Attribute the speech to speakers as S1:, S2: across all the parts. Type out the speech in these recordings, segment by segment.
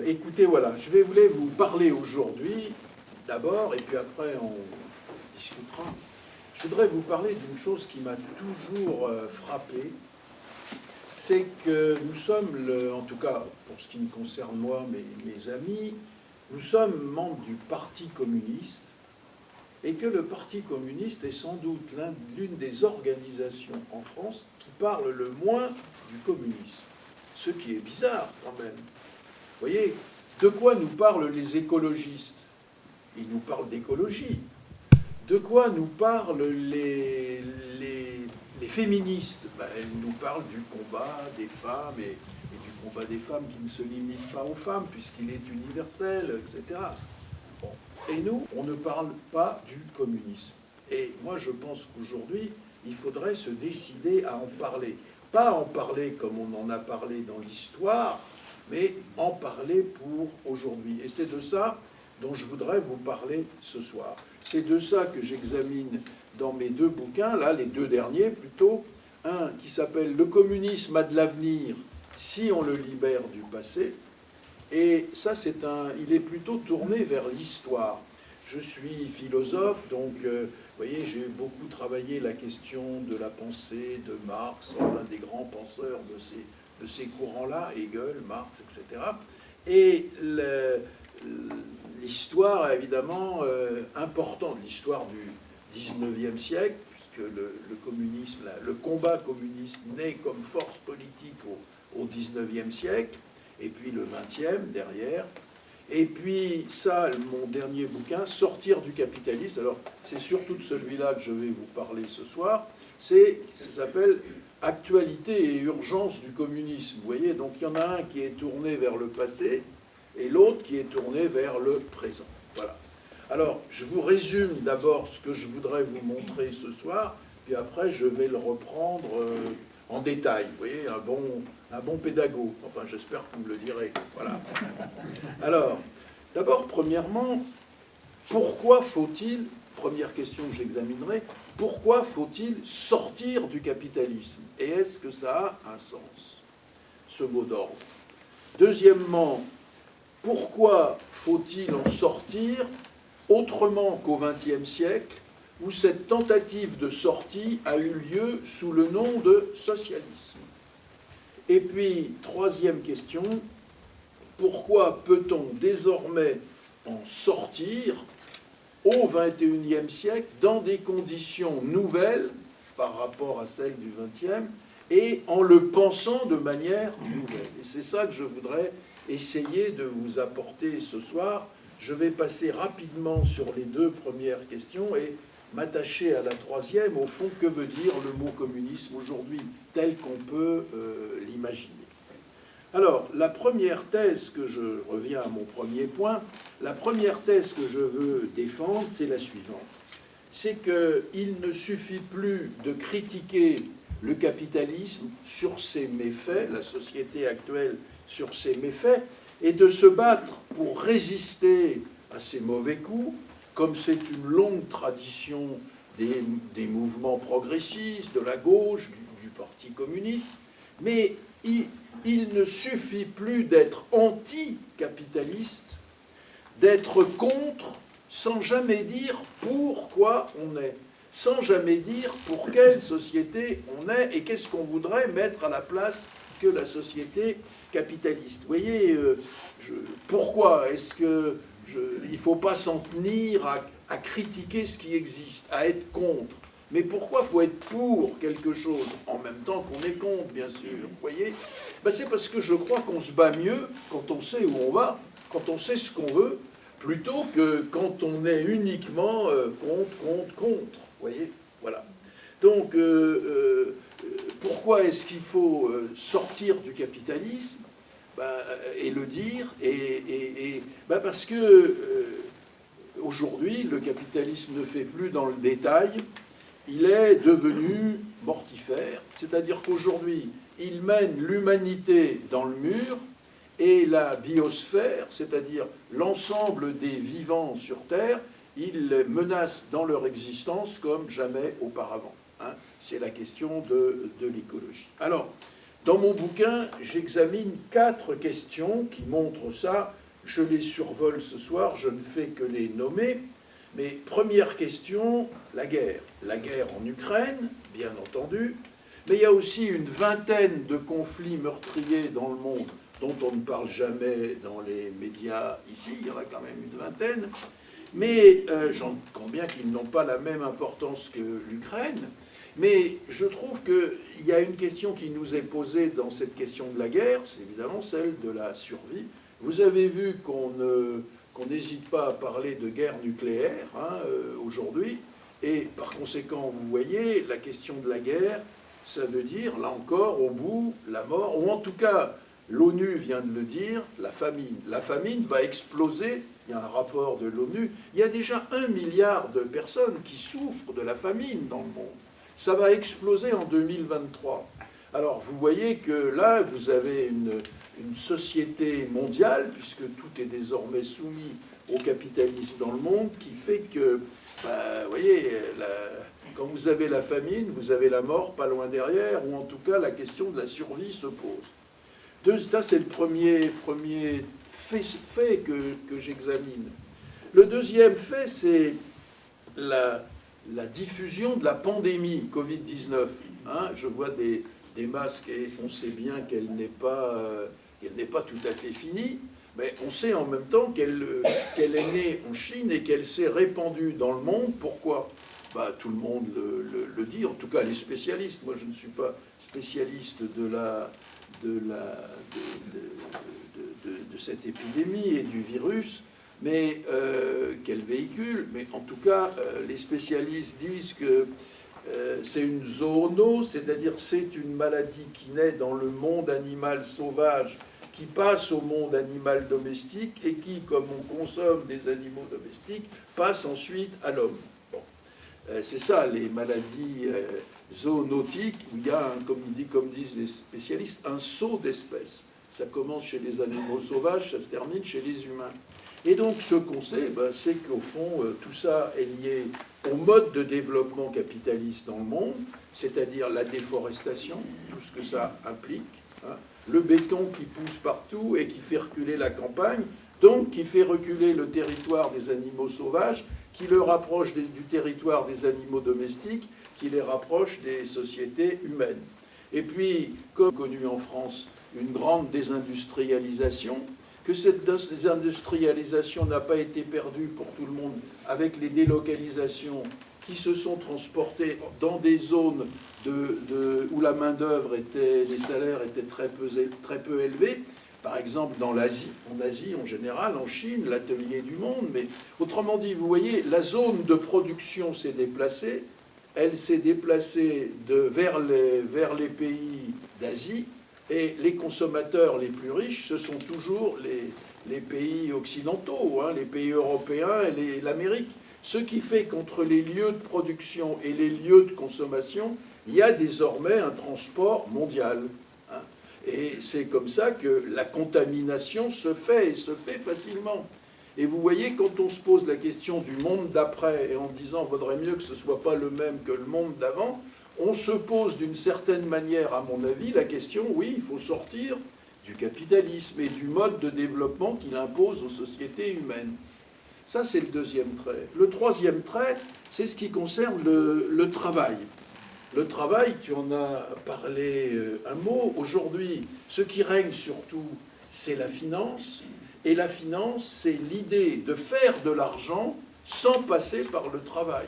S1: Écoutez, voilà, je voulais vous parler aujourd'hui, d'abord, et puis après on discutera. Je voudrais vous parler d'une chose qui m'a toujours frappé, c'est que nous sommes, en tout cas pour ce qui me concerne moi, mes amis, nous sommes membres du Parti communiste, et que le Parti communiste est sans doute l'une des organisations en France qui parle le moins du communisme. Ce qui est bizarre quand même. Vous voyez, de quoi nous parlent les écologistes? Ils nous parlent d'écologie. De quoi nous parlent les féministes? Elles nous parlent du combat des femmes et du combat des femmes qui ne se limite pas aux femmes puisqu'il est universel, etc. Bon. Et nous, on ne parle pas du communisme. Et moi, je pense qu'aujourd'hui, il faudrait se décider à en parler. Pas en parler comme on en a parlé dans l'histoire, mais en parler pour aujourd'hui. Et c'est de ça dont je voudrais vous parler ce soir. C'est de ça que j'examine dans mes deux bouquins, là, les deux derniers plutôt. Un qui s'appelle « Le communisme a de l'avenir si on le libère du passé ». Et ça, il est plutôt tourné vers l'histoire. Je suis philosophe, donc, vous voyez, j'ai beaucoup travaillé la question de la pensée de Marx, enfin des grands penseurs de ces courants-là, Hegel, Marx, etc. Et l'histoire, évidemment, importante, l'histoire du XIXe siècle, puisque le communisme, le combat communiste naît comme force politique au XIXe siècle, et puis le XXe derrière. Et puis ça, mon dernier bouquin, Sortir du capitalisme, alors c'est surtout de celui-là que je vais vous parler ce soir, ça s'appelle Actualité et urgence du communisme. Vous voyez, donc il y en a un qui est tourné vers le passé et l'autre qui est tourné vers le présent. Voilà. Alors, je vous résume d'abord ce que je voudrais vous montrer ce soir, puis après je vais le reprendre en détail. Vous voyez, un bon pédagogue. Enfin, j'espère que vous me le direz. Voilà. Alors, d'abord, premièrement, pourquoi faut-il, première question que j'examinerai, pourquoi faut-il sortir du capitalisme? Et est-ce que ça a un sens, ce mot d'ordre? Deuxièmement, pourquoi faut-il en sortir autrement qu'au XXe siècle, où cette tentative de sortie a eu lieu sous le nom de socialisme? Et puis, troisième question, pourquoi peut-on désormais en sortir au XXIe siècle dans des conditions nouvelles par rapport à celles du XXe et en le pensant de manière nouvelle? Et c'est ça que je voudrais essayer de vous apporter ce soir. Je vais passer rapidement sur les deux premières questions et m'attacher à la troisième. Au fond, que veut dire le mot communisme aujourd'hui, tel qu'on peut l'imaginer? Alors, la première thèse que je reviens à mon premier point, la première thèse que je veux défendre, c'est la suivante. C'est qu'il ne suffit plus de critiquer le capitalisme sur ses méfaits, la société actuelle sur ses méfaits, et de se battre pour résister à ces mauvais coups, comme c'est une longue tradition des mouvements progressistes, de la gauche, du Parti communiste, mais il ne suffit plus d'être anticapitaliste, d'être contre, sans jamais dire pourquoi on est, sans jamais dire pour quelle société on est et qu'est-ce qu'on voudrait mettre à la place que la société capitaliste. Vous voyez, pourquoi est-ce que il ne faut pas s'en tenir à critiquer ce qui existe, à être contre? Mais pourquoi il faut être pour quelque chose en même temps qu'on est contre, bien sûr? Vous voyez, c'est parce que je crois qu'on se bat mieux quand on sait où on va, quand on sait ce qu'on veut, plutôt que quand on est uniquement contre. Vous voyez, voilà. Donc, pourquoi est-ce qu'il faut sortir du capitalisme et le dire parce que aujourd'hui, le capitalisme ne fait plus dans le détail. Il est devenu mortifère, c'est-à-dire qu'aujourd'hui, il mène l'humanité dans le mur et la biosphère, c'est-à-dire l'ensemble des vivants sur Terre, il les menace dans leur existence comme jamais auparavant. Hein. C'est la question de l'écologie. Alors, Dans mon bouquin, j'examine 4 questions qui montrent ça. Je les survole ce soir, je ne fais que les nommer. Mais première question, la guerre. La guerre en Ukraine, bien entendu. Mais il y a aussi une vingtaine de conflits meurtriers dans le monde dont on ne parle jamais dans les médias ici. Il y en a quand même une vingtaine. Mais j'entends bien qu'ils n'ont pas la même importance que l'Ukraine. Mais je trouve qu'il y a une question qui nous est posée dans cette question de la guerre, c'est évidemment celle de la survie. Vous avez vu qu'on n'hésite pas à parler de guerre nucléaire aujourd'hui, et par conséquent, vous voyez, la question de la guerre, ça veut dire, là encore, au bout, la mort, ou en tout cas, l'ONU vient de le dire, la famine. La famine va exploser, il y a un rapport de l'ONU, il y a déjà 1 milliard de personnes qui souffrent de la famine dans le monde. Ça va exploser en 2023. Alors, vous voyez que là, vous avez une société mondiale, puisque tout est désormais soumis au capitalisme dans le monde, qui fait que, vous voyez, quand vous avez la famine, vous avez la mort pas loin derrière, ou en tout cas, la question de la survie se pose. Ça, c'est le premier fait que j'examine. Le deuxième fait, c'est la diffusion de la pandémie Covid-19. Je vois des masques et on sait bien qu'elle n'est pas tout à fait finie, mais on sait en même temps qu'elle est née en Chine et qu'elle s'est répandue dans le monde. Pourquoi ? Tout le monde le dit, en tout cas les spécialistes. Moi, je ne suis pas spécialiste de cette épidémie et du virus, mais qu'elle véhicule. Mais en tout cas, les spécialistes disent que c'est une zoonose, c'est-à-dire c'est une maladie qui naît dans le monde animal sauvage, qui passe au monde animal domestique et qui, comme on consomme des animaux domestiques, passe ensuite à l'homme. Bon. C'est ça, les maladies zoonotiques, où il y a, comme disent les spécialistes, un saut d'espèces. Ça commence chez les animaux sauvages, ça se termine chez les humains. Et donc, ce qu'on sait, c'est qu'au fond, tout ça est lié au mode de développement capitaliste dans le monde, c'est-à-dire la déforestation, tout ce que ça implique, le béton qui pousse partout et qui fait reculer la campagne, donc qui fait reculer le territoire des animaux sauvages, qui le rapproche du territoire des animaux domestiques, qui les rapproche des sociétés humaines. Et puis, comme connu en France, une grande désindustrialisation, que cette désindustrialisation n'a pas été perdue pour tout le monde avec les délocalisations qui se sont transportées dans des zones où la main-d'œuvre les salaires étaient très peu élevés. Par exemple, en Asie en général, en Chine, l'atelier du monde. Mais autrement dit, vous voyez, la zone de production s'est déplacée. Elle s'est déplacée vers les pays d'Asie. Et les consommateurs les plus riches, ce sont toujours les pays occidentaux, les pays européens et l'Amérique. Ce qui fait qu'entre les lieux de production et les lieux de consommation, il y a désormais un transport mondial. Et c'est comme ça que la contamination se fait, et se fait facilement. Et vous voyez, quand on se pose la question du monde d'après, et en disant « vaudrait mieux que ce ne soit pas le même que le monde d'avant », on se pose d'une certaine manière, à mon avis, la question, oui, il faut sortir du capitalisme et du mode de développement qu'il impose aux sociétés humaines. Ça, c'est le deuxième trait. Le troisième trait, c'est ce qui concerne le travail. Le travail, tu en as parlé un mot. Aujourd'hui, ce qui règne surtout, c'est la finance. Et la finance, c'est l'idée de faire de l'argent sans passer par le travail.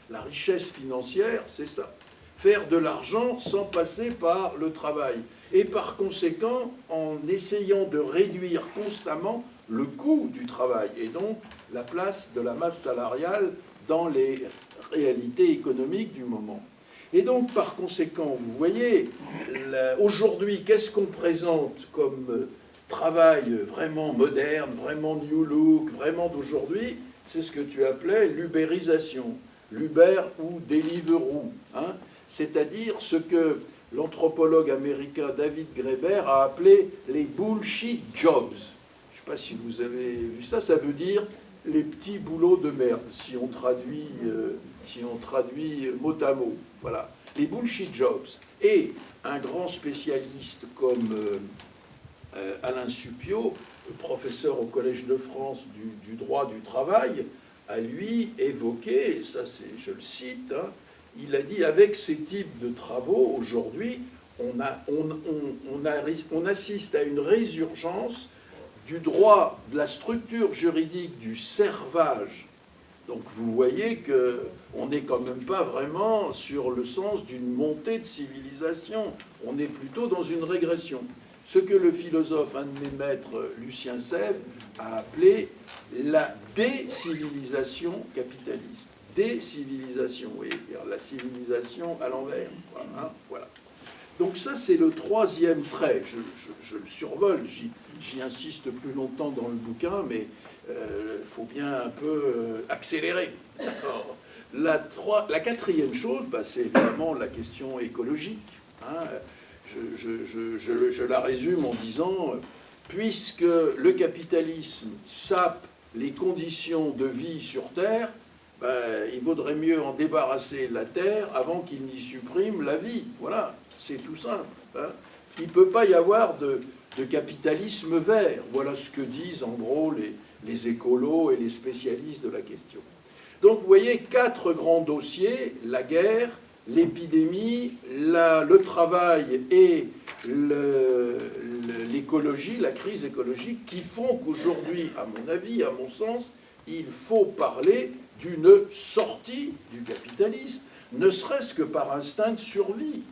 S1: La richesse financière, c'est ça. Faire de l'argent sans passer par le travail. Et par conséquent, en essayant de réduire constamment le coût du travail et donc la place de la masse salariale dans les réalités économiques du moment. Et donc, par conséquent, vous voyez, aujourd'hui, qu'est-ce qu'on présente comme travail vraiment moderne, vraiment new look, vraiment d'aujourd'hui? C'est ce que tu appelais l'ubérisation. L'Uber ou Deliveroo, c'est-à-dire ce que l'anthropologue américain David Graeber a appelé les bullshit jobs. Je ne sais pas si vous avez vu ça, ça veut dire les petits boulots de merde, si on traduit mot à mot. Voilà. les bullshit jobs. Et un grand spécialiste comme Alain Supiot, professeur au Collège de France du droit du travail, a lui évoqué, ça je le cite, hein, il a dit, avec ces types de travaux, aujourd'hui, on assiste à une résurgence du droit, de la structure juridique du servage. Donc vous voyez qu'on n'est quand même pas vraiment sur le sens d'une montée de civilisation, on est plutôt dans une régression. Ce que le philosophe, un de mes maîtres, Lucien Sèvres, a appelé la décivilisation capitaliste. Décivilisation, oui, la civilisation à l'envers. Voilà, voilà. Donc ça, c'est le troisième trait. Je le survole, j'y insiste plus longtemps dans le bouquin, mais il faut bien un peu accélérer. La quatrième chose, bah, c'est évidemment la question écologique. Hein. Je la résume en disant, puisque le capitalisme sape les conditions de vie sur Terre, ben, il vaudrait mieux en débarrasser la Terre avant qu'il n'y supprime la vie. Voilà, c'est tout simple. Hein. Il ne peut pas y avoir de capitalisme vert. Voilà ce que disent en gros les écolos et les spécialistes de la question. Donc vous voyez, 4 grands dossiers, la guerre, l'épidémie, le travail et l'écologie, la crise écologique, qui font qu'aujourd'hui, à mon avis, à mon sens, il faut parler d'une sortie du capitalisme, ne serait-ce que par instinct de survie.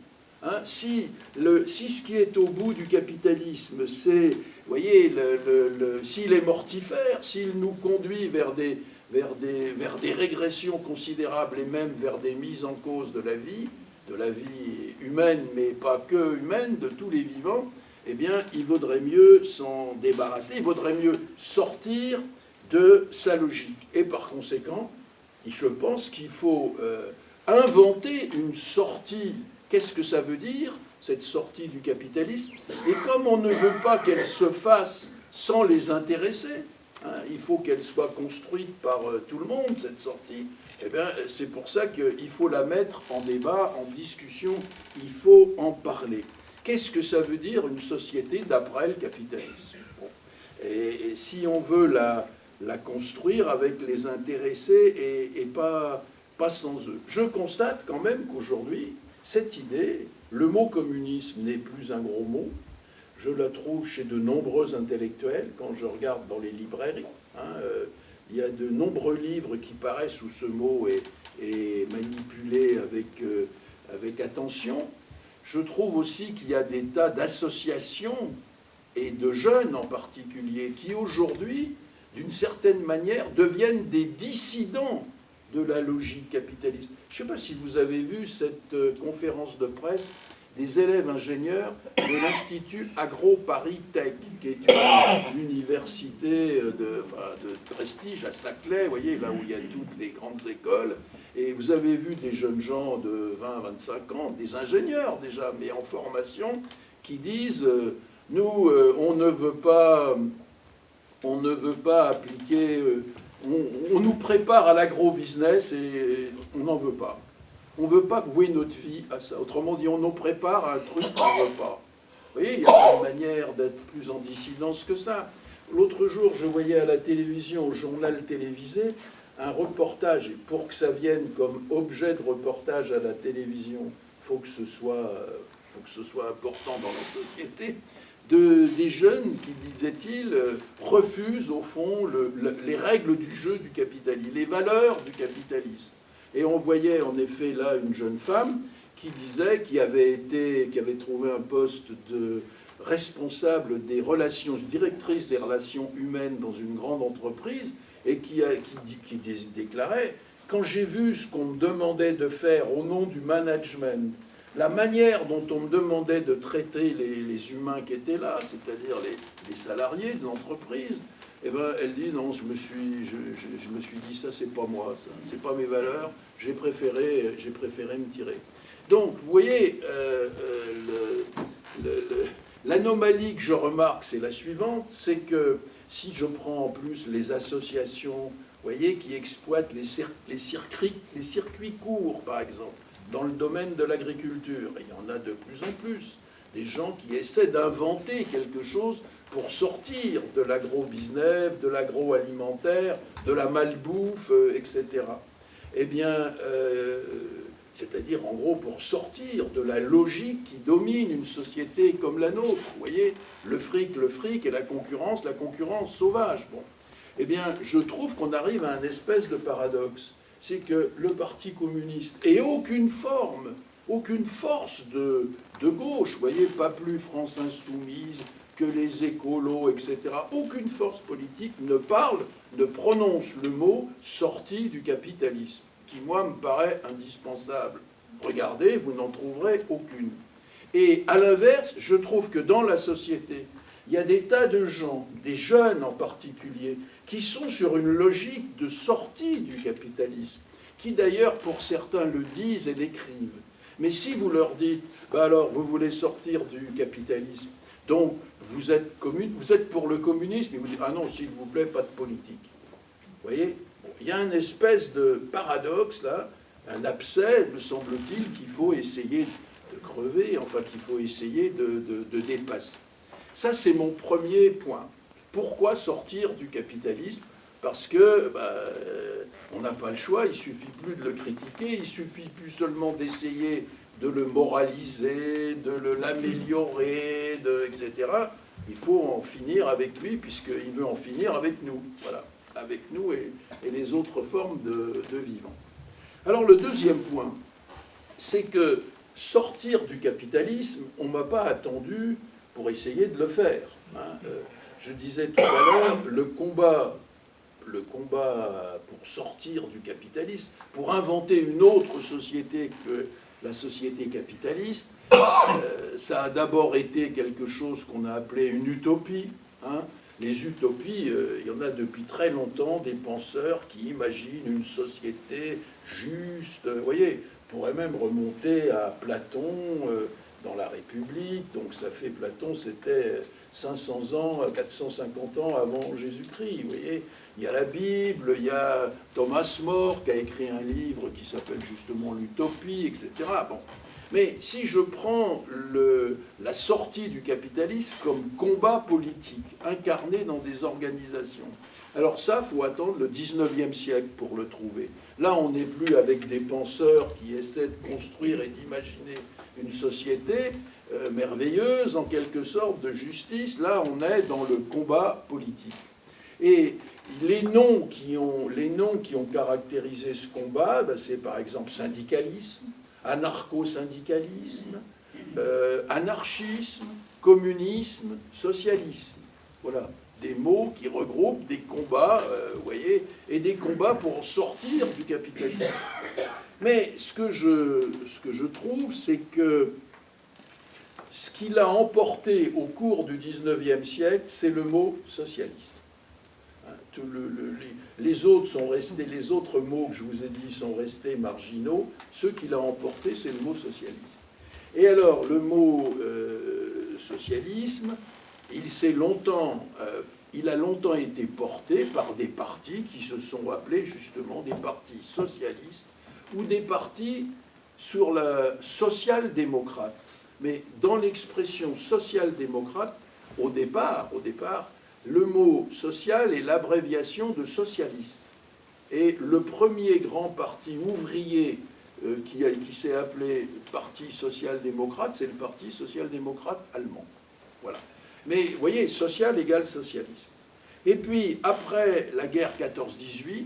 S1: Hein, si ce qui est au bout du capitalisme, c'est, vous voyez, s'il est mortifère, s'il nous conduit vers des régressions considérables et même vers des mises en cause de la vie humaine, mais pas que humaine, de tous les vivants, eh bien, il vaudrait mieux s'en débarrasser, il vaudrait mieux sortir de sa logique. Et par conséquent, je pense qu'il faut inventer une sortie. Qu'est-ce que ça veut dire, cette sortie du capitalisme? Et comme on ne veut pas qu'elle se fasse sans les intéressés, hein, il faut qu'elle soit construite par tout le monde, cette sortie, eh bien, c'est pour ça qu'il faut la mettre en débat, en discussion, il faut en parler. Qu'est-ce que ça veut dire une société d'après le capitalisme? Bon. Et si on veut la construire avec les intéressés et pas sans eux. Je constate quand même qu'aujourd'hui, cette idée, le mot communisme n'est plus un gros mot. Je la trouve chez de nombreux intellectuels, quand je regarde dans les librairies. Hein, il y a de nombreux livres qui paraissent où ce mot est manipulé avec attention. Je trouve aussi qu'il y a des tas d'associations, et de jeunes en particulier, qui aujourd'hui, d'une certaine manière, deviennent des dissidents de la logique capitaliste. Je ne sais pas si vous avez vu cette conférence de presse des élèves ingénieurs de l'Institut Agro-Paris Tech, qui est une université de prestige à Saclay, vous voyez, là où il y a toutes les grandes écoles. Et vous avez vu des jeunes gens de 20-25 ans, des ingénieurs déjà, mais en formation, qui disent nous, on ne veut pas appliquer, on nous prépare à l'agro-business et on n'en veut pas. On ne veut pas vouer notre vie à ça. Autrement dit, on nous prépare à un truc qu'on ne veut pas. Vous voyez, il n'y a pas de manière d'être plus en dissidence que ça. L'autre jour, je voyais à la télévision, au journal télévisé, un reportage, et pour que ça vienne comme objet de reportage à la télévision, il faut que ce soit important dans la société, des jeunes qui, disait-il, refusent au fond les règles du jeu du capitalisme, les valeurs du capitalisme. Et on voyait en effet là une jeune femme qui disait, qui avait trouvé un poste de responsable des relations, directrice des relations humaines dans une grande entreprise, et qui déclarait, quand j'ai vu ce qu'on me demandait de faire au nom du management, la manière dont on me demandait de traiter les humains qui étaient là, c'est-à-dire les salariés de l'entreprise, eh ben, elle dit non, je me suis dit ça, c'est pas moi, ça, c'est pas mes valeurs, j'ai préféré me tirer. Donc, vous voyez, l'anomalie que je remarque, c'est la suivante, c'est que si je prends en plus les associations, vous voyez, qui exploitent les circuits courts, par exemple, dans le domaine de l'agriculture. Et il y en a de plus en plus. Des gens qui essaient d'inventer quelque chose pour sortir de l'agro-business, de l'agroalimentaire, de la malbouffe, etc. Eh bien, c'est-à-dire en gros pour sortir de la logique qui domine une société comme la nôtre. Vous voyez, le fric, et la concurrence sauvage. Bon. Eh bien, je trouve qu'on arrive à un espèce de paradoxe. C'est que le Parti communiste, et aucune force de gauche, vous voyez, pas plus France Insoumise que les écolos, etc., aucune force politique ne prononce le mot « sortie du capitalisme », qui, moi, me paraît indispensable. Regardez, vous n'en trouverez aucune. Et à l'inverse, je trouve que dans la société, il y a des tas de gens, des jeunes en particulier, qui sont sur une logique de sortie du capitalisme, qui d'ailleurs, pour certains, le disent et l'écrivent. Mais si vous leur dites, bah alors, vous voulez sortir du capitalisme, donc vous êtes pour le communisme, et vous dites, ah non, s'il vous plaît, pas de politique. Vous voyez, bon, il y a une espèce de paradoxe, là, un abcès, me semble-t-il, qu'il faut essayer de crever, enfin qu'il faut essayer de dépasser. Ça, c'est mon premier point. Pourquoi sortir du capitalisme? Parce que on n'a pas le choix, il suffit plus de le critiquer, il suffit plus seulement d'essayer de le moraliser, de l'améliorer, etc. Il faut en finir avec lui, puisqu'il veut en finir avec nous. Voilà, avec nous et les autres formes de vivants. Alors le deuxième point, c'est que sortir du capitalisme, on ne m'a pas attendu pour essayer de le faire. Hein. Je disais tout à l'heure, le combat pour sortir du capitalisme, pour inventer une autre société que la société capitaliste, ça a d'abord été quelque chose qu'on a appelé une utopie. Hein. Les utopies, il y en a depuis très longtemps, des penseurs qui imaginent une société juste. Vous voyez, on pourrait même remonter à Platon dans la République. Donc ça fait, Platon, c'était 500 ans, 450 ans avant Jésus-Christ. Vous voyez, il y a la Bible, il y a Thomas More qui a écrit un livre qui s'appelle justement l'Utopie, etc. Bon. Mais si je prends la sortie du capitalisme comme combat politique, incarné dans des organisations, alors ça, il faut attendre le 19e siècle pour le trouver. Là, on n'est plus avec des penseurs qui essaient de construire et d'imaginer une société merveilleuse, en quelque sorte, de justice. Là, on est dans le combat politique. Et les noms qui ont caractérisé ce combat, c'est par exemple syndicalisme, anarcho-syndicalisme, anarchisme, communisme, socialisme. Voilà, des mots qui regroupent des combats, vous voyez, et des combats pour sortir du capitalisme. Mais ce que je trouve, c'est que ce qui l'a emporté au cours du XIXe siècle, c'est le mot socialiste. Les autres sont restés, les autres mots que je vous ai dit sont restés marginaux. Ce qui l'a emporté, c'est le mot socialisme. Et alors, le mot socialisme, il a longtemps été porté par des partis qui se sont appelés justement des partis socialistes ou des partis sur la social-démocrate. Mais dans l'expression social-démocrate, au départ, le mot social est l'abréviation de socialiste. Et le premier grand parti ouvrier qui s'est appelé Parti social-démocrate, c'est le Parti social-démocrate allemand. Voilà. Mais vous voyez, social égale socialisme. Et puis, après la guerre 14-18,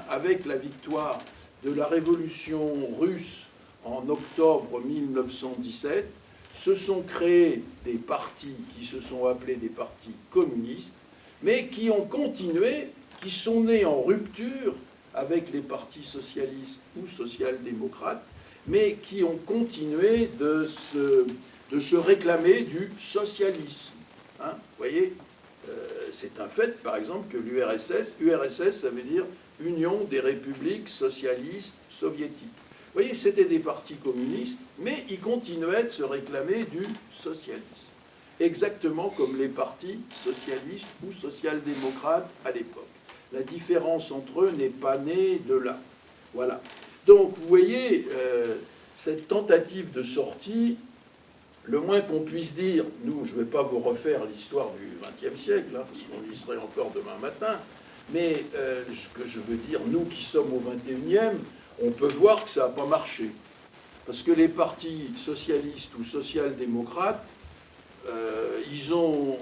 S1: avec la victoire de la révolution russe en octobre 1917, se sont créés des partis qui se sont appelés des partis communistes, mais qui ont continué, qui sont nés en rupture avec les partis socialistes ou social-démocrates, mais qui ont continué de se réclamer du socialisme. Hein, vous voyez, c'est un fait, par exemple, que URSS, ça veut dire Union des républiques socialistes soviétiques. Vous voyez, c'était des partis communistes, mais ils continuaient de se réclamer du socialisme. Exactement comme les partis socialistes ou social-démocrates à l'époque. La différence entre eux n'est pas née de là. Voilà. Donc, vous voyez, cette tentative de sortie, le moins qu'on puisse dire, nous, je ne vais pas vous refaire l'histoire du XXe siècle, hein, parce qu'on y serait encore demain matin, mais ce que je veux dire, nous qui sommes au XXIe, on peut voir que ça n'a pas marché. Parce que les partis socialistes ou social-démocrates, ils ont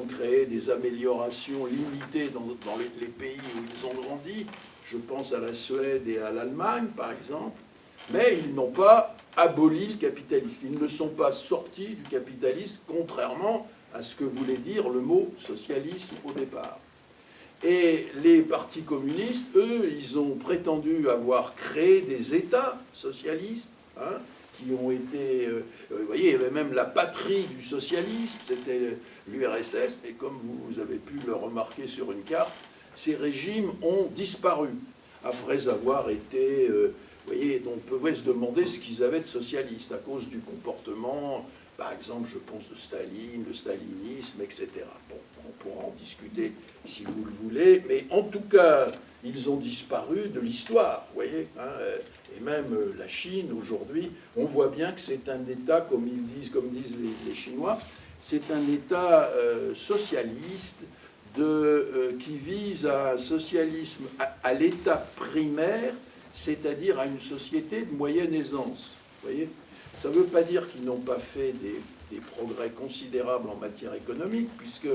S1: créé des améliorations limitées dans les pays où ils ont grandi. Je pense à la Suède et à l'Allemagne, par exemple. Mais ils n'ont pas aboli le capitalisme. Ils ne sont pas sortis du capitalisme, contrairement à ce que voulait dire le mot socialisme au départ. Et les partis communistes, eux, ils ont prétendu avoir créé des États socialistes, hein, qui ont été... vous voyez, il y avait même la patrie du socialisme, c'était l'URSS, mais comme vous avez pu le remarquer sur une carte, ces régimes ont disparu après avoir été... vous voyez, donc on pouvait se demander ce qu'ils avaient de socialiste à cause du comportement, par exemple, je pense de Staline, le stalinisme, etc. Bon, on pourra en discuter si vous le voulez, mais en tout cas, ils ont disparu de l'histoire, vous voyez, hein, et même la Chine, aujourd'hui, on voit bien que c'est un État, comme disent les Chinois, c'est un État socialiste qui vise à un socialisme à l'état primaire, c'est-à-dire à une société de moyenne aisance. Vous voyez, ça ne veut pas dire qu'ils n'ont pas fait des progrès considérables en matière économique, puisque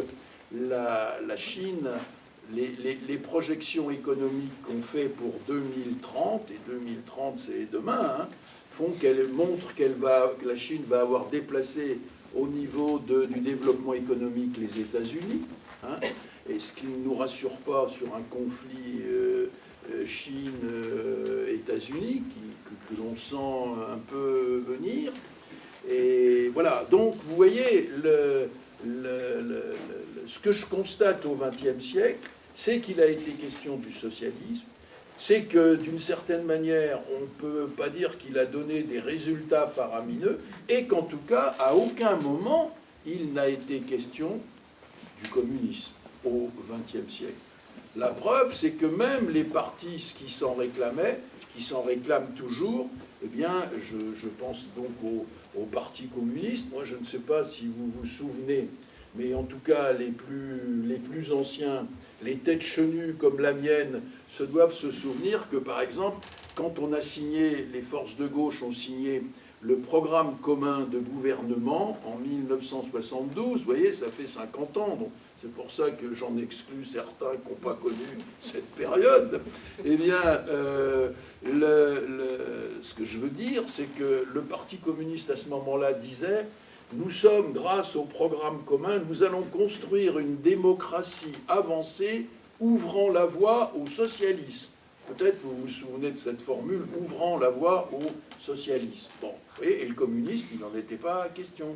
S1: la Chine, les projections économiques qu'on fait pour 2030, et 2030 c'est demain, hein, montrent que la Chine va avoir déplacé au niveau du développement économique les États-Unis, hein, et ce qui ne nous rassure pas sur un conflit Chine-États-Unis que l'on sent un peu venir. Et voilà, donc vous voyez, ce que je constate au XXe siècle, c'est qu'il a été question du socialisme, c'est que d'une certaine manière, on ne peut pas dire qu'il a donné des résultats faramineux, et qu'en tout cas, à aucun moment, il n'a été question du communisme au XXe siècle. La preuve, c'est que même les partis qui s'en réclamaient, qui s'en réclament toujours, eh bien, je pense donc au Parti communiste. Moi, je ne sais pas si vous vous souvenez, mais en tout cas, les plus anciens, les têtes chenues comme la mienne, se doivent se souvenir que, par exemple, quand on a signé, les forces de gauche ont signé le programme commun de gouvernement en 1972, vous voyez, ça fait 50 ans, donc c'est pour ça que j'en exclus certains qui n'ont pas connu cette période. Eh bien, ce que je veux dire, c'est que le Parti communiste, à ce moment-là, disait « Nous sommes, grâce au programme commun, nous allons construire une démocratie avancée ouvrant la voie au socialisme. » Peut-être vous vous souvenez de cette formule « ouvrant la voie au socialisme ». Bon, et le communisme, il n'en était pas question.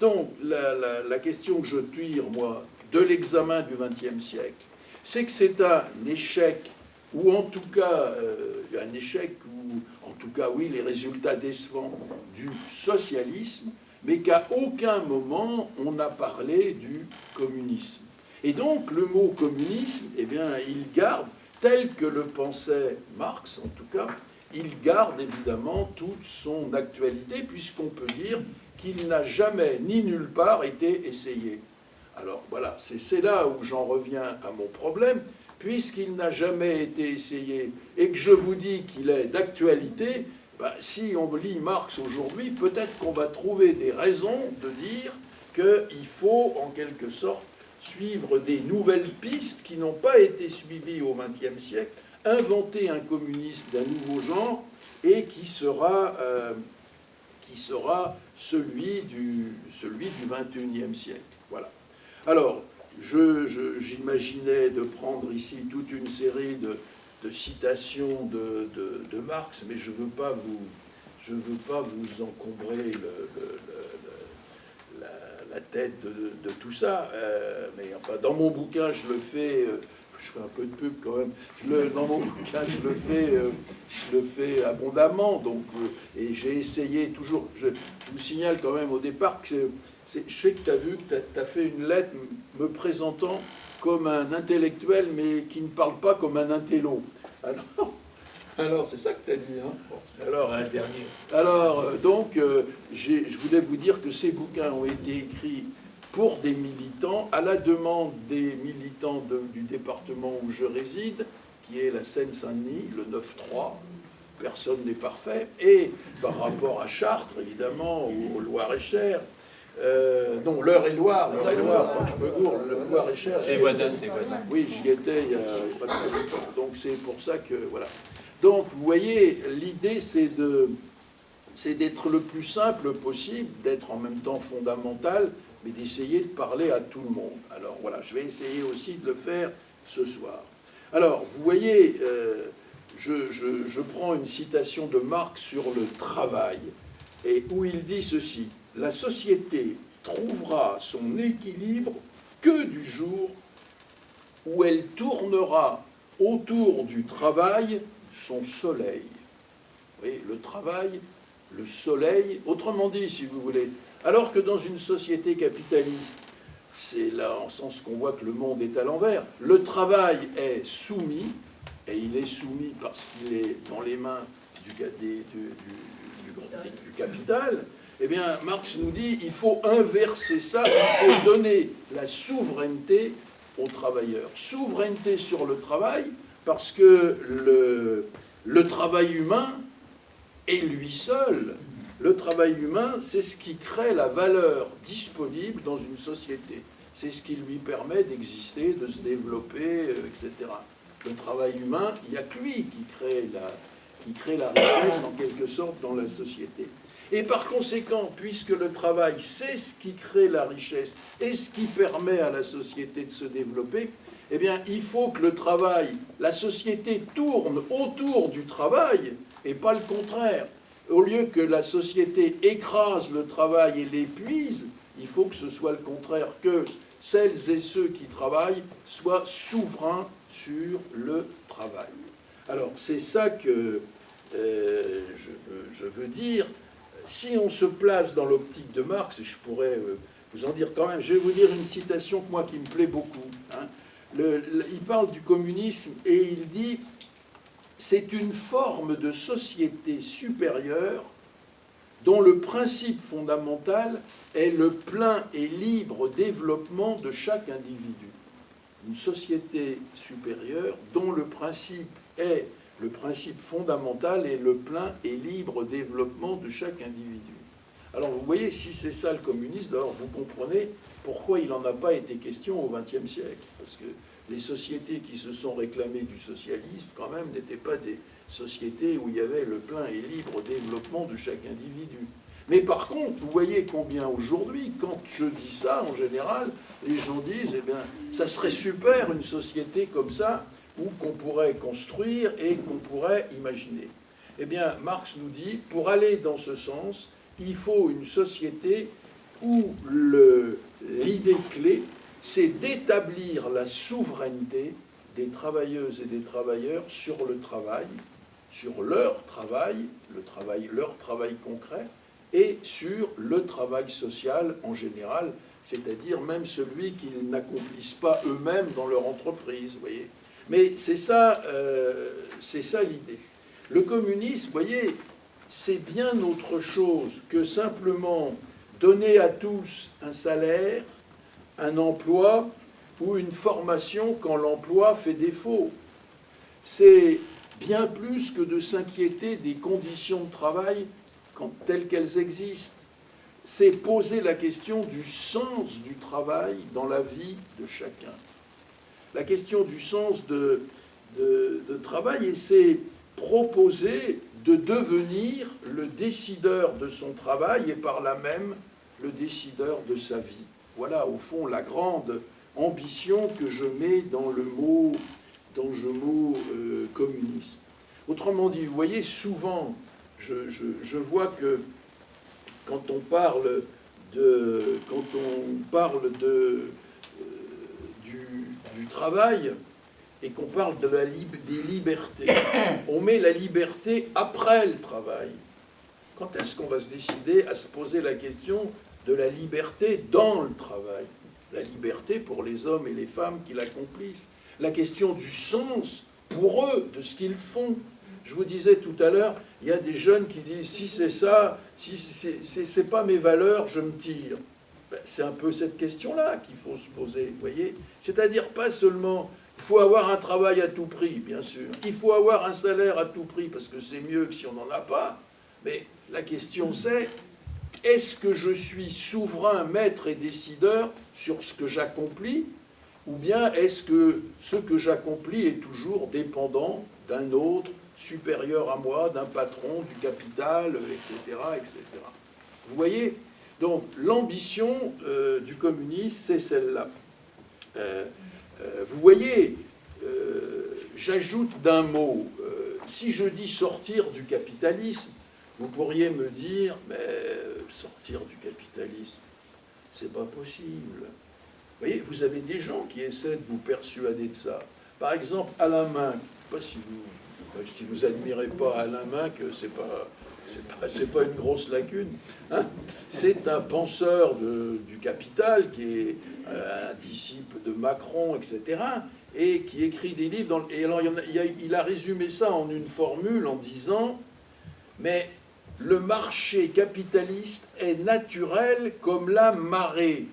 S1: Donc, la question que je tire, moi, de l'examen du XXe siècle, c'est que c'est un échec, ou en tout cas, un échec, ou en tout cas, oui, les résultats décevants du socialisme, mais qu'à aucun moment on n'a parlé du communisme. Et donc, le mot communisme, eh bien, il garde, tel que le pensait Marx, en tout cas, il garde évidemment toute son actualité, puisqu'on peut dire qu'il n'a jamais, ni nulle part, été essayé. Alors voilà, c'est là où j'en reviens à mon problème, puisqu'il n'a jamais été essayé, et que je vous dis qu'il est d'actualité, ben, si on lit Marx aujourd'hui, peut-être qu'on va trouver des raisons de dire qu'il faut, en quelque sorte, suivre des nouvelles pistes qui n'ont pas été suivies au XXe siècle, inventer un communisme d'un nouveau genre, et qui sera celui du XXIe siècle. Voilà. Alors, j'imaginais de prendre ici toute une série de citations de Marx, mais je ne veux pas vous encombrer la tête de tout ça. Mais enfin, dans mon bouquin, je le fais... je fais un peu de pub quand même. Dans mon bouquin, je le fais abondamment. Donc, et j'ai essayé toujours... Je vous signale quand même au départ que je sais que tu as vu que tu as fait une lettre me présentant comme un intellectuel, mais qui ne parle pas comme un intello. Alors, Alors, c'est ça que tu as dit, hein? Alors,
S2: Ouais, le dernier.
S1: alors donc, je voulais vous dire que ces bouquins ont été écrits pour des militants, à la demande des militants du département où je réside, qui est la Seine-Saint-Denis, le 9-3, personne n'est parfait, et par rapport à Chartres, évidemment, au Loir-et-Cher, non, l'Eure-et-Loire, pas que je me gourre, le Loir-et-Cher.
S2: C'est voisin, c'est voisin.
S1: Oui, j'y étais il y a pas très longtemps, donc c'est pour ça que, voilà. Donc, vous voyez, l'idée, c'est d'être le plus simple possible, d'être en même temps fondamental, mais d'essayer de parler à tout le monde. Alors, voilà, je vais essayer aussi de le faire ce soir. Alors, vous voyez, je prends une citation de Marx sur le travail, et où il dit ceci: « La société trouvera son équilibre que du jour où elle tournera autour du travail son soleil. » Vous voyez, le travail, le soleil, autrement dit, si vous voulez, alors que dans une société capitaliste, c'est là en sens qu'on voit que le monde est à l'envers, le travail est soumis, et il est soumis parce qu'il est dans les mains du capital. Eh bien, Marx nous dit il faut inverser ça, il faut donner la souveraineté aux travailleurs. Souveraineté sur le travail, parce que le travail humain est lui seul. Le travail humain, c'est ce qui crée la valeur disponible dans une société. C'est ce qui lui permet d'exister, de se développer, etc. Le travail humain, il n'y a que lui qui crée la richesse, en quelque sorte, dans la société. Et par conséquent, puisque le travail, c'est ce qui crée la richesse et ce qui permet à la société de se développer, eh bien, il faut que le travail, la société tourne autour du travail, et pas le contraire. Au lieu que la société écrase le travail et l'épuise, il faut que ce soit le contraire, que celles et ceux qui travaillent soient souverains sur le travail. Alors, c'est ça que je veux dire. Si on se place dans l'optique de Marx, et je pourrais vous en dire quand même, je vais vous dire une citation que moi qui me plaît beaucoup. Hein. Il parle du communisme et il dit « C'est une forme de société supérieure dont le principe fondamental est le plein et libre développement de chaque individu. » Une société supérieure dont le principe fondamental est le plein et libre développement de chaque individu. Alors vous voyez, si c'est ça le communisme, alors vous comprenez pourquoi il n'en a pas été question au XXe siècle. Parce que les sociétés qui se sont réclamées du socialisme, quand même, n'étaient pas des sociétés où il y avait le plein et libre développement de chaque individu. Mais par contre, vous voyez combien aujourd'hui, quand je dis ça, en général, les gens disent, eh bien, ça serait super une société comme ça, ou qu'on pourrait construire et qu'on pourrait imaginer. Eh bien, Marx nous dit, pour aller dans ce sens, il faut une société où l'idée clé, c'est d'établir la souveraineté des travailleuses et des travailleurs sur le travail, sur leur travail concret, et sur le travail social en général, c'est-à-dire même celui qu'ils n'accomplissent pas eux-mêmes dans leur entreprise, vous voyez. Mais c'est ça l'idée. Le communisme, vous voyez, c'est bien autre chose que simplement donner à tous un salaire, un emploi ou une formation quand l'emploi fait défaut. C'est bien plus que de s'inquiéter des conditions de travail telles qu'elles existent. C'est poser la question du sens du travail dans la vie de chacun. La question du sens de travail, et c'est proposer de devenir le décideur de son travail et par là même le décideur de sa vie. Voilà, au fond, la grande ambition que je mets dans le mot communisme. Autrement dit, vous voyez, souvent, je vois que quand on parle du travail et qu'on parle des libertés, on met la liberté après le travail. Quand est-ce qu'on va se décider à se poser la question de la liberté dans le travail? La liberté pour les hommes et les femmes qui l'accomplissent. La question du sens pour eux de ce qu'ils font. Je vous disais tout à l'heure, il y a des jeunes qui disent, si c'est ça, si c'est pas mes valeurs, je me tire. Ben, c'est un peu cette question-là qu'il faut se poser, vous voyez. C'est-à-dire pas seulement, il faut avoir un travail à tout prix, bien sûr. Il faut avoir un salaire à tout prix, parce que c'est mieux que si on n'en a pas. Mais la question c'est, est-ce que je suis souverain, maître et décideur sur ce que j'accomplis, ou bien est-ce que ce que j'accomplis est toujours dépendant d'un autre, supérieur à moi, d'un patron, du capital, etc., etc. Vous voyez? Donc l'ambition du communisme, c'est celle-là. Vous voyez, j'ajoute d'un mot, si je dis sortir du capitalisme, vous pourriez me dire, mais sortir du capitalisme, c'est pas possible. Vous voyez, vous avez des gens qui essaient de vous persuader de ça. Par exemple, Alain Minc, je ne sais pas si vous admirez pas Alain Minc, c'est pas une grosse lacune. Hein, c'est un penseur du capital qui est un disciple de Macron, etc., et qui écrit des livres. Et alors, il a résumé ça en une formule en disant, mais le marché capitaliste est naturel comme la marée.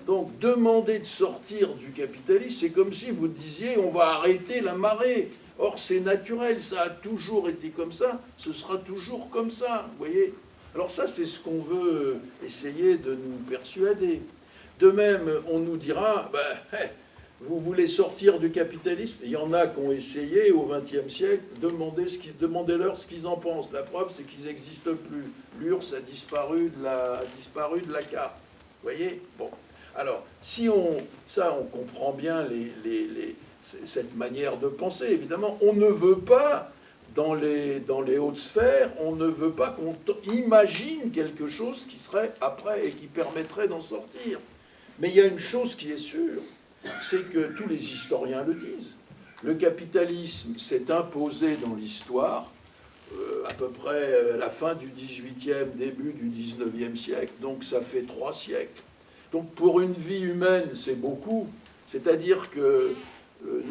S1: Donc, demander de sortir du capitalisme, c'est comme si vous disiez on va arrêter la marée. Or, c'est naturel, ça a toujours été comme ça, ce sera toujours comme ça, vous voyez. Alors ça, c'est ce qu'on veut essayer de nous persuader. De même, on nous dira, ben, vous voulez sortir du capitalisme? Il y en a qui ont essayé au XXe siècle, demandez-leur ce qu'ils en pensent. La preuve, c'est qu'ils n'existent plus. L'URSS a disparu de la carte. Vous voyez? Bon. Alors, si on comprend bien cette manière de penser. Évidemment, on ne veut pas, dans les hautes sphères, on ne veut pas qu'on imagine quelque chose qui serait après et qui permettrait d'en sortir. Mais il y a une chose qui est sûre, c'est que tous les historiens le disent. Le capitalisme s'est imposé dans l'histoire, à peu près à la fin du XVIIIe, début du XIXe siècle, donc ça fait 3 siècles. Donc pour une vie humaine, c'est beaucoup. C'est-à-dire que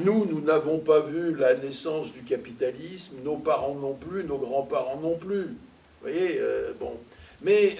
S1: nous n'avons pas vu la naissance du capitalisme, nos parents non plus, nos grands-parents non plus. Vous voyez, bon. Mais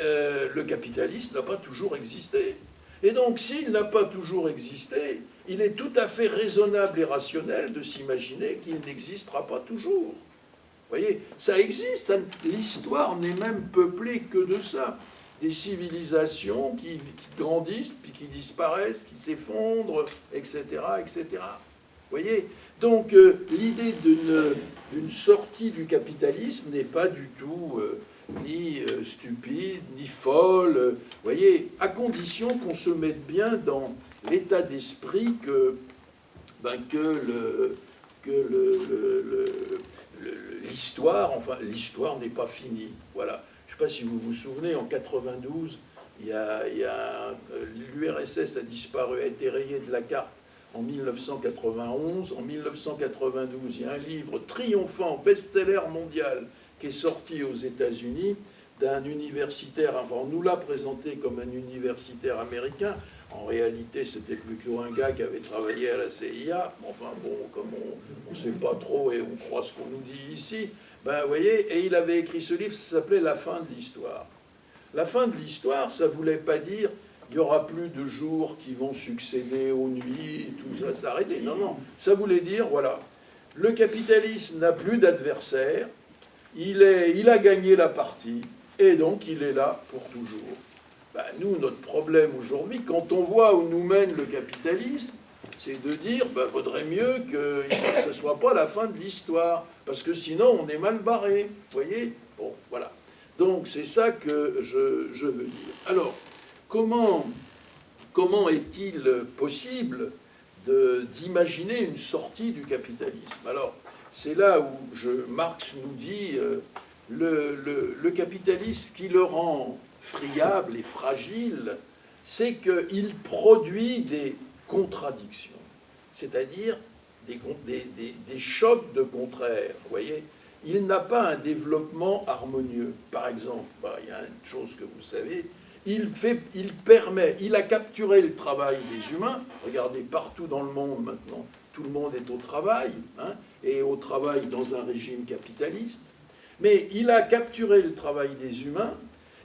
S1: le capitalisme n'a pas toujours existé. Et donc, s'il n'a pas toujours existé, il est tout à fait raisonnable et rationnel de s'imaginer qu'il n'existera pas toujours. Vous voyez, ça existe. L'histoire n'est même peuplée que de ça. Des civilisations qui grandissent, puis qui disparaissent, qui s'effondrent, etc., etc. Vous voyez? Donc, l'idée d'une sortie du capitalisme n'est pas du tout ni stupide, ni folle, vous voyez, à condition qu'on se mette bien dans l'état d'esprit que l'histoire, enfin, l'histoire n'est pas finie. Voilà. Je ne sais pas si vous vous souvenez, en 92, l'URSS a disparu, a été rayé de la carte en 1991. En 1992, il y a un livre triomphant, best-seller mondial, qui est sorti aux États-Unis d'un universitaire, enfin on nous l'a présenté comme un universitaire américain, en réalité c'était plutôt un gars qui avait travaillé à la CIA, enfin bon, comme on ne sait pas trop et on croit ce qu'on nous dit ici, ben vous voyez, et il avait écrit ce livre, ça s'appelait « La fin de l'histoire ». La fin de l'histoire, ça ne voulait pas dire il n'y aura plus de jours qui vont succéder aux nuits, tout ça s'arrêter. Non, non, ça voulait dire, voilà, le capitalisme n'a plus d'adversaire, il a gagné la partie, et donc il est là pour toujours. Ben, nous, notre problème aujourd'hui, quand on voit où nous mène le capitalisme, c'est de dire, ben, vaudrait mieux que ce ne soit pas la fin de l'histoire, parce que sinon on est mal barré, vous voyez? Bon, voilà. Donc c'est ça que je veux dire. Alors, comment est-il possible d'imaginer une sortie du capitalisme? Alors, c'est là où Marx nous dit le capitalisme qui le rend friable et fragile, c'est qu'il produit des contradictions, c'est-à-dire des chocs de contraires, vous voyez. Il n'a pas un développement harmonieux. Par exemple, il y a une chose que vous savez, il a capturé le travail des humains, regardez partout dans le monde maintenant, tout le monde est au travail, hein, et au travail dans un régime capitaliste. Mais il a capturé le travail des humains,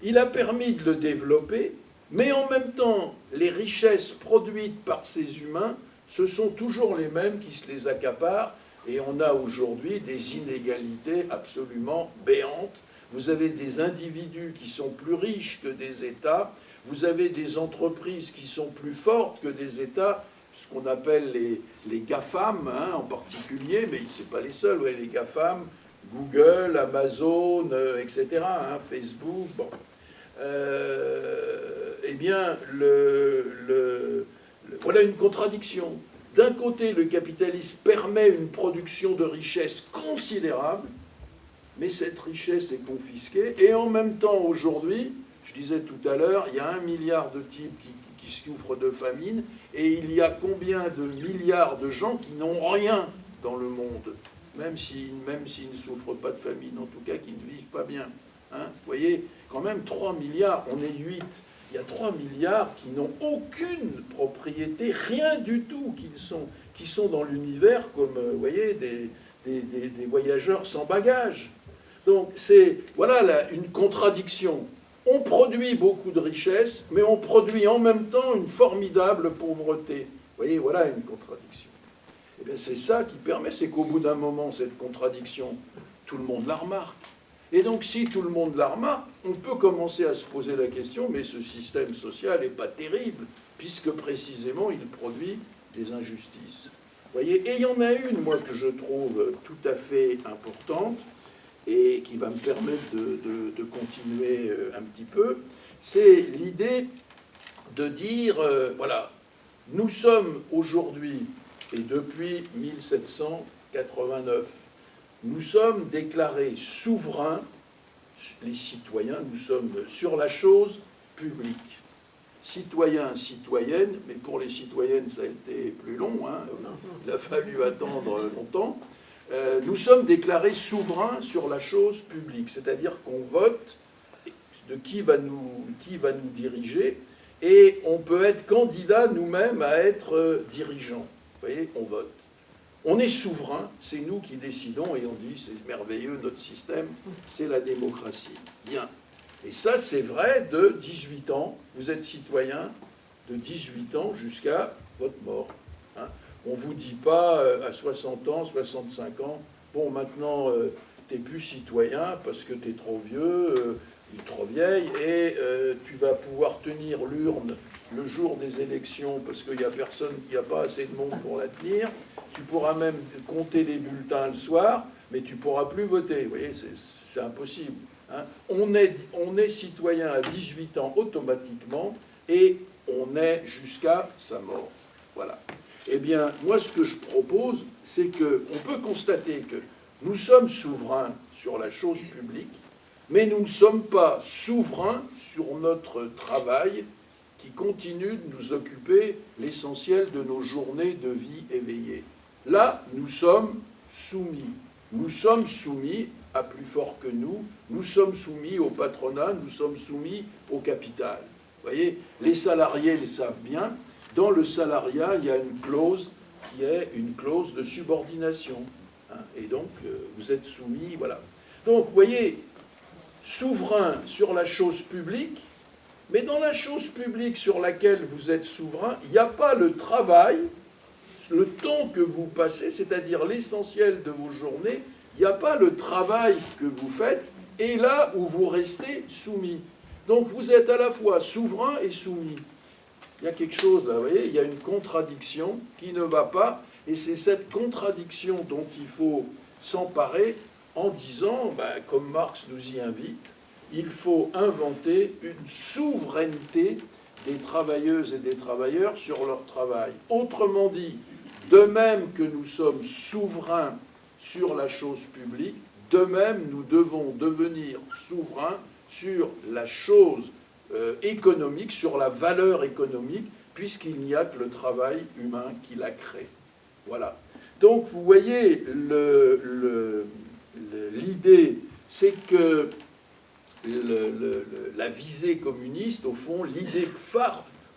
S1: il a permis de le développer, mais en même temps, les richesses produites par ces humains, ce sont toujours les mêmes qui se les accaparent, et on a aujourd'hui des inégalités absolument béantes. Vous avez des individus qui sont plus riches que des États, vous avez des entreprises qui sont plus fortes que des États, ce qu'on appelle les GAFAM, hein, en particulier, mais ce n'est pas les seuls, ouais, les GAFAM, Google, Amazon, etc., hein, Facebook, bon. Eh bien, voilà une contradiction. D'un côté, le capitalisme permet une production de richesse considérable, mais cette richesse est confisquée, et en même temps, aujourd'hui, je disais tout à l'heure, il y a 1 milliard de types qui souffrent de famine, et il y a combien de milliards de gens qui n'ont rien dans le monde, même s'ils ne souffrent pas de famine, en tout cas qui ne vivent pas bien. Hein, vous voyez, quand même 3 milliards, on est 8. Il y a 3 milliards qui n'ont aucune propriété, rien du tout, qui sont dans l'univers comme, vous voyez, des voyageurs sans bagages. Donc c'est, voilà une contradiction. On produit beaucoup de richesses, mais on produit en même temps une formidable pauvreté. Vous voyez, voilà une contradiction. Et bien c'est ça qui permet, c'est qu'au bout d'un moment, cette contradiction, tout le monde la remarque. Et donc si tout le monde la remarque, on peut commencer à se poser la question, mais ce système social n'est pas terrible, puisque précisément il produit des injustices. Vous voyez, et il y en a une, moi, que je trouve tout à fait importante, et qui va me permettre de continuer un petit peu, c'est l'idée de dire, voilà, nous sommes aujourd'hui, et depuis 1789, nous sommes déclarés souverains, les citoyens, nous sommes sur la chose publique. Citoyens, citoyennes, mais pour les citoyennes, ça a été plus long, hein, il a fallu attendre longtemps. Nous sommes déclarés souverains sur la chose publique, c'est-à-dire qu'on vote de qui va nous diriger, et on peut être candidat nous-mêmes à être dirigeants. Vous voyez, on vote. On est souverain, c'est nous qui décidons, et on dit, c'est merveilleux, notre système, c'est la démocratie. Bien. Et ça, c'est vrai de 18 ans. Vous êtes citoyen de 18 ans jusqu'à votre mort. Hein. On ne vous dit pas à 60 ans, 65 ans, bon, maintenant, tu n'es plus citoyen parce que tu es trop vieux, trop vieille, et tu vas pouvoir tenir l'urne le jour des élections parce qu'il n'y a personne, il n'y a pas assez de monde pour la tenir. Tu pourras même compter les bulletins le soir, mais tu ne pourras plus voter. Vous voyez, c'est impossible. Hein. On est citoyen à 18 ans automatiquement, et on est jusqu'à sa mort. Voilà. Eh bien, moi, ce que je propose, c'est qu'on peut constater que nous sommes souverains sur la chose publique, mais nous ne sommes pas souverains sur notre travail qui continue de nous occuper l'essentiel de nos journées de vie éveillées. Là, nous sommes soumis. Nous sommes soumis à plus fort que nous. Nous sommes soumis au patronat, nous sommes soumis au capital. Vous voyez, les salariés le savent bien. Dans le salariat, il y a une clause qui est une clause de subordination. Hein, et donc, vous êtes soumis, voilà. Donc, vous voyez, souverain sur la chose publique, mais dans la chose publique sur laquelle vous êtes souverain, il n'y a pas le travail, le temps que vous passez, c'est-à-dire l'essentiel de vos journées, il n'y a pas le travail que vous faites, et là où vous restez soumis. Donc vous êtes à la fois souverain et soumis. Il y a quelque chose là, vous voyez, il y a une contradiction qui ne va pas, et c'est cette contradiction dont il faut s'emparer en disant, comme Marx nous y invite, il faut inventer une souveraineté des travailleuses et des travailleurs sur leur travail. Autrement dit, de même que nous sommes souverains sur la chose publique, de même nous devons devenir souverains sur la chose économique, sur la valeur économique, puisqu'il n'y a que le travail humain qui la crée. Voilà. Donc vous voyez, l'idée, c'est que la visée communiste, au fond, l'idée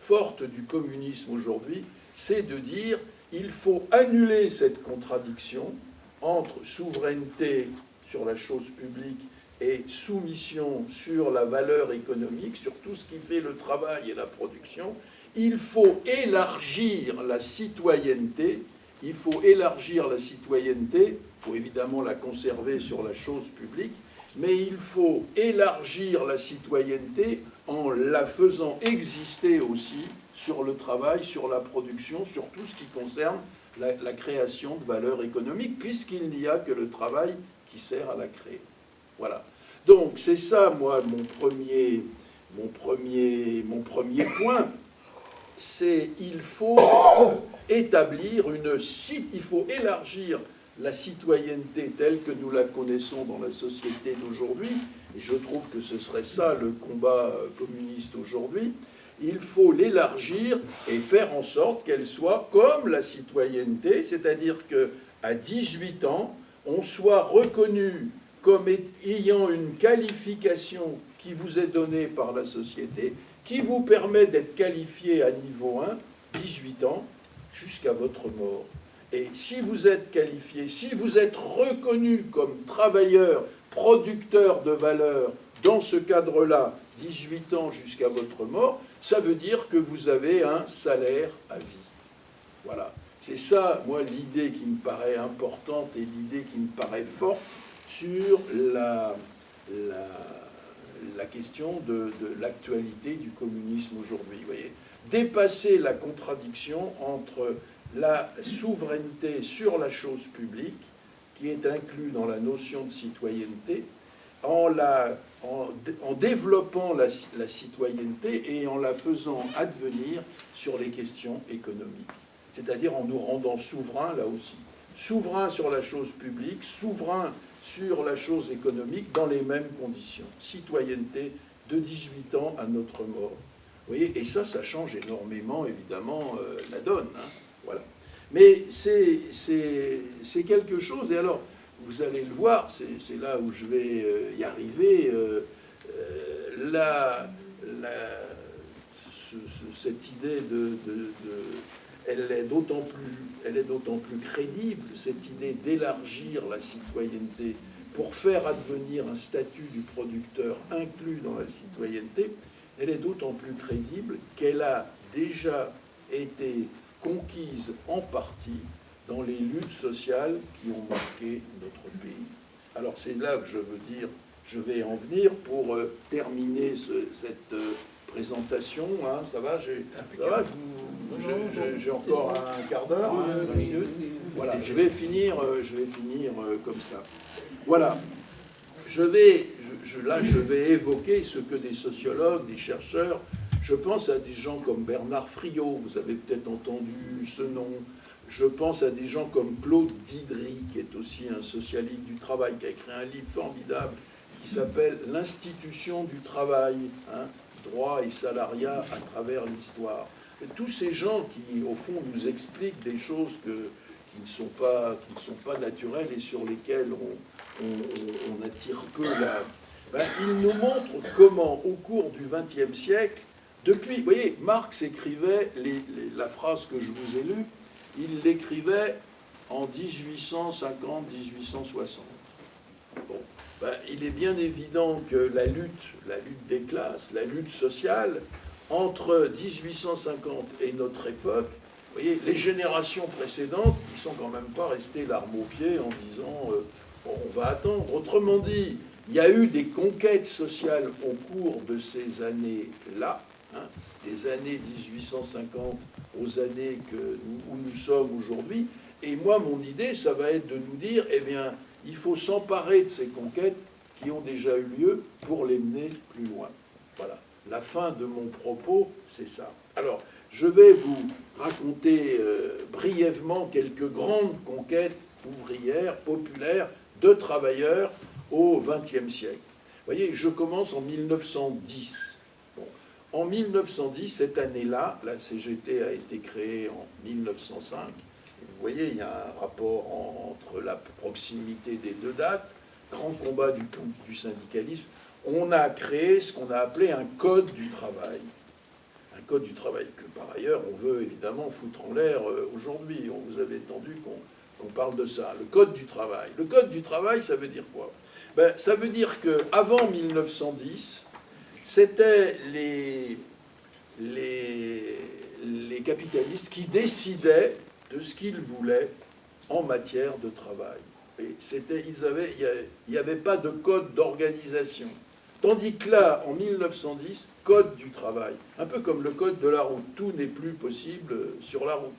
S1: forte du communisme aujourd'hui, c'est de dire il faut annuler cette contradiction entre souveraineté sur la chose publique et soumission sur la valeur économique, sur tout ce qui fait le travail et la production. Il faut élargir la citoyenneté. Il faut élargir la citoyenneté. Il faut évidemment la conserver sur la chose publique, mais il faut élargir la citoyenneté en la faisant exister aussi sur le travail, sur la production, sur tout ce qui concerne la création de valeur économique, puisqu'il n'y a que le travail qui sert à la créer. Voilà. Donc c'est ça, moi, mon premier point, c'est il faut établir il faut élargir la citoyenneté telle que nous la connaissons dans la société d'aujourd'hui, et je trouve que ce serait ça le combat communiste aujourd'hui. Il faut l'élargir et faire en sorte qu'elle soit comme la citoyenneté, c'est-à-dire qu'à 18 ans, on soit reconnu comme ayant une qualification qui vous est donnée par la société, qui vous permet d'être qualifié à niveau 1, 18 ans, jusqu'à votre mort. Et si vous êtes qualifié, si vous êtes reconnu comme travailleur, producteur de valeur, dans ce cadre-là, 18 ans jusqu'à votre mort, ça veut dire que vous avez un salaire à vie. Voilà. C'est ça, moi, l'idée qui me paraît importante et l'idée qui me paraît forte sur la question de l'actualité du communisme aujourd'hui. Vous voyez, dépasser la contradiction entre la souveraineté sur la chose publique, qui est inclue dans la notion de citoyenneté, en développant la citoyenneté et en la faisant advenir sur les questions économiques. C'est-à-dire en nous rendant souverains, là aussi. Souverains sur la chose publique, souverains sur la chose économique, dans les mêmes conditions. Citoyenneté de 18 ans à notre mort. Vous voyez, et ça change énormément, évidemment, la donne. Hein. Voilà. Mais c'est quelque chose, et alors, vous allez le voir, c'est là où je vais y arriver, cette idée elle est d'autant plus crédible, cette idée d'élargir la citoyenneté pour faire advenir un statut du producteur inclus dans la citoyenneté, elle est d'autant plus crédible qu'elle a déjà été conquise en partie dans les luttes sociales qui ont marqué notre pays. Alors c'est là que je vais en venir pour terminer cette présentation. Hein, ça va, j'ai encore un quart d'heure, 20 minutes. Voilà, je vais finir comme ça. Voilà. Là, je vais évoquer ce que des sociologues, des chercheurs, je pense à des gens comme Bernard Friot, vous avez peut-être entendu ce nom. Je pense à des gens comme Claude Didry, qui est aussi un socialiste du travail, qui a écrit un livre formidable qui s'appelle « L'institution du travail, hein, droit et salariat à travers l'histoire ». Tous ces gens qui, au fond, nous expliquent des choses qui ne sont pas naturelles et sur lesquelles on n'attire que la... ils nous montrent comment, au cours du XXe siècle, depuis... Vous voyez, Marx écrivait la phrase que je vous ai lue, il l'écrivait en 1850-1860. Bon, il est bien évident que la lutte des classes, la lutte sociale, entre 1850 et notre époque, vous voyez, les générations précédentes, ils ne sont quand même pas restés l'arme au pied en disant bon, on va attendre. Autrement dit, il y a eu des conquêtes sociales au cours de ces années-là, hein, des années 1850 aux années où nous sommes aujourd'hui. Et moi, mon idée, ça va être de nous dire, eh bien, il faut s'emparer de ces conquêtes qui ont déjà eu lieu pour les mener plus loin. Voilà. La fin de mon propos, c'est ça. Alors, je vais vous raconter brièvement quelques grandes conquêtes ouvrières, populaires, de travailleurs au XXe siècle. Vous voyez, je commence en 1910. Bon. En 1910, cette année-là, la CGT a été créée en 1905. Vous voyez, il y a un rapport entre la proximité des deux dates, grand combat du syndicalisme. On a créé ce qu'on a appelé un code du travail. Un Code du travail, que par ailleurs on veut évidemment foutre en l'air aujourd'hui. On vous avait entendu qu'on parle de ça. Le Code du travail. Le Code du travail, ça veut dire quoi? Ben, ça veut dire qu'avant 1910, c'était les capitalistes qui décidaient de ce qu'ils voulaient en matière de travail. Et il n'y avait pas de code d'organisation. Tandis que là, en 1910, code du travail, un peu comme le code de la route, tout n'est plus possible sur la route.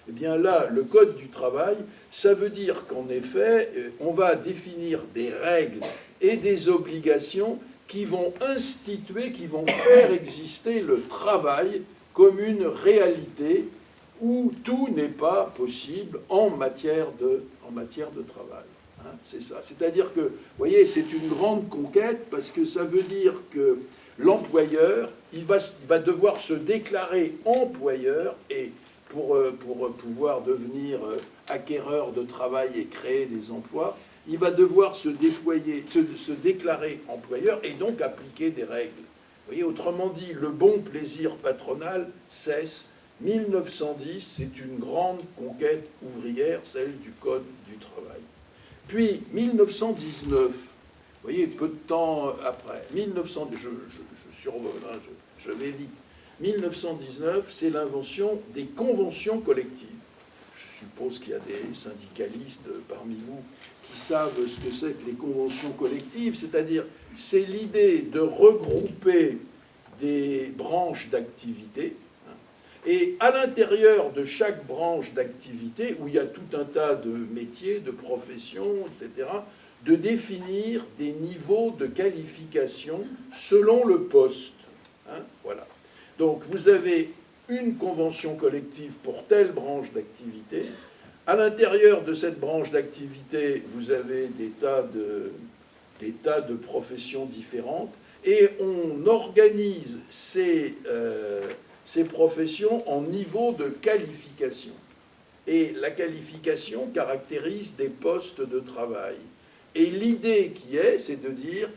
S1: Eh bien là, le code du travail, ça veut dire qu'en effet, on va définir des règles et des obligations qui vont instituer, qui vont faire exister le travail comme une réalité où tout n'est pas possible en matière de travail. Hein, c'est ça. C'est-à-dire que, vous voyez, c'est une grande conquête parce que ça veut dire que l'employeur, il va devoir se déclarer employeur et pour pouvoir devenir acquéreur de travail et créer des emplois, il va devoir se déclarer employeur et donc appliquer des règles. Vous voyez, autrement dit, le bon plaisir patronal cesse. 1910, c'est une grande conquête ouvrière, celle du Code du travail. Puis 1919, vous voyez, peu de temps après, 1900, je survole, hein, je vais vite. 1919, c'est l'invention des conventions collectives. Je suppose qu'il y a des syndicalistes parmi vous qui savent ce que c'est que les conventions collectives, c'est-à-dire c'est l'idée de regrouper des branches d'activité, hein, et à l'intérieur de chaque branche d'activité, où il y a tout un tas de métiers, de professions, etc., de définir des niveaux de qualification selon le poste. Hein, voilà. Donc vous avez une convention collective pour telle branche d'activité. À l'intérieur de cette branche d'activité, vous avez des tas de professions différentes et on organise ces professions en niveau de qualification. Et la qualification caractérise des postes de travail. Et l'idée c'est de dire,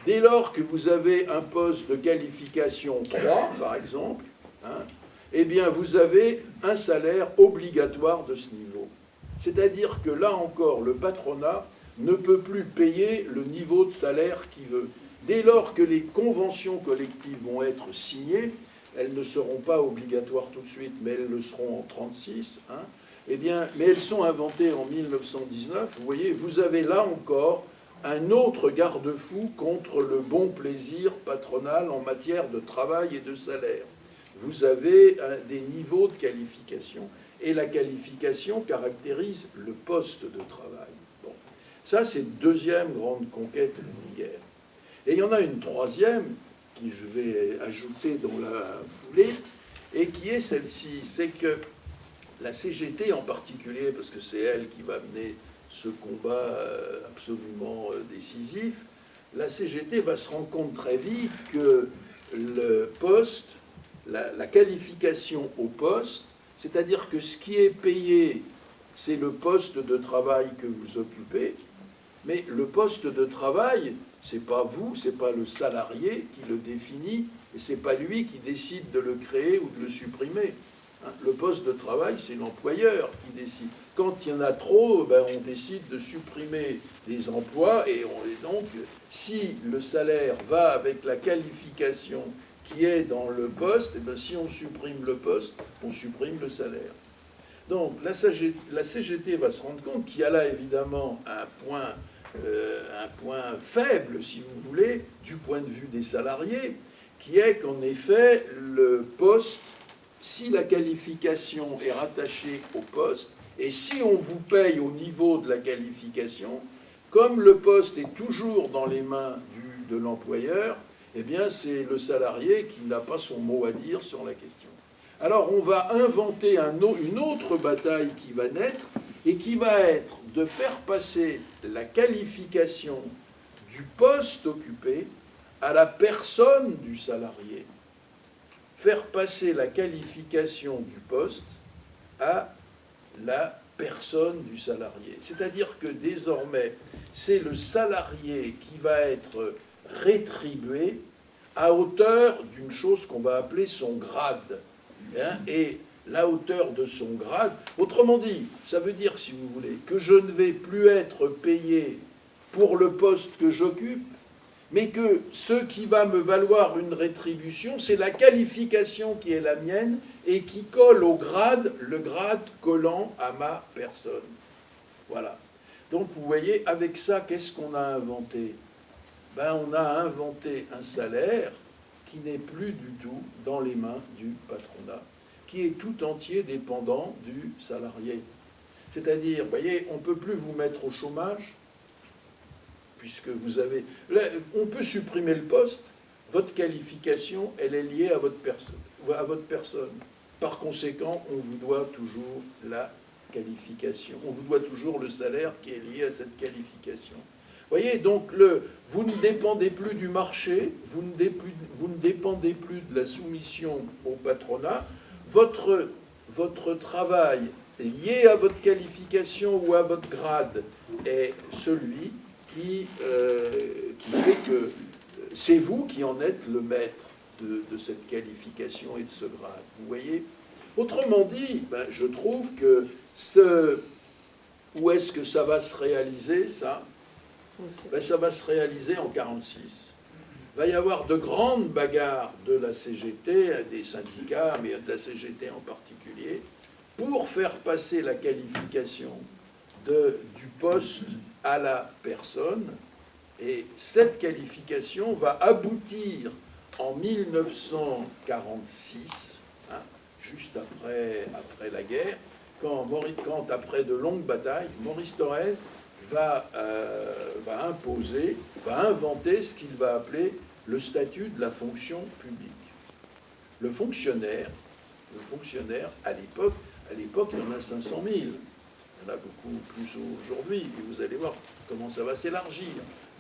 S1: dès lors que vous avez un poste de qualification 3, par exemple, hein, eh bien, vous avez un salaire obligatoire de ce niveau. C'est-à-dire que là encore, le patronat ne peut plus payer le niveau de salaire qu'il veut. Dès lors que les conventions collectives vont être signées, elles ne seront pas obligatoires tout de suite, mais elles le seront en 1936, hein, eh bien, mais elles sont inventées en 1919. Vous voyez, vous avez là encore un autre garde-fou contre le bon plaisir patronal en matière de travail et de salaire. Vous avez des niveaux de qualification, et la qualification caractérise le poste de travail. Bon. Ça, c'est une deuxième grande conquête ouvrière. Et il y en a une troisième, qui je vais ajouter dans la foulée, et qui est celle-ci, c'est que la CGT en particulier, parce que c'est elle qui va mener ce combat absolument décisif, la CGT va se rendre compte très vite que le poste, la qualification au poste, c'est-à-dire que ce qui est payé, c'est le poste de travail que vous occupez, mais le poste de travail, c'est pas vous, c'est pas le salarié qui le définit, et c'est pas lui qui décide de le créer ou de le supprimer. Le poste de travail, c'est l'employeur qui décide. Quand il y en a trop, ben, on décide de supprimer des emplois, et donc, si le salaire va avec la qualification qui est dans le poste, et ben, si on supprime le poste, on supprime le salaire. Donc la CGT va se rendre compte qu'il y a là évidemment un point faible, si vous voulez, du point de vue des salariés, qui est qu'en effet, le poste, si la qualification est rattachée au poste, et si on vous paye au niveau de la qualification, comme le poste est toujours dans les mains de l'employeur, eh bien c'est le salarié qui n'a pas son mot à dire sur la question. Alors on va inventer une autre bataille qui va naître, et qui va être de faire passer la qualification du poste occupé à la personne du salarié. Faire passer la qualification du poste à la personne du salarié. C'est-à-dire que désormais, c'est le salarié qui va être rétribué à hauteur d'une chose qu'on va appeler son grade. Hein, et la hauteur de son grade, autrement dit, ça veut dire, si vous voulez, que je ne vais plus être payé pour le poste que j'occupe, mais que ce qui va me valoir une rétribution, c'est la qualification qui est la mienne et qui colle au grade, le grade collant à ma personne. Voilà. Donc, vous voyez, avec ça, qu'est-ce qu'on a inventé? Ben, on a inventé un salaire qui n'est plus du tout dans les mains du patronat, qui est tout entier dépendant du salarié. C'est-à-dire, vous voyez, on ne peut plus vous mettre au chômage, puisque vous avez... Là, on peut supprimer le poste, votre qualification, elle est liée à votre personne. Par conséquent, on vous doit toujours la qualification. On vous doit toujours le salaire qui est lié à cette qualification. Vous voyez, donc, vous ne dépendez plus du marché, vous ne dépendez plus de la soumission au patronat. Votre travail lié à votre qualification ou à votre grade est celui qui fait que c'est vous qui en êtes le maître de cette qualification et de ce grade. Vous voyez? Autrement dit, ben, je trouve que où est-ce que ça va se réaliser, ça? Ben, ça va se réaliser en 1946. Il va y avoir de grandes bagarres de la CGT, des syndicats, mais de la CGT en particulier, pour faire passer la qualification du poste à la personne. Et cette qualification va aboutir en 1946, hein, juste après la guerre, quand après de longues batailles, Maurice Thorez va inventer ce qu'il va appeler le statut de la fonction publique. Le fonctionnaire, à l'époque, il y en a 500 000. Il y en a beaucoup plus aujourd'hui, et vous allez voir comment ça va s'élargir.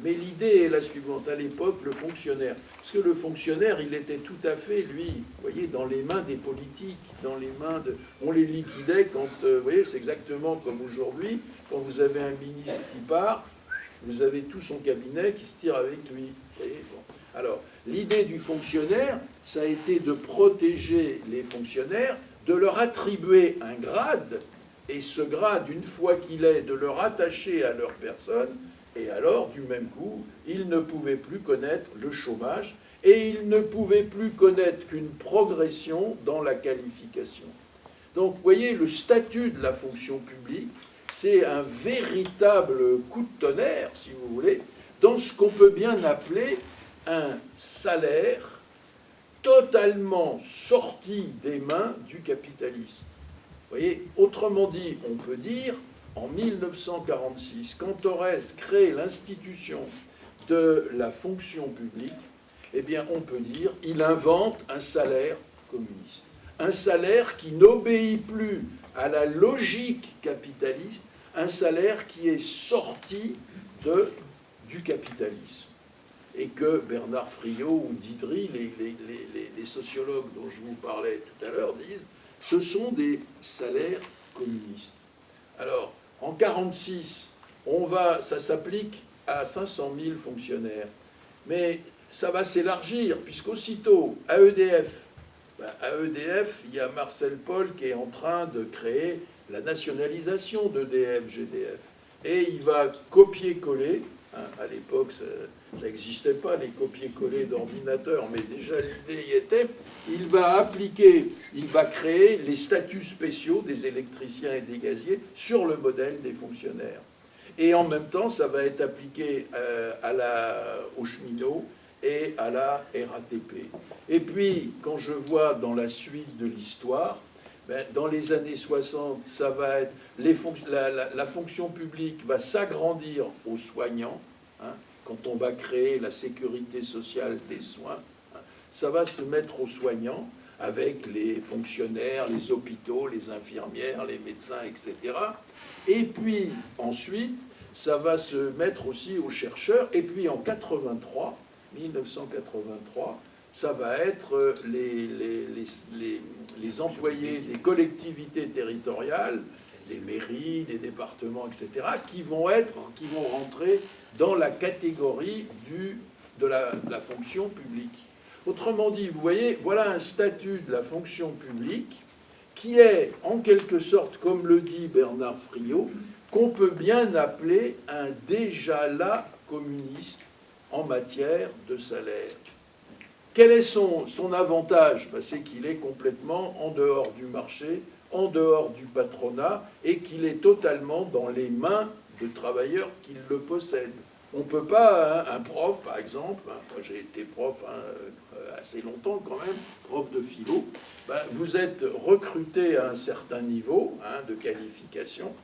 S1: Mais l'idée est la suivante. À l'époque, le fonctionnaire, parce que le fonctionnaire, il était tout à fait, lui, vous voyez, dans les mains des politiques, dans les mains de... On les liquidait quand, vous voyez, c'est exactement comme aujourd'hui, quand vous avez un ministre qui part, vous avez tout son cabinet qui se tire avec lui. Vous voyez, bon. Alors, l'idée du fonctionnaire, ça a été de protéger les fonctionnaires, de leur attribuer un grade, et ce grade, une fois qu'il est, de le rattacher à leur personne, et alors, du même coup, ils ne pouvaient plus connaître le chômage, et ils ne pouvaient plus connaître qu'une progression dans la qualification. Donc, vous voyez, le statut de la fonction publique, c'est un véritable coup de tonnerre, si vous voulez, dans ce qu'on peut bien appeler un salaire totalement sorti des mains du capitaliste. Vous voyez, autrement dit, on peut dire, en 1946, quand Thorez crée l'institution de la fonction publique, eh bien, on peut dire, il invente un salaire communiste. Un salaire qui n'obéit plus à la logique capitaliste, un salaire qui est sorti du capitalisme. Et que Bernard Friot ou Didry, les sociologues dont je vous parlais tout à l'heure, disent, ce sont des salaires communistes. Alors, en 1946, ça s'applique à 500 000 fonctionnaires. Mais ça va s'élargir, puisqu'aussitôt, à EDF, il y a Marcel Paul qui est en train de créer la nationalisation d'EDF-GDF. Et il va copier-coller, hein, à l'époque, ça n'existait pas, les copier-coller d'ordinateurs, mais déjà l'idée y était, il va créer les statuts spéciaux des électriciens et des gaziers sur le modèle des fonctionnaires. Et en même temps, ça va être appliqué aux cheminots et à la RATP. Et puis, quand je vois dans la suite de l'histoire, dans les années 60, ça va être la fonction publique va s'agrandir aux soignants, hein, quand on va créer la sécurité sociale des soins, hein, ça va se mettre aux soignants avec les fonctionnaires, les hôpitaux, les infirmières, les médecins, etc. Et puis ensuite, ça va se mettre aussi aux chercheurs. Et puis en 1983, ça va être les employés des collectivités territoriales, des mairies, des départements, etc., qui vont rentrer dans la catégorie de la fonction publique. Autrement dit, vous voyez, voilà un statut de la fonction publique qui est, en quelque sorte, comme le dit Bernard Friot, qu'on peut bien appeler un déjà-là communiste en matière de salaire. Quel est son avantage? C'est qu'il est complètement en dehors du marché, en dehors du patronat, et qu'il est totalement dans les mains de travailleurs qui le possèdent. On ne peut pas, un prof par exemple, moi j'ai été prof assez longtemps quand même, prof de philo, vous êtes recruté à un certain niveau de qualification,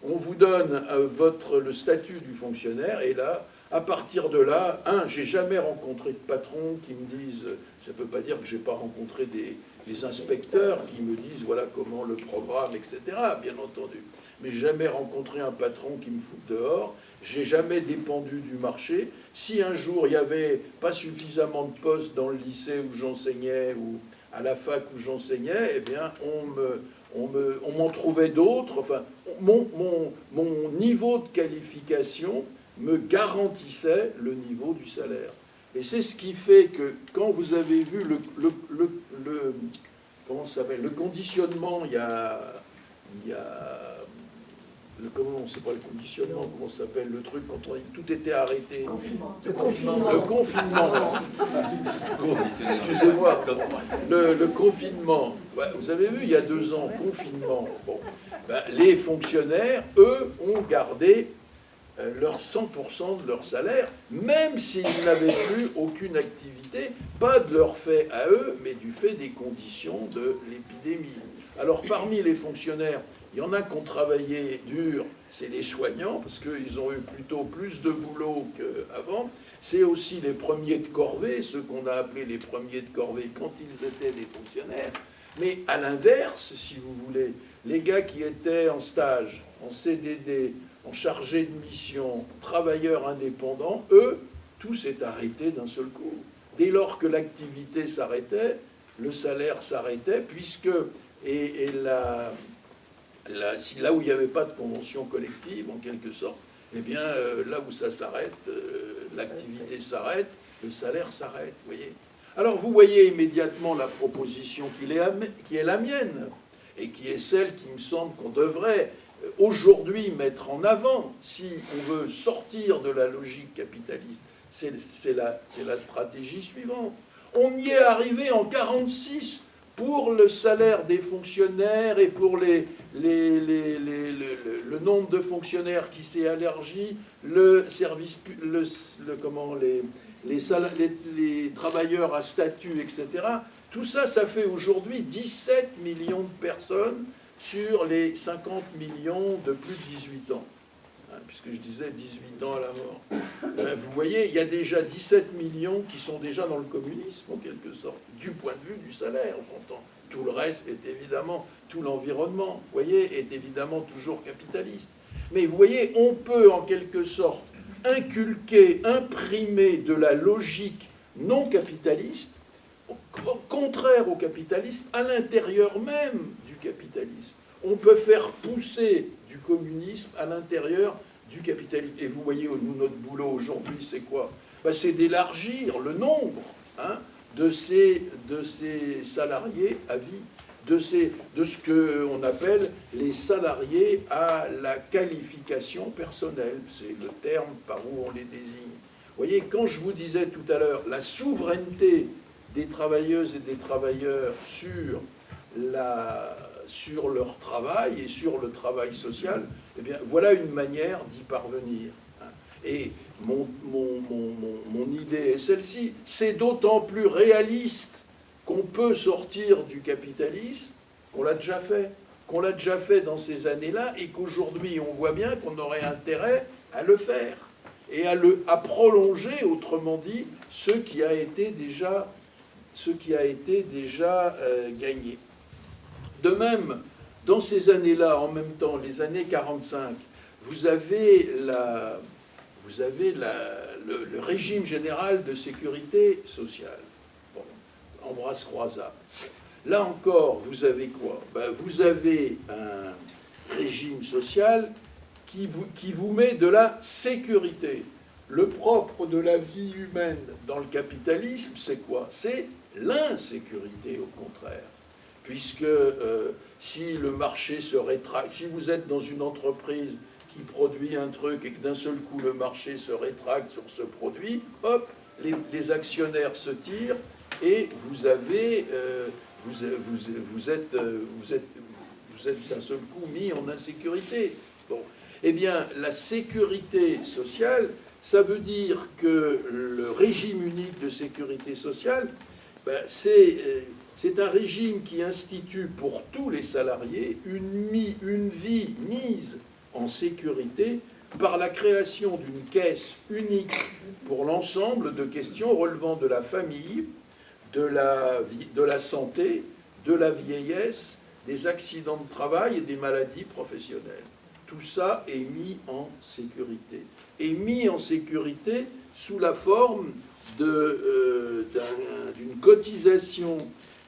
S1: on vous donne le statut du fonctionnaire, et là, à partir de là, j'ai jamais rencontré de patron qui me dise, ça ne peut pas dire que j'ai pas rencontré des inspecteurs qui me disent voilà comment le programme, etc., bien entendu. Mais jamais rencontré un patron qui me fout dehors. J'ai jamais dépendu du marché. Si un jour il n'y avait pas suffisamment de postes dans le lycée où j'enseignais ou à la fac où j'enseignais, eh bien on m'en trouvait d'autres. Enfin, mon niveau de qualification me garantissait le niveau du salaire. Et c'est ce qui fait que quand vous avez vu comment ça s'appelle, le conditionnement, il y a comment c'est pas le conditionnement, comment ça s'appelle le truc quand tout était arrêté. Le confinement. Excusez-moi. Le confinement. Ouais, vous avez vu, il y a 2 ans, confinement. Bon, les fonctionnaires, eux, ont gardé leur 100% de leur salaire, même s'ils n'avaient plus aucune activité, pas de leur fait à eux, mais du fait des conditions de l'épidémie. Alors parmi les fonctionnaires, il y en a qui ont travaillé dur, c'est les soignants, parce qu'ils ont eu plutôt plus de boulot qu'avant. C'est aussi les premiers de corvée, ceux qu'on a appelés les premiers de corvée quand ils étaient des fonctionnaires. Mais à l'inverse, si vous voulez, les gars qui étaient en stage, en CDD, en chargé de mission, travailleurs indépendants, eux, tout s'est arrêté d'un seul coup. Dès lors que l'activité s'arrêtait, le salaire s'arrêtait, puisque là où il n'y avait pas de convention collective, en quelque sorte, eh bien, là où ça s'arrête, l'activité s'arrête, le salaire s'arrête, vous voyez. Alors, vous voyez immédiatement la proposition qui est la mienne, et qui est celle qui me semble qu'on devrait aujourd'hui mettre en avant, si on veut sortir de la logique capitaliste. C'est la stratégie suivante. On y est arrivé en 1946 pour le salaire des fonctionnaires et pour le nombre de fonctionnaires qui s'est élargi, le service, les travailleurs à statut, etc. Tout ça, ça fait aujourd'hui 17 millions de personnes sur les 50 millions de plus de 18 ans. Puisque je disais 18 ans à la mort. Vous voyez, il y a déjà 17 millions qui sont déjà dans le communisme, en quelque sorte, du point de vue du salaire, j'entends. Tout le reste est évidemment, tout l'environnement, vous voyez, est évidemment toujours capitaliste. Mais vous voyez, on peut en quelque sorte inculquer, imprimer de la logique non capitaliste, au contraire au capitalisme, à l'intérieur même du capitalisme. On peut faire pousser du communisme à l'intérieur du capitalisme. Et vous voyez, nous, notre boulot aujourd'hui, c'est quoi? C'est d'élargir le nombre de ces salariés à vie, de ce qu'on appelle les salariés à la qualification personnelle. C'est le terme par où on les désigne. Vous voyez, quand je vous disais tout à l'heure la souveraineté des travailleuses et des travailleurs sur leur travail et sur le travail social, eh bien, voilà une manière d'y parvenir. Et mon idée est celle-ci. C'est d'autant plus réaliste qu'on peut sortir du capitalisme, qu'on l'a déjà fait dans ces années-là, et qu'aujourd'hui, on voit bien qu'on aurait intérêt à le faire, et à prolonger, autrement dit, ce qui a été déjà gagné. De même, dans ces années-là, en même temps, les années 45, vous avez le régime général de sécurité sociale. Bon, Ambroise Croizat. Là encore, vous avez quoi? Vous avez un régime social qui vous met de la sécurité. le propre de la vie humaine dans le capitalisme, c'est quoi? C'est l'insécurité, au contraire. Puisque si le marché se rétracte, si vous êtes dans une entreprise qui produit un truc et que d'un seul coup le marché se rétracte sur ce produit, hop, les actionnaires se tirent et vous avez, vous êtes d'un seul coup mis en insécurité. Bon. Eh bien, la sécurité sociale, ça veut dire que le régime unique de sécurité sociale, ben, c'est un régime qui institue pour tous les salariés une vie mise en sécurité par la création d'une caisse unique pour l'ensemble de questions relevant de la famille, de la santé, de la vieillesse, des accidents de travail et des maladies professionnelles. Tout ça est mis en sécurité. Et mis en sécurité sous la forme d'une cotisation,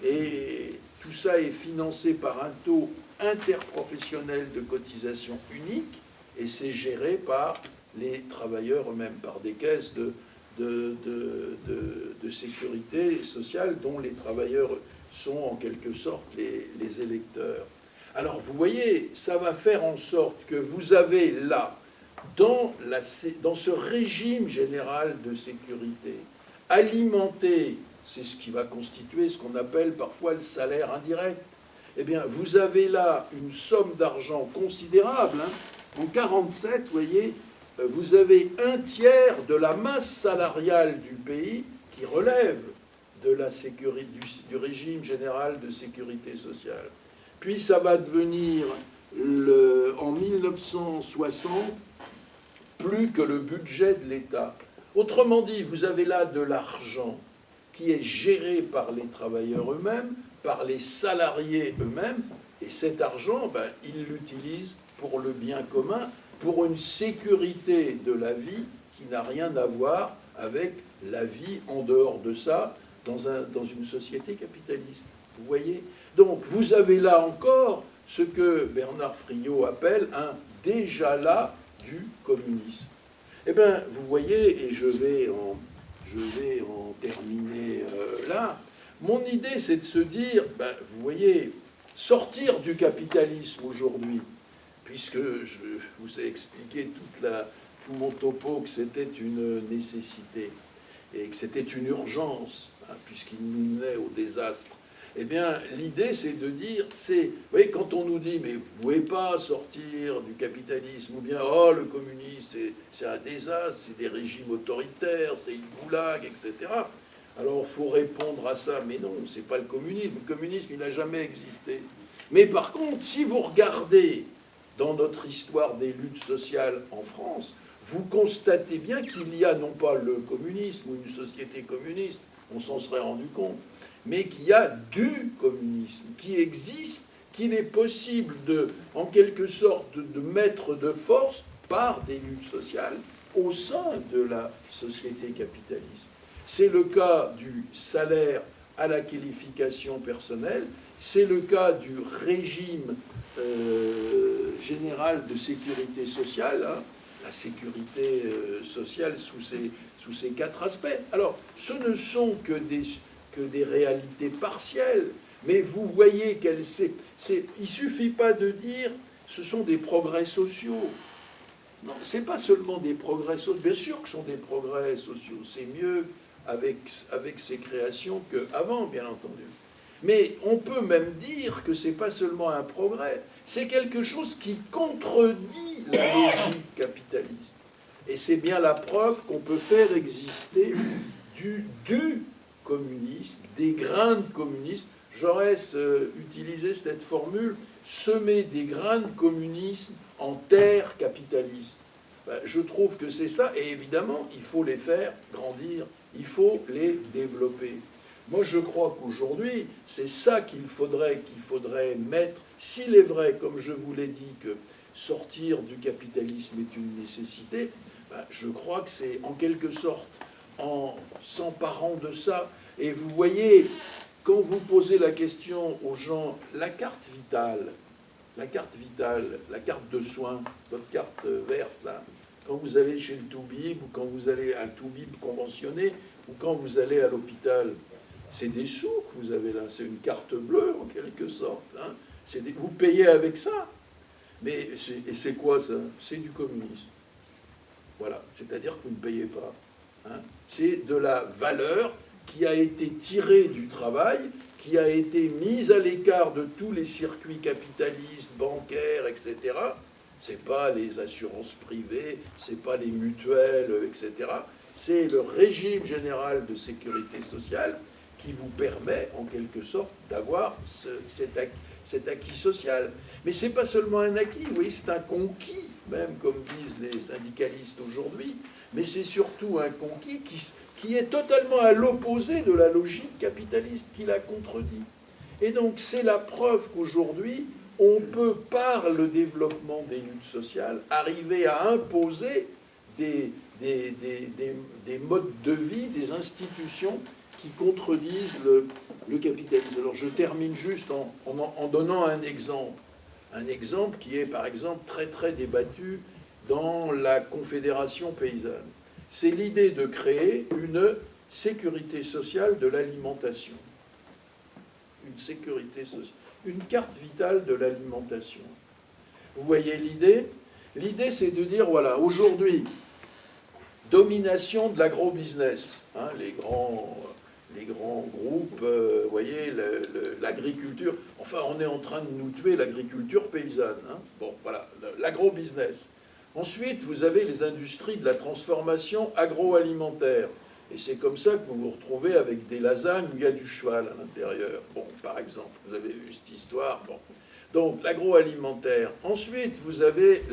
S1: et tout ça est financé par un taux interprofessionnel de cotisation unique, et c'est géré par les travailleurs eux-mêmes, par des caisses de sécurité sociale dont les travailleurs sont en quelque sorte les électeurs. Alors vous voyez, ça va faire en sorte que vous avez là, dans ce régime général de sécurité, alimenté, c'est ce qui va constituer ce qu'on appelle parfois le salaire indirect, eh bien vous avez là une somme d'argent considérable. En 1947, vous voyez, vous avez un tiers de la masse salariale du pays qui relève de la sécurité, du régime général de sécurité sociale. Puis ça va devenir, en 1960, plus que le budget de l'État. Autrement dit, vous avez là de l'argent qui est géré par les travailleurs eux-mêmes, par les salariés eux-mêmes, et cet argent, ben, ils l'utilisent pour le bien commun, pour une sécurité de la vie qui n'a rien à voir avec la vie en dehors de ça, dans une société capitaliste. Vous voyez? Donc, vous avez là encore ce que Bernard Friot appelle un déjà-là du communisme. Eh bien, vous voyez, et je vais en terminer là, mon idée, c'est de se dire, ben, vous voyez, sortir du capitalisme aujourd'hui, puisque je vous ai expliqué tout mon topo que c'était une nécessité et que c'était une urgence, hein, puisqu'il nous menait au désastre. Eh bien, l'idée, c'est de dire, vous voyez, quand on nous dit, mais vous ne pouvez pas sortir du capitalisme, ou bien, oh, le communisme, c'est un désastre, c'est des régimes autoritaires, c'est une goulag, etc. Alors, il faut répondre à ça, mais non, c'est pas le communisme. Le communisme, il n'a jamais existé. Mais par contre, si vous regardez dans notre histoire des luttes sociales en France, vous constatez bien qu'il y a non pas le communisme ou une société communiste, on s'en serait rendu compte, mais qu'il y a du communisme qui existe, qu'il est possible en quelque sorte, de mettre de force par des luttes sociales au sein de la société capitaliste. C'est le cas du salaire à la qualification personnelle, c'est le cas du régime général de sécurité sociale, hein, la sécurité sociale sous ces quatre aspects. Alors, ce ne sont que des réalités partielles, mais vous voyez il ne suffit pas de dire ce sont des progrès sociaux. Non, ce n'est pas seulement des progrès sociaux. Bien sûr que ce sont des progrès sociaux. C'est mieux avec ces créations qu'avant, bien entendu. Mais on peut même dire que ce n'est pas seulement un progrès, c'est quelque chose qui contredit la logique capitaliste. Et c'est bien la preuve qu'on peut faire exister du communisme, des grains de communisme. Jaurès utilisait cette formule, semer des grains de communisme en terre capitaliste. Ben, je trouve que c'est ça, et évidemment, il faut les faire grandir, il faut les développer. Moi, je crois qu'aujourd'hui, c'est ça qu'il faudrait mettre. S'il est vrai, comme je vous l'ai dit, que sortir du capitalisme est une nécessité, ben, je crois que c'est en quelque sorte en s'emparant de ça. Et vous voyez, quand vous posez la question aux gens, la carte vitale, la carte de soins, votre carte verte, là, quand vous allez chez le Toubib, ou quand vous allez à un Toubib conventionné, ou quand vous allez à l'hôpital. C'est des sous que vous avez là, c'est une carte bleue en quelque sorte. Hein. Vous payez avec ça. Mais et c'est quoi ça? C'est du communisme. Voilà, c'est-à-dire que vous ne payez pas. Hein. C'est de la valeur qui a été tirée du travail, qui a été mise à l'écart de tous les circuits capitalistes, bancaires, etc. C'est pas les assurances privées, c'est pas les mutuelles, etc. C'est le régime général de sécurité sociale qui vous permet, en quelque sorte, d'avoir cet acquis social. Mais c'est pas seulement un acquis, vous voyez, c'est un conquis, même comme disent les syndicalistes aujourd'hui, mais c'est surtout un conquis qui est totalement à l'opposé de la logique capitaliste qui la contredit. Et donc c'est la preuve qu'aujourd'hui, on peut, par le développement des luttes sociales, arriver à imposer des modes de vie, des institutions qui contredisent le capitalisme. Alors je termine juste en donnant un exemple qui est par exemple très très débattu dans la Confédération paysanne. C'est l'idée de créer une sécurité sociale de l'alimentation. Une sécurité sociale, une carte vitale de l'alimentation. Vous voyez l'idée? L'idée, c'est de dire, voilà, aujourd'hui, domination de l'agro-business, hein, les grands groupes, vous voyez, l'agriculture, enfin, on est en train de nous tuer l'agriculture paysanne. Hein. Bon, voilà, l'agro-business. Ensuite, vous avez les industries de la transformation agroalimentaire. Et c'est comme ça que vous vous retrouvez avec des lasagnes où il y a du cheval à l'intérieur. Bon, par exemple, vous avez vu cette histoire. Bon. Donc, l'agroalimentaire. Ensuite, vous avez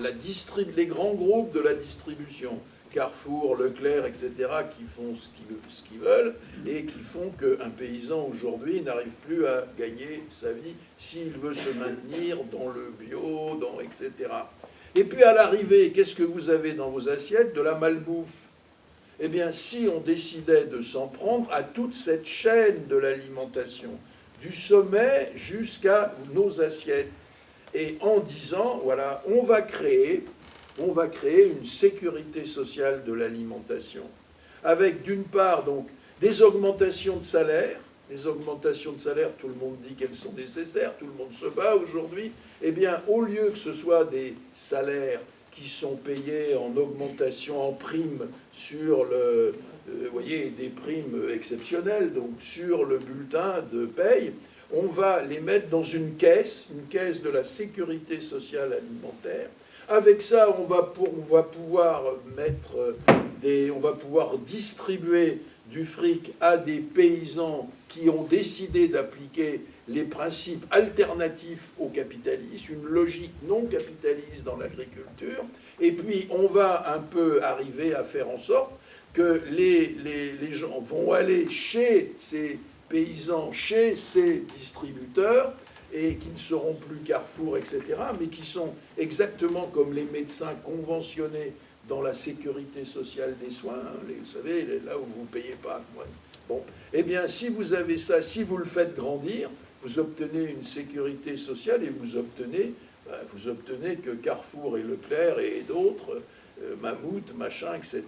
S1: les grands groupes de la distribution. Carrefour, Leclerc, etc., qui font ce qu'ils veulent et qui font qu'un paysan aujourd'hui n'arrive plus à gagner sa vie s'il veut se maintenir dans le bio, etc. Et puis à l'arrivée, qu'est-ce que vous avez dans vos assiettes? De la malbouffe. Eh bien, si on décidait de s'en prendre à toute cette chaîne de l'alimentation, du sommet jusqu'à nos assiettes, et en disant, voilà, on va créer une sécurité sociale de l'alimentation, avec d'une part donc des augmentations de salaire. Les augmentations de salaire, tout le monde dit qu'elles sont nécessaires, tout le monde se bat aujourd'hui. Eh bien, au lieu que ce soit des salaires qui sont payés en augmentation, en prime sur vous voyez, des primes exceptionnelles, donc sur le bulletin de paye, on va les mettre dans une caisse de la sécurité sociale alimentaire. Avec ça, on va pouvoir distribuer du fric à des paysans qui ont décidé d'appliquer les principes alternatifs au capitalisme, une logique non capitaliste dans l'agriculture, et puis on va un peu arriver à faire en sorte que les gens vont aller chez ces paysans, chez ces distributeurs, et qui ne seront plus Carrefour, etc., mais qui sont exactement comme les médecins conventionnés dans la sécurité sociale des soins, hein, vous savez, là où vous ne payez pas. Bon, eh bien, si vous avez ça, si vous le faites grandir, vous obtenez une sécurité sociale et vous obtenez que Carrefour et Leclerc et d'autres, Mammouth, machin, etc.,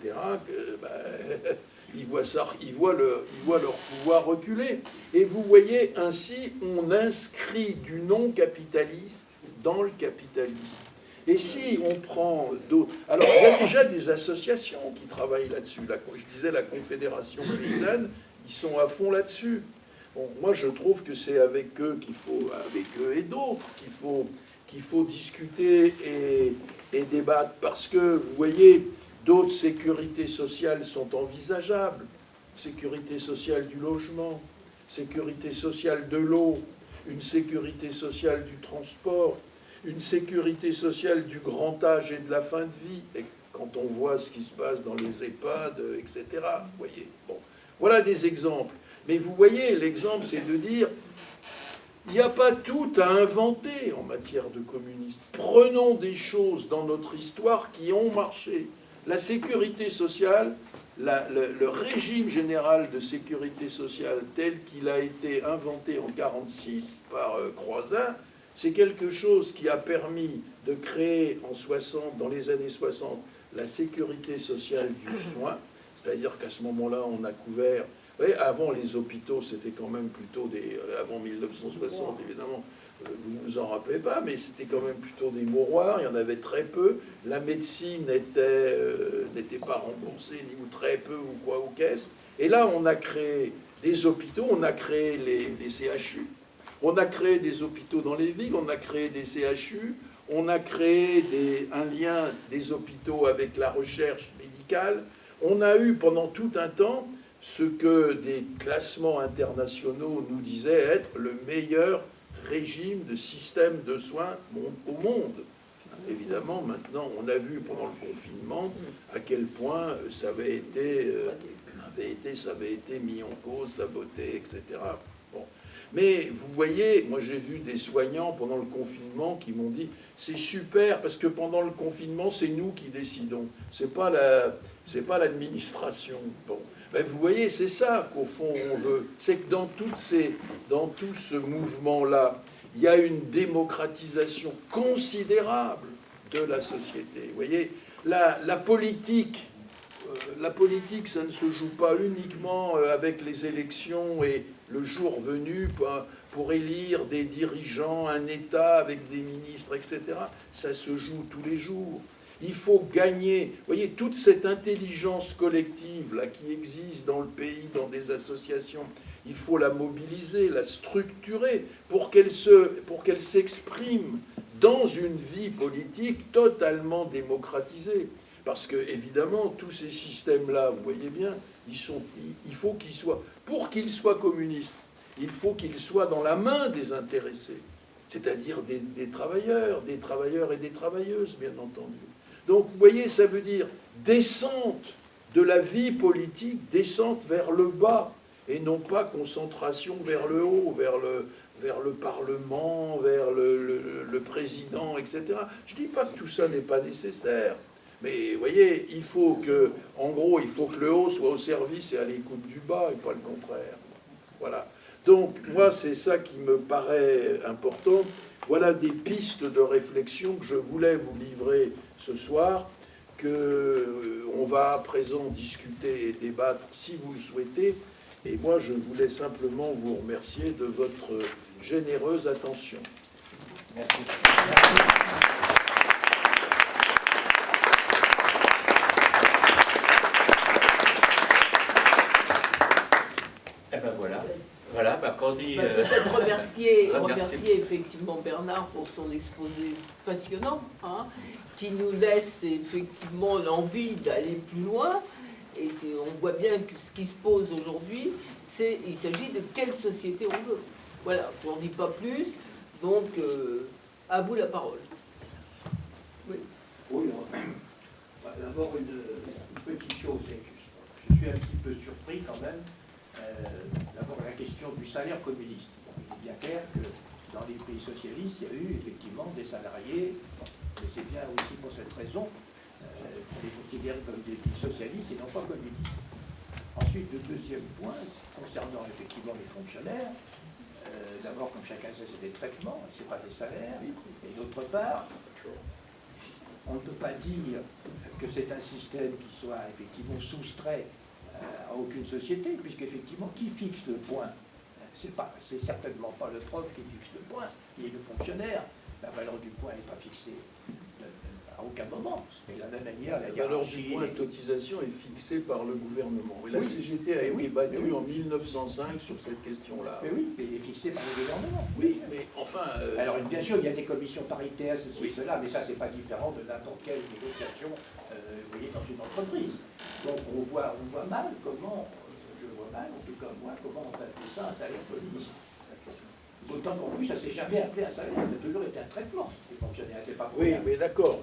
S1: ils voient leur pouvoir reculer. Et vous voyez, ainsi, on inscrit du non-capitaliste dans le capitalisme. Et si on prend d'autres... Alors, il y a déjà des associations qui travaillent là-dessus. Je disais la Confédération paysanne, ils sont à fond là-dessus. Bon, moi, je trouve que c'est avec eux avec eux et d'autres, qu'il faut discuter et débattre. Parce que, vous voyez, d'autres sécurités sociales sont envisageables. Sécurité sociale du logement, sécurité sociale de l'eau, une sécurité sociale du transport, une sécurité sociale du grand âge et de la fin de vie. Et quand on voit ce qui se passe dans les EHPAD, etc., vous voyez. Bon, voilà des exemples. Mais vous voyez, l'exemple, c'est de dire, il n'y a pas tout à inventer en matière de communisme. Prenons des choses dans notre histoire qui ont marché. La sécurité sociale, le régime général de sécurité sociale tel qu'il a été inventé en 1946 par Croizat, c'est quelque chose qui a permis de créer dans les années 60 la sécurité sociale du soin, c'est-à-dire qu'à ce moment-là, on a couvert... Vous voyez, avant, les hôpitaux, c'était quand même plutôt des... Avant 1960, évidemment, vous ne vous en rappelez pas, mais c'était quand même plutôt des mouroirs, il y en avait très peu. La médecine n'était pas remboursée, ou très peu, ou quoi, ou qu'est-ce. Et là, on a créé des hôpitaux, on a créé les CHU, on a créé des hôpitaux dans les villes, on a créé des CHU, on a créé un lien des hôpitaux avec la recherche médicale. On a eu pendant tout un temps ce que des classements internationaux nous disaient être le meilleur régime de système de soins au monde. Évidemment, maintenant, on a vu pendant le confinement à quel point ça avait été mis en cause, saboté, etc. Bon. Mais vous voyez, moi j'ai vu des soignants pendant le confinement qui m'ont dit c'est super parce que pendant le confinement c'est nous qui décidons, c'est pas l'administration. Bon. Ben, vous voyez, c'est ça qu'au fond on veut, c'est que dans tout ce mouvement-là, il y a une démocratisation considérable de la société. Vous voyez, la politique, ça ne se joue pas uniquement avec les élections et le jour venu pour élire des dirigeants, un État avec des ministres, etc. Ça se joue tous les jours. Il faut gagner. Vous voyez, toute cette intelligence collective là, qui existe dans le pays, dans des associations, il faut la mobiliser, la structurer pour qu'elle s'exprime dans une vie politique totalement démocratisée. Parce que, évidemment, tous ces systèmes-là, vous voyez bien, il faut qu'ils soient, pour qu'ils soient communistes, il faut qu'ils soient dans la main des intéressés, c'est-à-dire des travailleurs et des travailleuses, bien entendu. Donc, vous voyez, ça veut dire descente de la vie politique, descente vers le bas, et non pas concentration vers le haut, vers le Parlement, vers le président, etc. Je ne dis pas que tout ça n'est pas nécessaire. Mais vous voyez, il faut que le haut soit au service et à l'écoute du bas, et pas le contraire. Voilà. Donc, moi, c'est ça qui me paraît important. Voilà des pistes de réflexion que je voulais vous livrer ce soir, qu'on va à présent discuter et débattre si vous le souhaitez. Et moi, je voulais simplement vous remercier de votre généreuse attention.
S2: Merci. Eh ben voilà. Voilà, quand on dit...
S3: Peut-être remercier effectivement Bernard pour son exposé passionnant, hein, qui nous laisse effectivement l'envie d'aller plus loin. Et on voit bien que ce qui se pose aujourd'hui, il s'agit de quelle société on veut. Voilà, je n'en dis pas plus, donc à vous la parole.
S4: Oui, d'abord une petite chose, c'est que je suis un petit peu surpris quand même. D'abord la question du salaire communiste. Il est bien clair que dans les pays socialistes, il y a eu effectivement des salariés, mais c'est bien aussi pour cette raison, pour les considérer comme des pays socialistes et non pas communistes. Ensuite, le deuxième point, concernant effectivement les fonctionnaires, d'abord, comme chacun sait, c'est des traitements, c'est pas des salaires, et d'autre part, on ne peut pas dire que c'est un système qui soit effectivement soustrait à aucune société, puisqu'effectivement, qui fixe le point? C'est certainement pas le prof qui fixe le point, qui est le fonctionnaire. La valeur du point n'est pas fixée à aucun moment. Et de la même manière,
S1: la valeur du point de cotisation est fixée par le gouvernement. Et la CGT a été battue en 1905 sur cette question-là.
S4: Mais oui, elle est fixée par le gouvernement.
S1: Oui, mais enfin...
S4: alors, bien sûr, il y a des commissions paritaires, ceci, cela, mais ça, c'est pas différent de n'importe quelle négociation, vous voyez, dans une entreprise. Donc, on voit mal comment, je vois mal, en tout cas moi, comment on appelle ça un salaire communiste. D'autant qu'en plus, ça ne s'est jamais appelé un salaire, ça a toujours été un traitement des fonctionnaires. C'est pas
S1: oui, mais d'accord,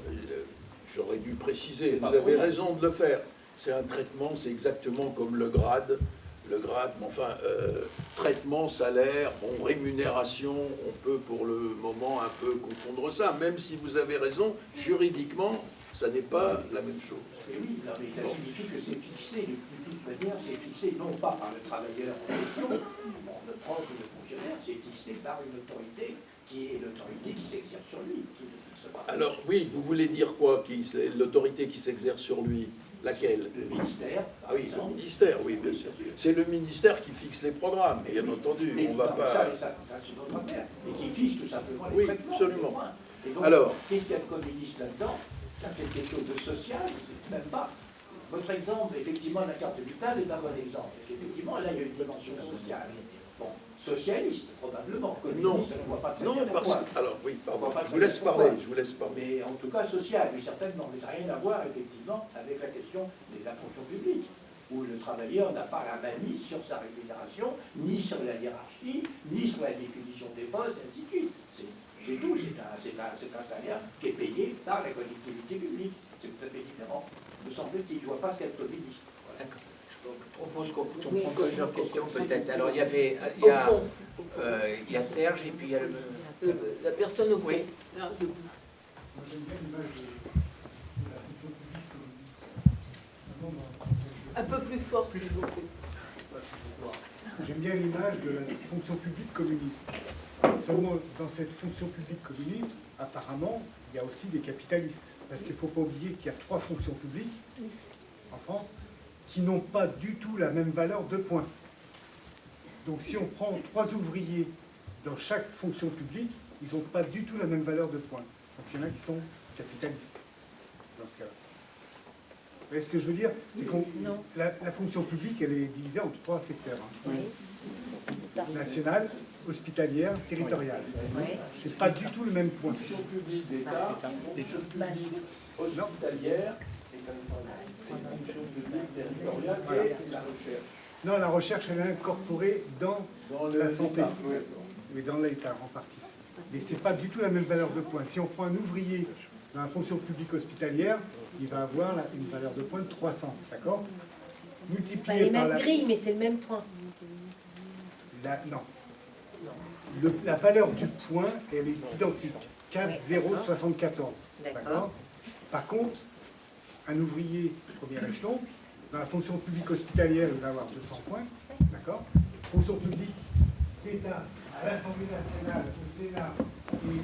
S1: j'aurais dû préciser, vous avez raison de le faire. C'est un traitement, c'est exactement comme le grade, enfin, traitement, salaire, bon, rémunération, on peut pour le moment un peu confondre ça, même si vous avez raison, juridiquement, ça n'est pas la même chose.
S4: Et oui, non, mais ça signifie que c'est fixé, de toute manière, c'est fixé non pas par le travailleur en question, le prof ou le fonctionnaire, c'est fixé par une autorité qui est l'autorité qui s'exerce sur lui, qui est de toute
S1: Alors, oui, vous voulez dire quoi? L'autorité qui s'exerce sur lui? Laquelle?
S4: Le ministère,
S1: Ah oui, le ministère, oui, bien sûr. C'est le ministère qui fixe les programmes, bien entendu. On va pas...
S4: Ça, c'est notre affaire. Et qui fixe tout simplement les
S1: Oui,
S4: traitements.
S1: absolument.
S4: Et donc,
S1: Alors,
S4: qu'est-ce qu'il y a de communiste là-dedans? Ça fait quelque chose de social, c'est même pas. Votre exemple, effectivement, la carte vitale est un bon exemple. Effectivement, là, il y a une dimension sociale. Bon, socialiste, probablement. Communiste, je ne vois pas très bien pourquoi.
S1: Alors, oui, pardon.
S4: Je
S1: Je vous laisse parler, je vous laisse parler.
S4: Mais en tout cas, social, oui, certainement. Mais ça n'a rien à voir, effectivement, avec la question de la fonction publique, où le travailleur n'a pas la main ni sur sa rémunération, ni sur la hiérarchie, ni sur la définition des postes, et ainsi de suite. C'est tout, c'est un salaire qui est payé par la collectivité publique. C'est tout à fait différent. Me semble-t-il, je ne vois pas ce qu'est le communiste. Voilà.
S2: D'accord. Je propose qu'on pose plusieurs questions peut-être. Alors, il y
S3: Au fond.
S2: il y a Serge et puis il y a
S3: la personne au fond.
S2: Oui.
S3: Là, debout.
S5: Moi, j'aime bien l'image de la fonction publique comme vraiment dans le conseil de-
S3: Un peu plus fort, s'il vous plaît.
S5: J'aime bien l'image de la fonction publique communiste. Seulement, dans cette fonction publique communiste, apparemment, il y a aussi des capitalistes. Parce qu'il ne faut pas oublier qu'il y a 3 fonctions publiques en France qui n'ont pas du tout la même valeur de points. Donc si on prend 3 ouvriers dans chaque fonction publique, ils n'ont pas du tout la même valeur de points. Donc il y en a qui sont capitalistes dans ce cas-là. Vous voyez ce que je veux dire? C'est que la fonction publique, elle est divisée en 3 secteurs. Hein. Nationale, hospitalière, territoriale. C'est pas du tout le même point.
S1: Fonction publique d'État, fonction publique hospitalière, fonction publique territoriale et la recherche.
S5: Non, la recherche, elle est incorporée dans la santé.
S1: l'État.
S5: Oui, dans l'État en partie. Mais c'est pas du tout la même valeur de points. Si on prend un ouvrier dans la fonction publique hospitalière, il va avoir une valeur de points de 300, d'accord?
S6: Pas les
S5: Multiplié par
S6: mêmes
S5: la...
S6: grilles, mais c'est le même point.
S5: Non. La valeur du point, elle est identique. 4,074. D'accord. Par contre, un ouvrier premier échelon, dans la fonction publique hospitalière, il va avoir 200 points. D'accord. Fonction publique d'État à l'Assemblée nationale, au Sénat et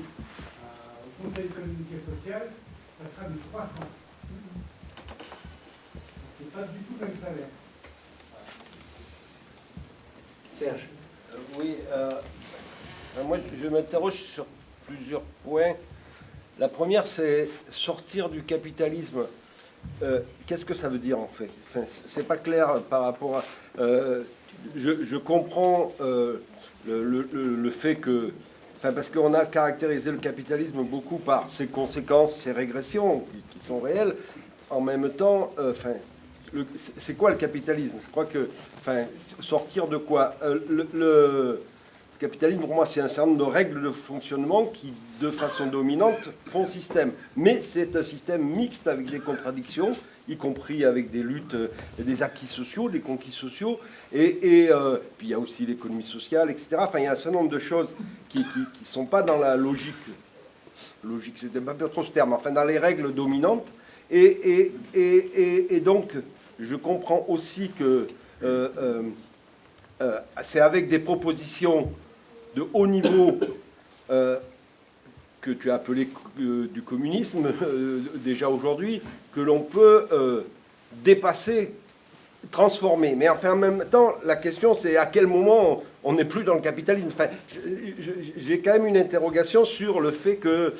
S5: au Conseil économique et social, ça sera du 300. C'est pas du tout le même salaire.
S2: Serge.
S7: Oui, moi je m'interroge sur plusieurs points. La première, c'est sortir du capitalisme. Qu'est-ce que ça veut dire en fait? Enfin, c'est pas clair par rapport à. Je comprends le fait que. Enfin, parce qu'on a caractérisé le capitalisme beaucoup par ses conséquences, ses régressions qui sont réelles. En même temps, c'est quoi le capitalisme? Je crois que, sortir de quoi? Le capitalisme, pour moi, c'est un certain nombre de règles de fonctionnement qui, de façon dominante, font système. Mais c'est un système mixte avec des contradictions, y compris avec des luttes, des acquis sociaux, des conquis sociaux, et puis il y a aussi l'économie sociale, etc. Enfin, il y a un certain nombre de choses qui ne sont pas dans la logique, c'est pas trop ce terme, enfin, dans les règles dominantes. Et donc, je comprends aussi que c'est avec des propositions de haut niveau que tu as appelé du communisme déjà aujourd'hui, que l'on peut dépasser, transformer. Mais enfin, en même temps, la question, c'est à quel moment on n'est plus dans le capitalisme. Enfin, j'ai quand même une interrogation sur le fait que...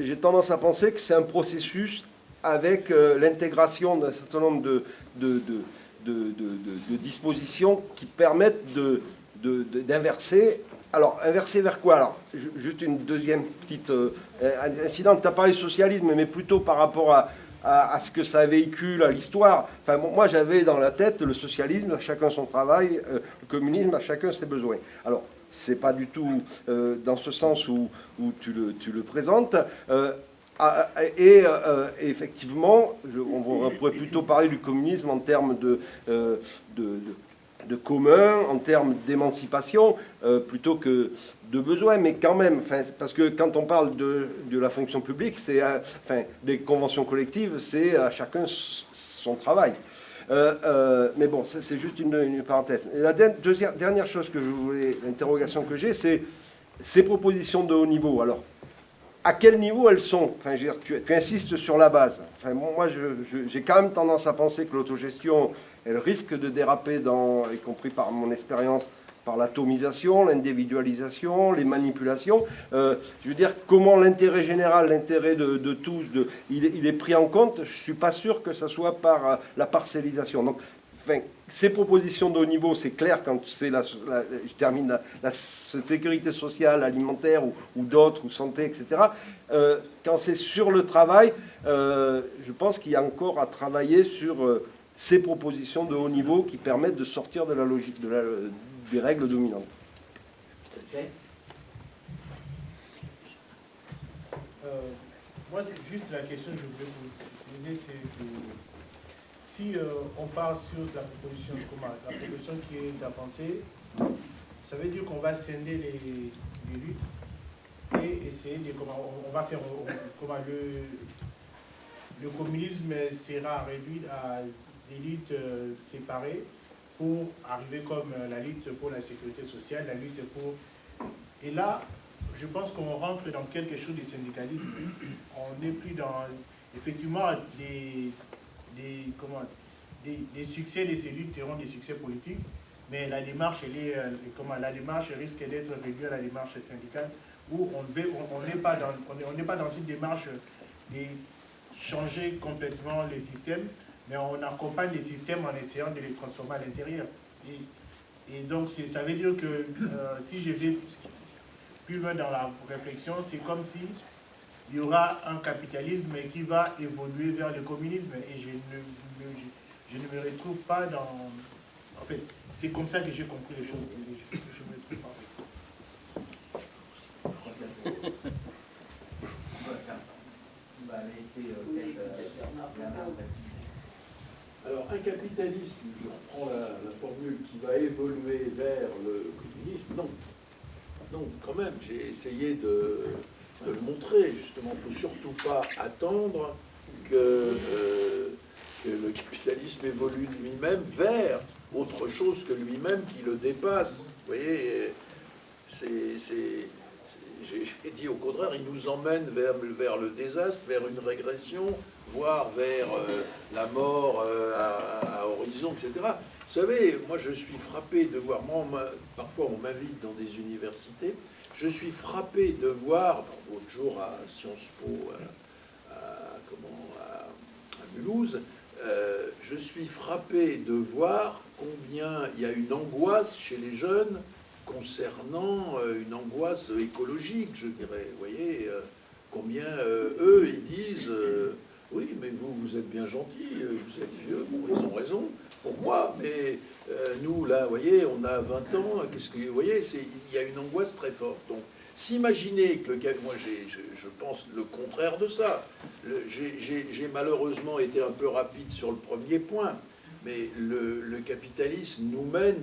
S7: j'ai tendance à penser que c'est un processus avec l'intégration d'un certain nombre de dispositions qui permettent d'inverser. Alors, inverser vers quoi? Alors, juste une deuxième petite incidente. Tu as parlé socialisme, mais plutôt par rapport à ce que ça véhicule, à l'histoire. Enfin, moi, j'avais dans la tête le socialisme, à chacun son travail, le communisme, à chacun ses besoins. Alors, c'est pas du tout dans ce sens où tu le présentes. Et effectivement, on pourrait plutôt parler du communisme en termes de commun, en termes d'émancipation, plutôt que de besoin. Mais quand même, parce que quand on parle de la fonction publique, c'est des conventions collectives, c'est à chacun son travail. Mais bon, c'est juste une parenthèse. Et la dernière chose que je voulais, l'interrogation que j'ai, c'est ces propositions de haut niveau, alors, à quel niveau elles sont? Enfin, je veux dire, tu insistes sur la base. Enfin, moi, j'ai quand même tendance à penser que l'autogestion, elle risque de déraper, y compris par mon expérience, par l'atomisation, l'individualisation, les manipulations. Je veux dire, comment l'intérêt général, l'intérêt de tous, il est pris en compte, je ne suis pas sûr que ça soit par la parcellisation. Donc, enfin, ces propositions de haut niveau, c'est clair quand c'est je termine la sécurité sociale, alimentaire ou d'autres, ou santé, etc. Quand c'est sur le travail, je pense qu'il y a encore à travailler sur ces propositions de haut niveau qui permettent de sortir de la logique des règles dominantes.
S8: Moi, c'est juste la question que je voulais vous poser, c'est que si on part sur la proposition qui est avancée, ça veut dire qu'on va scinder les luttes et essayer de on va faire comment le communisme sera réduit à des luttes séparées pour arriver comme la lutte pour la sécurité sociale, la lutte pour... Et là, je pense qu'on rentre dans quelque chose de syndicalisme. On n'est plus dans... Effectivement, des succès de ces luttes seront des succès politiques, mais la démarche, la démarche risque d'être réduite à la démarche syndicale, où on n'est pas dans une démarche de changer complètement les systèmes, mais on accompagne les systèmes en essayant de les transformer à l'intérieur. Et donc, ça veut dire que si je vais plus loin dans la réflexion, c'est comme si il y aura un capitalisme qui va évoluer vers le communisme. Et je ne me retrouve pas dans... En fait, c'est comme ça que j'ai compris les choses. Je ne me retrouve pas.
S1: Alors, un capitalisme, je reprends la formule, qui va évoluer vers le communisme, non. Non, quand même, j'ai essayé de le montrer, justement. Il ne faut surtout pas attendre que le capitalisme évolue lui-même vers autre chose que lui-même qui le dépasse. Vous voyez, j'ai dit au contraire, il nous emmène vers le désastre, vers une régression, voire vers la mort à horizon, etc. Vous savez, moi je suis frappé de voir, parfois on m'invite dans des universités, je suis frappé de voir, l'autre jour à Sciences Po, à Mulhouse, je suis frappé de voir combien il y a une angoisse chez les jeunes concernant une angoisse écologique, je dirais. Vous voyez, combien eux, ils disent oui, mais vous êtes bien gentils, vous êtes vieux, bon, ils ont raison pour moi, mais nous, là, vous voyez, on a 20 ans, qu'est-ce que vous voyez, il y a une angoisse très forte. Donc, s'imaginer que moi, je pense le contraire de ça. J'ai malheureusement été un peu rapide sur le premier point. Mais le capitalisme nous mène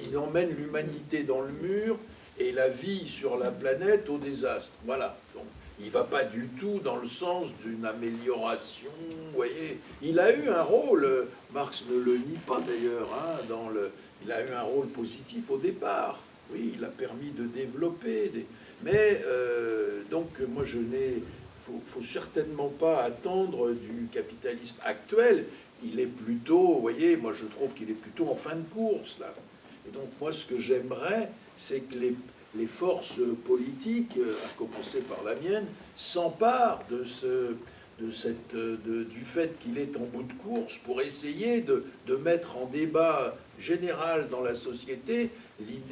S1: il emmène l'humanité dans le mur et la vie sur la planète au désastre. Voilà. Donc, il ne va pas du tout dans le sens d'une amélioration. Vous voyez, il a eu un rôle, Marx ne le nie pas d'ailleurs, hein, il a eu un rôle positif au départ. Oui, il a permis de développer. Mais donc, moi, faut certainement pas attendre du capitalisme actuel. Il est plutôt, vous voyez, moi je trouve qu'il est plutôt en fin de course, là. Et donc moi ce que j'aimerais, c'est que les forces politiques, à commencer par la mienne, s'emparent du fait qu'il est en bout de course pour essayer de mettre en débat général dans la société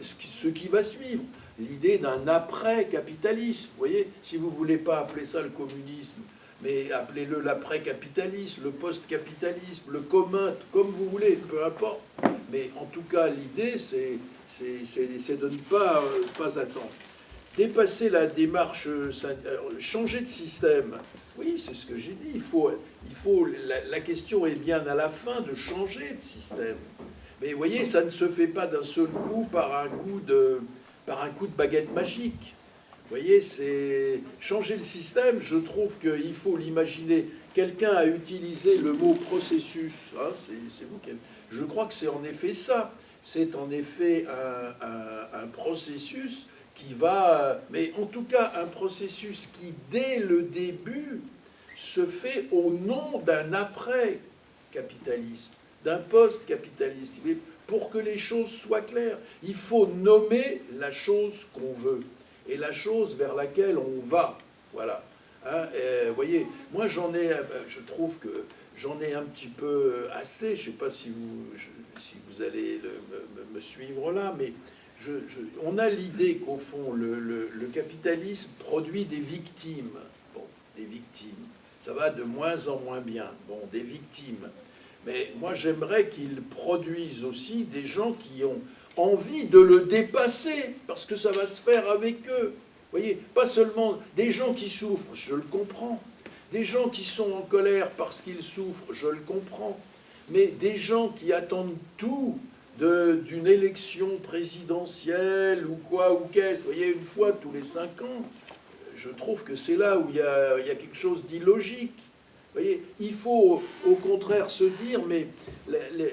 S1: ce qui va suivre. L'idée d'un après-capitalisme. Vous voyez, si vous ne voulez pas appeler ça le communisme, mais appelez-le l'après-capitalisme, le post-capitalisme, le commun, comme vous voulez, peu importe. Mais en tout cas, l'idée, c'est de ne pas attendre. Dépasser la démarche, changer de système. Oui, c'est ce que j'ai dit. La question est bien à la fin de changer de système. Mais vous voyez, ça ne se fait pas d'un seul coup par un coup de baguette magique. Vous voyez, c'est changer le système, je trouve qu'il faut l'imaginer. Quelqu'un a utilisé le mot processus. Hein, c'est vous qui... Je crois que c'est en effet ça. C'est en effet un processus qui va... Mais en tout cas, un processus qui, dès le début, se fait au nom d'un après-capitalisme, d'un post-capitalisme. Pour que les choses soient claires, il faut nommer la chose qu'on veut et la chose vers laquelle on va. Voilà. Hein, vous voyez, moi je trouve que j'en ai un petit peu assez, je ne sais pas si vous allez me suivre là, mais on a l'idée qu'au fond, le capitalisme produit des victimes. Bon, des victimes. Ça va de moins en moins bien. Bon, des victimes. Mais moi, j'aimerais qu'ils produisent aussi des gens qui ont envie de le dépasser, parce que ça va se faire avec eux. Vous voyez, pas seulement des gens qui souffrent, je le comprends. Des gens qui sont en colère parce qu'ils souffrent, je le comprends. Mais des gens qui attendent tout d'une élection présidentielle ou quoi, ou qu'est-ce, vous voyez, une fois tous les 5 ans, je trouve que c'est là où il y a quelque chose d'illogique. Vous voyez, il faut au contraire se dire, mais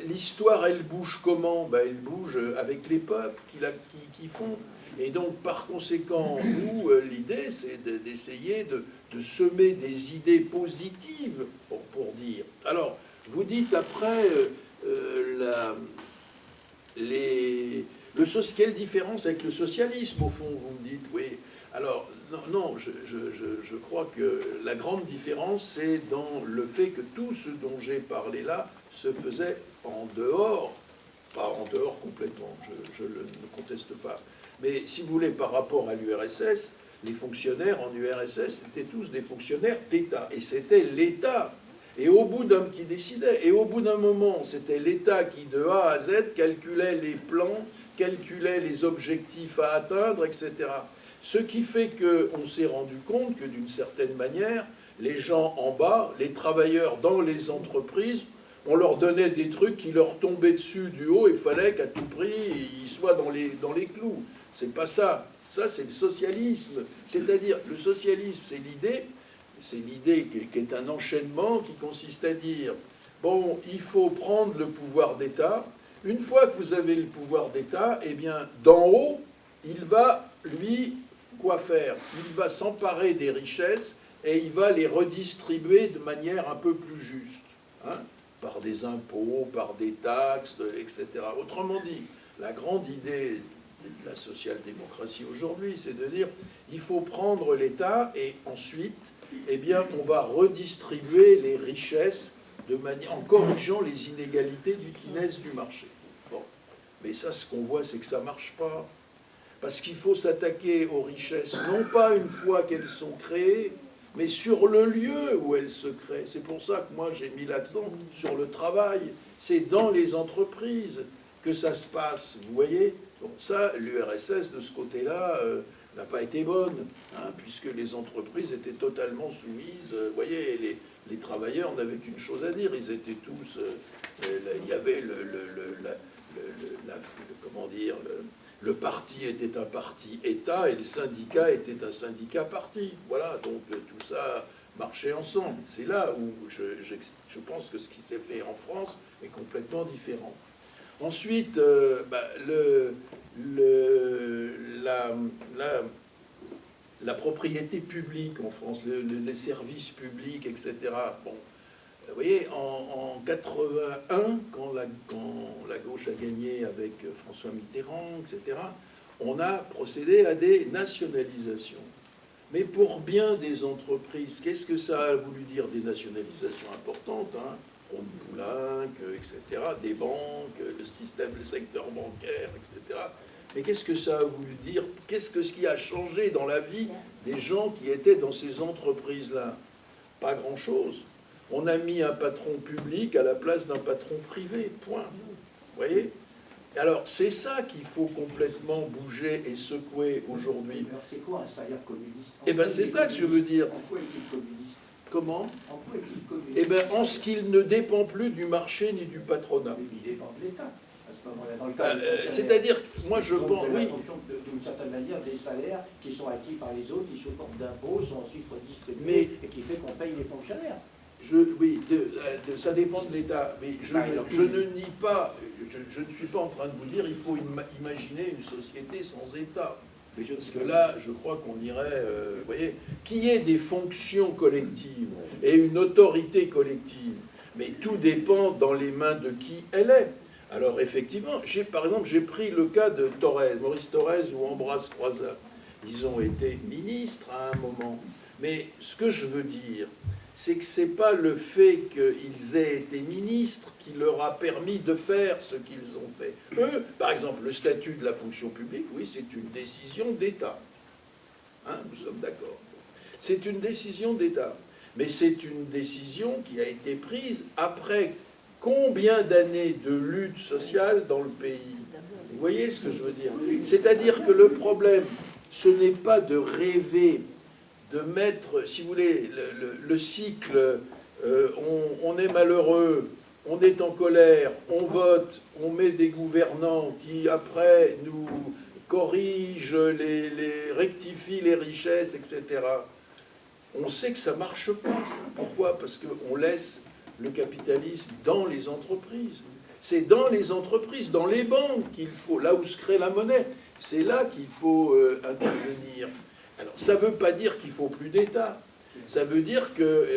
S1: l'histoire, elle bouge comment? Ben, elle bouge avec les peuples qui font. Et donc, par conséquent, nous, l'idée, c'est d'essayer de semer des idées positives, pour dire. Alors, vous dites après, quelle différence avec le socialisme, au fond, vous me dites, oui. Alors, non, je crois que la grande différence, c'est dans le fait que tout ce dont j'ai parlé là se faisait en dehors, pas en dehors complètement, je ne le conteste pas. Mais si vous voulez, par rapport à l'URSS, les fonctionnaires en URSS étaient tous des fonctionnaires d'État. Et c'était l'État. Et au bout d'un qui décidait. Et au bout d'un moment, c'était l'État qui, de A à Z, calculait les plans, calculait les objectifs à atteindre, etc. Ce qui fait qu'on s'est rendu compte que, d'une certaine manière, les gens en bas, les travailleurs dans les entreprises, on leur donnait des trucs qui leur tombaient dessus du haut, et il fallait qu'à tout prix, ils soient dans les clous. C'est pas ça. Ça, c'est le socialisme. C'est-à-dire, le socialisme, c'est l'idée qui est un enchaînement qui consiste à dire, bon, il faut prendre le pouvoir d'État. Une fois que vous avez le pouvoir d'État, eh bien, d'en haut, il va, lui, quoi faire? Il va s'emparer des richesses et il va les redistribuer de manière un peu plus juste, hein, par des impôts, par des taxes, etc. Autrement dit, la grande idée de la social-démocratie aujourd'hui, c'est de dire il faut prendre l'État et ensuite, eh bien, on va redistribuer les richesses en corrigeant les inégalités qui naissent du marché. Bon. Mais ça, ce qu'on voit, c'est que ça ne marche pas. Parce qu'il faut s'attaquer aux richesses, non pas une fois qu'elles sont créées, mais sur le lieu où elles se créent. C'est pour ça que moi, j'ai mis l'accent sur le travail. C'est dans les entreprises que ça se passe, vous voyez. Donc ça, l'URSS, de ce côté-là, n'a pas été bonne, hein, puisque les entreprises étaient totalement soumises. Vous voyez, les travailleurs n'avaient qu'une chose à dire, ils étaient tous... il y avait comment dire... Le parti était un parti État et le syndicat était un syndicat parti. Voilà, donc tout ça marchait ensemble. C'est là où je pense que ce qui s'est fait en France est complètement différent. Ensuite, la propriété publique en France, les services publics, etc. Bon, vous voyez, en 81, quand la gauche a gagné avec François Mitterrand, etc., on a procédé à des nationalisations. Mais pour bien des entreprises, qu'est-ce que ça a voulu dire des nationalisations importantes, hein, Rhône-Poulenc, etc., des banques, le secteur bancaire, etc. Mais qu'est-ce que ça a voulu dire? Qu'est-ce qui a changé dans la vie des gens qui étaient dans ces entreprises-là? Pas grand-chose. On a mis un patron public à la place d'un patron privé, point. Vous voyez? Alors, c'est ça qu'il faut complètement bouger et secouer aujourd'hui.
S4: Alors, c'est quoi un salaire communiste?
S1: Eh bien, c'est ça que je veux dire.
S4: En quoi est-il communiste?
S1: Comment?
S4: En quoi est-il communiste?
S1: Eh bien, en ce qu'il ne dépend plus du marché ni du patronat.
S4: Mais il dépend de l'État. À ce moment-là, dans le cas
S1: c'est-à-dire, moi, je pense...
S4: Oui.
S1: Oui.
S4: D'une certaine manière, des salaires qui sont acquis par les autres, qui sous forme d'impôts, sont ensuite redistribués, et qui fait qu'on paye les fonctionnaires.
S1: Oui, ça dépend de l'État, mais je ne nie pas, je ne suis pas en train de vous dire il faut imaginer une société sans État. Parce que là, je crois qu'on irait, vous voyez, qu'il y ait des fonctions collectives et une autorité collective, mais tout dépend dans les mains de qui elle est. Alors effectivement, par exemple, j'ai pris le cas de Maurice Thorez ou Ambroise Croizat. Ils ont été ministres à un moment. Mais ce que je veux dire, c'est que ce n'est pas le fait qu'ils aient été ministres qui leur a permis de faire ce qu'ils ont fait. Eux, par exemple, le statut de la fonction publique, oui, c'est une décision d'État. Hein, nous sommes d'accord. C'est une décision d'État. Mais c'est une décision qui a été prise après combien d'années de lutte sociale dans le pays. Vous voyez ce que je veux dire? C'est-à-dire que le problème, ce n'est pas de rêver, de mettre, si vous voulez, le cycle, on est malheureux, on est en colère, on vote, on met des gouvernants qui, après, nous corrigent, les rectifient les richesses, etc. On sait que ça ne marche pas. Ça. Pourquoi? Parce qu'on laisse le capitalisme dans les entreprises. C'est dans les entreprises, dans les banques qu'il faut, là où se crée la monnaie, c'est là qu'il faut intervenir. Alors, ça ne veut pas dire qu'il ne faut plus d'État. Ça veut dire que,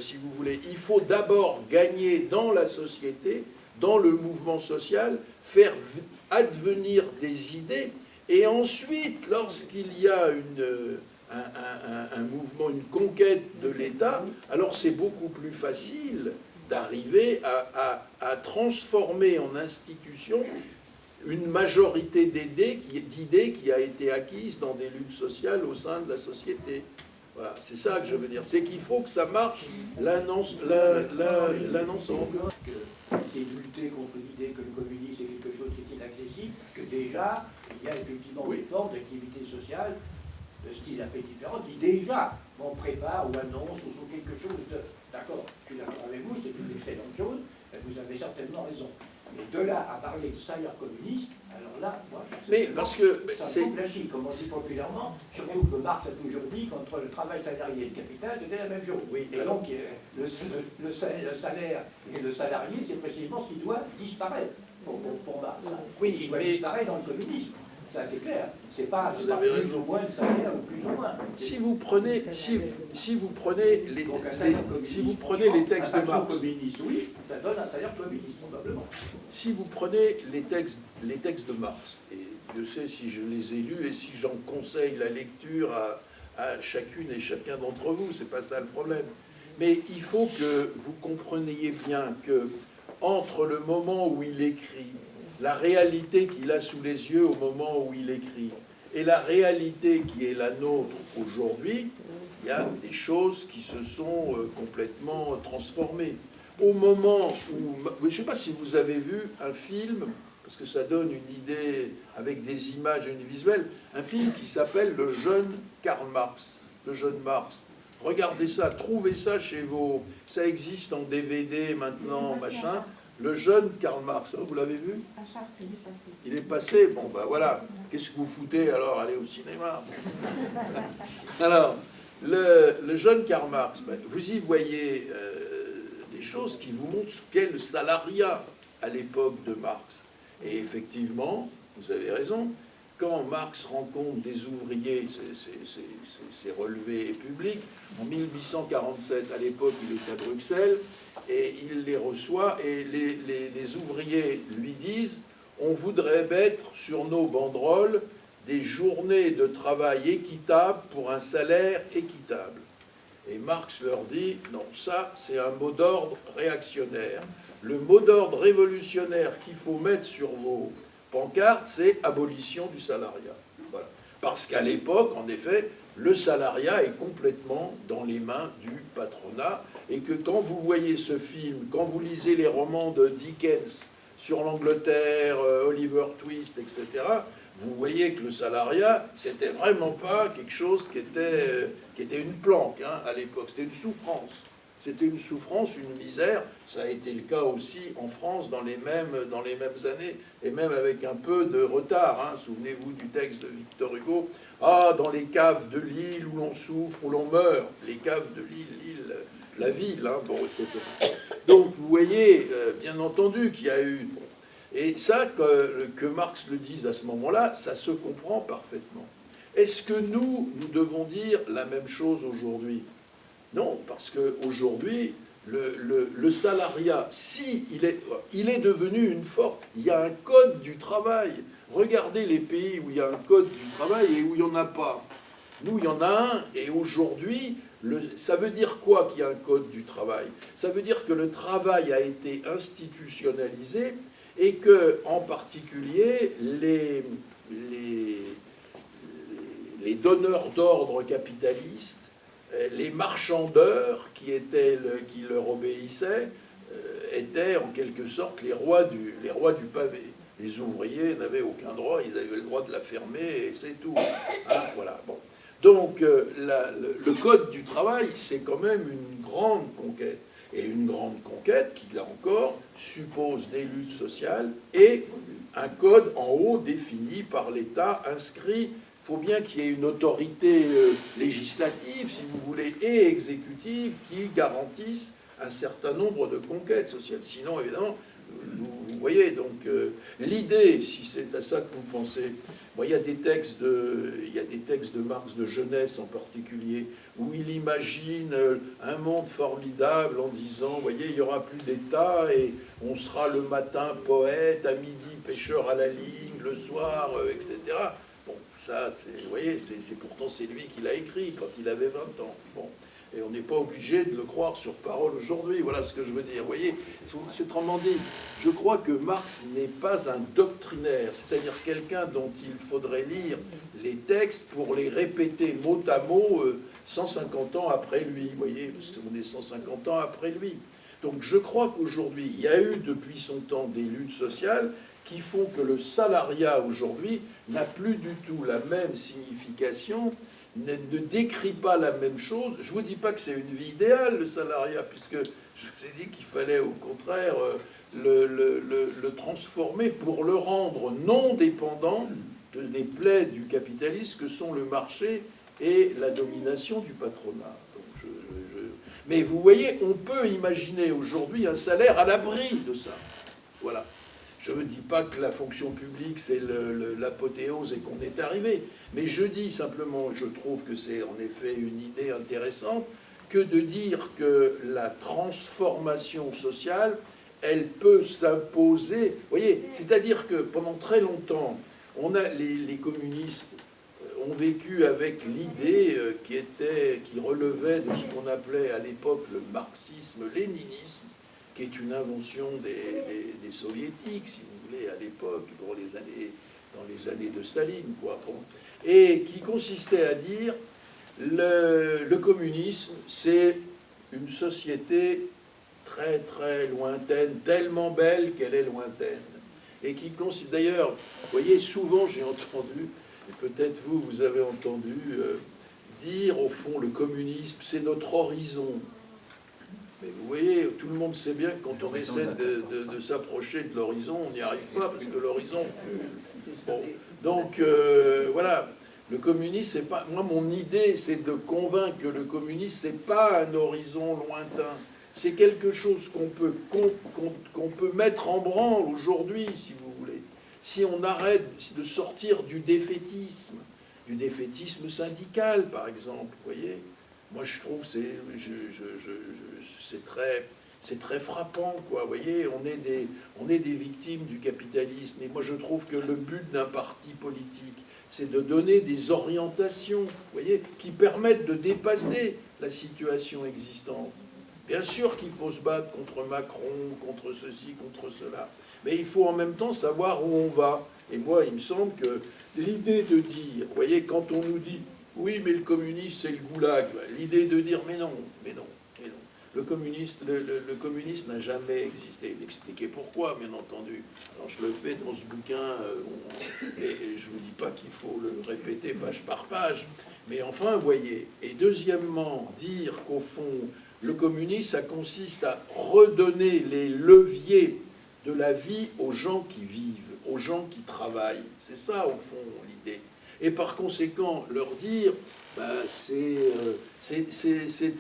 S1: si vous voulez, il faut d'abord gagner dans la société, dans le mouvement social, faire advenir des idées, et ensuite, lorsqu'il y a un mouvement, une conquête de l'État, alors c'est beaucoup plus facile d'arriver à transformer en institution une majorité d'idées qui a été acquise dans des luttes sociales au sein de la société. Voilà, c'est ça que je veux dire. C'est qu'il faut que ça marche l'annonçant.
S4: C'est de lutter contre l'idée que le communisme est quelque chose qui est inaccessible, que déjà, il y a effectivement des formes d'activité sociale de style un peu différent, qui déjà on prépare ou annonce ou sont quelque chose de... D'accord, je suis d'accord avec vous, c'est une excellente chose, vous avez certainement raison. Mais de là à parler de salaire communiste, alors là, moi,
S1: mais parce que
S4: c'est un plagie, comme on dit populairement, surtout que Marx a toujours dit qu'entre le travail salarié et le capital, c'était la même chose.
S1: Oui,
S4: et donc, le salaire et le salarié, c'est précisément ce qui doit disparaître pour Marx.
S1: Oui,
S4: qui doit disparaître dans le communisme. Ça, c'est clair. C'est pas plus ou moins de salaire ou plus ou moins.
S1: Si vous prenez, si vous prenez les textes de Marx,
S4: communiste, oui, ça donne un salaire communiste, probablement.
S1: Si vous prenez les textes de Marx, et Dieu sait si je les ai lus et si j'en conseille la lecture à chacune et chacun d'entre vous, c'est pas ça le problème. Mais il faut que vous compreniez bien que entre le moment où il écrit, la réalité qu'il a sous les yeux au moment où il écrit, et la réalité qui est la nôtre aujourd'hui, il y a des choses qui se sont complètement transformées. Au moment où... Je ne sais pas si vous avez vu un film, parce que ça donne une idée avec des images et une visuelle, un film qui s'appelle Le jeune Karl Marx. Le jeune Marx. Regardez ça, trouvez ça chez vos... Ça existe en DVD maintenant, machin. Le jeune Karl Marx, vous l'avez vu?
S6: À Chartres, il est passé.
S1: Il est passé? Bon, ben voilà. Qu'est-ce que vous foutez alors? Allez au cinéma. Alors, le jeune Karl Marx, ben, vous y voyez des choses qui vous montrent ce qu'est le salariat à l'époque de Marx. Et effectivement, vous avez raison, quand Marx rencontre des ouvriers, c'est relevé public, en 1847, à l'époque, il est à Bruxelles, et il les reçoit, et les ouvriers lui disent « On voudrait mettre sur nos banderoles des journées de travail équitables pour un salaire équitable. » Et Marx leur dit « Non, ça, c'est un mot d'ordre réactionnaire. Le mot d'ordre révolutionnaire qu'il faut mettre sur vos pancartes, c'est abolition du salariat. » Voilà. Parce qu'à l'époque, en effet, le salariat est complètement dans les mains du patronat, et que quand vous voyez ce film, quand vous lisez les romans de Dickens sur l'Angleterre, Oliver Twist, etc., vous voyez que le salariat, c'était vraiment pas quelque chose qui était une planque hein, à l'époque, c'était une souffrance. C'était une souffrance, une misère. Ça a été le cas aussi en France dans les mêmes années, et même avec un peu de retard. Hein. Souvenez-vous du texte de Victor Hugo. Ah, dans les caves de Lille où l'on souffre, où l'on meurt. Les caves de Lille, la ville, hein, bon, etc. Donc, vous voyez, bien entendu, qu'il y a eu... Et ça, que Marx le dise à ce moment-là, ça se comprend parfaitement. Est-ce que nous devons dire la même chose aujourd'hui? Non, parce qu'aujourd'hui, le salariat, si il est devenu une force, il y a un code du travail. Regardez les pays où il y a un code du travail et où il n'y en a pas. Nous, il y en a un, et aujourd'hui, ça veut dire quoi qu'il y a un code du travail? Ça veut dire que le travail a été institutionnalisé et que, en particulier, les donneurs d'ordre capitalistes, les marchandeurs qui leur obéissaient, étaient en quelque sorte les rois du pavé. Les ouvriers n'avaient aucun droit, ils avaient le droit de la fermer et c'est tout. Hein, voilà. Bon. Donc le code du travail, c'est quand même une grande conquête. Et une grande conquête qui, là encore, suppose des luttes sociales et un code en haut défini par l'État, inscrit. Il faut bien qu'il y ait une autorité législative, si vous voulez, et exécutive qui garantisse un certain nombre de conquêtes sociales. Sinon, évidemment, vous voyez, donc l'idée, si c'est à ça que vous pensez, bon, il y a des textes de Marx de jeunesse en particulier, où il imagine un monde formidable en disant, vous voyez, il n'y aura plus d'État et on sera le matin poète, à midi pêcheur à la ligne, le soir, etc. Bon, ça, vous voyez, pourtant c'est lui qui l'a écrit quand il avait 20 ans. Bon. Et on n'est pas obligé de le croire sur parole aujourd'hui. Voilà ce que je veux dire. Vous voyez, c'est autrement dit, je crois que Marx n'est pas un doctrinaire, c'est-à-dire quelqu'un dont il faudrait lire les textes pour les répéter mot à mot 150 ans après lui. Vous voyez, parce qu'on est 150 ans après lui. Donc je crois qu'aujourd'hui, il y a eu depuis son temps des luttes sociales qui font que le salariat aujourd'hui n'a plus du tout la même signification, ne décrit pas la même chose. Je ne vous dis pas que c'est une vie idéale, le salariat, puisque je vous ai dit qu'il fallait au contraire le transformer pour le rendre non dépendant des plaies du capitalisme que sont le marché et la domination du patronat. Donc Mais vous voyez, on peut imaginer aujourd'hui un salaire à l'abri de ça. Voilà. Je ne dis pas que la fonction publique, c'est l'apothéose et qu'on est arrivé. Mais je dis simplement, je trouve que c'est en effet une idée intéressante, que de dire que la transformation sociale, elle peut s'imposer. Vous voyez, c'est-à-dire que pendant très longtemps, les communistes ont vécu avec l'idée qui relevait de ce qu'on appelait à l'époque le marxisme-léninisme, qui est une invention des soviétiques, si vous voulez, à l'époque, dans les années de Staline, quoi. Et qui consistait à dire le communisme, c'est une société très très lointaine, tellement belle qu'elle est lointaine. Et qui consiste, d'ailleurs, vous voyez, souvent j'ai entendu, et peut-être vous avez entendu dire, au fond, le communisme, c'est notre horizon. Mais vous voyez, tout le monde sait bien que quand on essaie de s'approcher de l'horizon, on n'y arrive pas, parce que l'horizon... Bon. Donc, voilà, le communisme, c'est pas... Moi, mon idée, c'est de convaincre que le communisme, c'est pas un horizon lointain. C'est quelque chose qu'on peut mettre en branle aujourd'hui, si vous voulez. Si on arrête de sortir du défaitisme syndical, par exemple, vous voyez. Moi, je trouve que c'est très frappant, quoi. Vous voyez, on est des victimes du capitalisme. Et moi, je trouve que le but d'un parti politique, c'est de donner des orientations, vous voyez, qui permettent de dépasser la situation existante. Bien sûr qu'il faut se battre contre Macron, contre ceci, contre cela. Mais il faut en même temps savoir où on va. Et moi, il me semble que l'idée de dire, vous voyez, quand on nous dit oui, mais le communisme, c'est le goulag. L'idée de dire, mais non. Le communisme n'a jamais existé. M'expliquer pourquoi, bien entendu. Alors, je le fais dans ce bouquin, et je ne vous dis pas qu'il faut le répéter page par page. Mais enfin, vous voyez. Et deuxièmement, dire qu'au fond, le communisme, ça consiste à redonner les leviers de la vie aux gens qui vivent, aux gens qui travaillent. C'est ça, au fond, l'idée. Et par conséquent, leur dire, c'est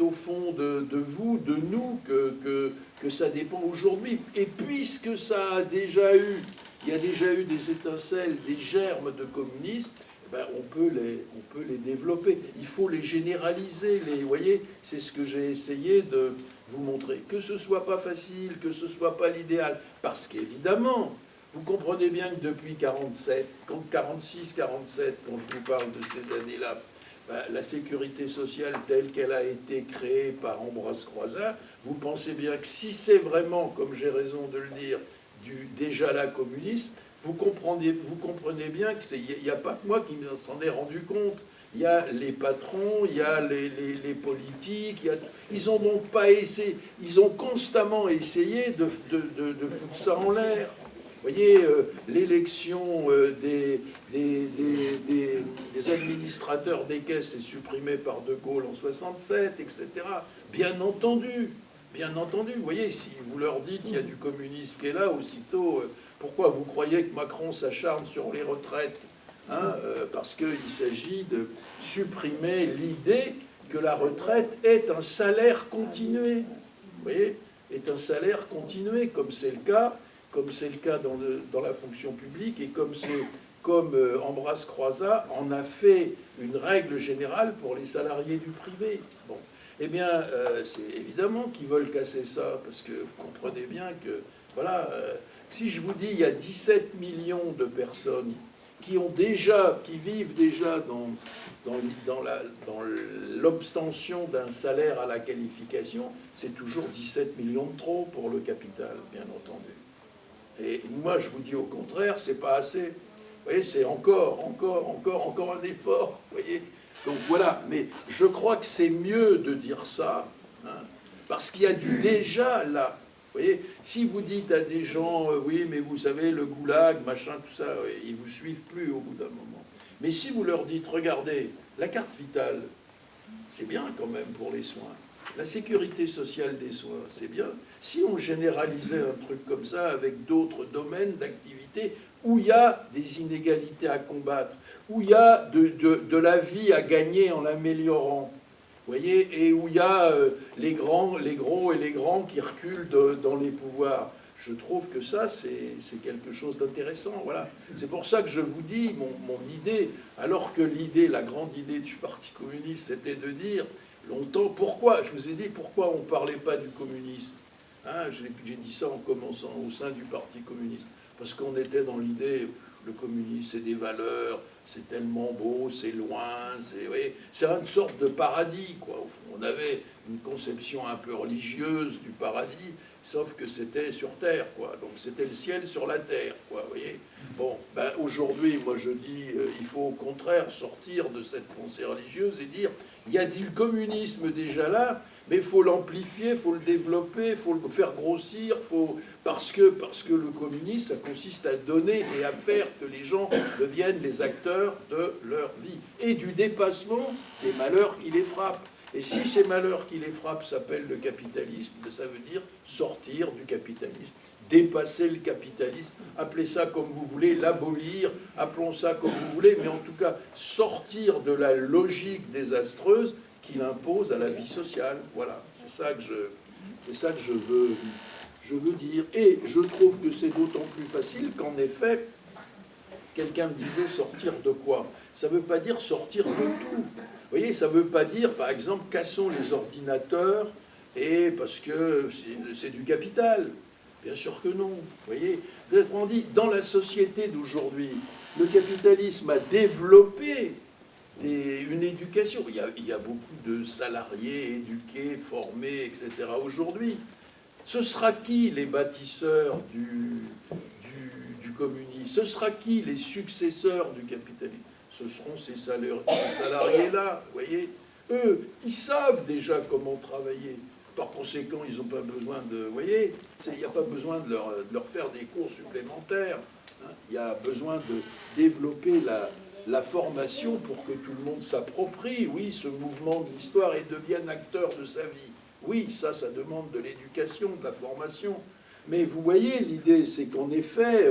S1: au fond de vous, de nous, que ça dépend aujourd'hui. Et puisque ça a déjà eu, il y a déjà eu des étincelles, des germes de communisme, ben, on peut les développer. Il faut les généraliser. Vous voyez, c'est ce que j'ai essayé de vous montrer. Que ce soit pas facile, que ce soit pas l'idéal. Parce qu'évidemment, vous comprenez bien que depuis 46, 47, quand je vous parle de ces années-là, ben, la sécurité sociale telle qu'elle a été créée par Ambroise Croizat, vous pensez bien que si c'est vraiment, comme j'ai raison de le dire, déjà là communisme, vous comprenez bien qu'il n'y a pas que moi qui s'en ai rendu compte. Il y a les patrons, il y a les politiques, ils ont donc pas essayé, ils ont constamment essayé de foutre ça en l'air. Vous voyez, l'élection des administrateurs des caisses est supprimée par De Gaulle en 1976, etc. Bien entendu. Vous voyez, si vous leur dites qu'il y a du communisme qui est là, aussitôt, pourquoi vous croyez que Macron s'acharne sur les retraites, hein, parce qu'il s'agit de supprimer l'idée que la retraite est un salaire continué. Vous voyez, est un salaire continué, comme c'est le cas dans la fonction publique, et comme Ambroise Croizat en a fait une règle générale pour les salariés du privé. Bon. Eh bien, c'est évidemment qu'ils veulent casser ça, parce que vous comprenez bien que, voilà, si je vous dis il y a 17 millions de personnes qui vivent déjà dans l'obtention d'un salaire à la qualification, c'est toujours 17 millions de trop pour le capital, bien entendu. Et moi, je vous dis au contraire, c'est pas assez. Vous voyez, c'est encore un effort, vous voyez. Donc voilà, mais je crois que c'est mieux de dire ça, hein, parce qu'il y a du déjà là. Vous voyez, si vous dites à des gens, oui, mais vous savez, le goulag, machin, tout ça, ils vous suivent plus au bout d'un moment. Mais si vous leur dites, regardez, la carte vitale, c'est bien quand même pour les soins. La sécurité sociale des soins, c'est bien. Si on généralisait un truc comme ça avec d'autres domaines d'activité où il y a des inégalités à combattre, où il y a de la vie à gagner en l'améliorant, vous voyez, et où il y a les gros et les grands qui reculent dans les pouvoirs. Je trouve que ça, c'est quelque chose d'intéressant. Voilà. C'est pour ça que je vous dis, mon idée, alors que la grande idée du Parti communiste, c'était de dire longtemps, pourquoi, je vous ai dit, pourquoi on ne parlait pas du communisme, hein, j'ai dit ça en commençant au sein du Parti communiste, parce qu'on était dans l'idée, le communisme, c'est des valeurs, c'est tellement beau, c'est loin, c'est une sorte de paradis, quoi. Au fond, on avait une conception un peu religieuse du paradis, sauf que c'était sur terre, quoi. Donc c'était le ciel sur la terre, quoi. Vous voyez. Bon, ben aujourd'hui, moi je dis, il faut au contraire sortir de cette pensée religieuse et dire, il y a du communisme déjà là, mais il faut l'amplifier, il faut le développer, il faut le faire grossir, parce que le communisme, ça consiste à donner et à faire que les gens deviennent les acteurs de leur vie et du dépassement des malheurs qui les frappent. Et si ces malheurs qui les frappent s'appellent le capitalisme, ça veut dire sortir du capitalisme, dépasser le capitalisme, appelez ça comme vous voulez, l'abolir, appelons ça comme vous voulez, mais en tout cas sortir de la logique désastreuse qu'il impose à la vie sociale. Voilà, c'est ça que je veux dire. Et je trouve que c'est d'autant plus facile qu'en effet, quelqu'un me disait sortir de quoi? Ça ne veut pas dire sortir de tout. Vous voyez, ça ne veut pas dire, par exemple, cassons les ordinateurs et parce que c'est du capital. Bien sûr que non. Vous voyez, autrement dit, dans la société d'aujourd'hui, le capitalisme a développé une éducation. Il y a beaucoup de salariés éduqués, formés, etc. aujourd'hui. Ce sera qui les bâtisseurs du communisme? Ce sera qui les successeurs du capitalisme? Ce seront ces salariés-là, vous voyez. Eux, ils savent déjà comment travailler. Par conséquent, ils n'ont pas besoin de... Vous voyez, il n'y a pas besoin de leur faire des cours supplémentaires. Hein. Il y a besoin de développer la formation pour que tout le monde s'approprie, oui, ce mouvement de l'histoire et devienne acteur de sa vie. Oui, ça demande de l'éducation, de la formation. Mais vous voyez, l'idée, c'est qu'en effet,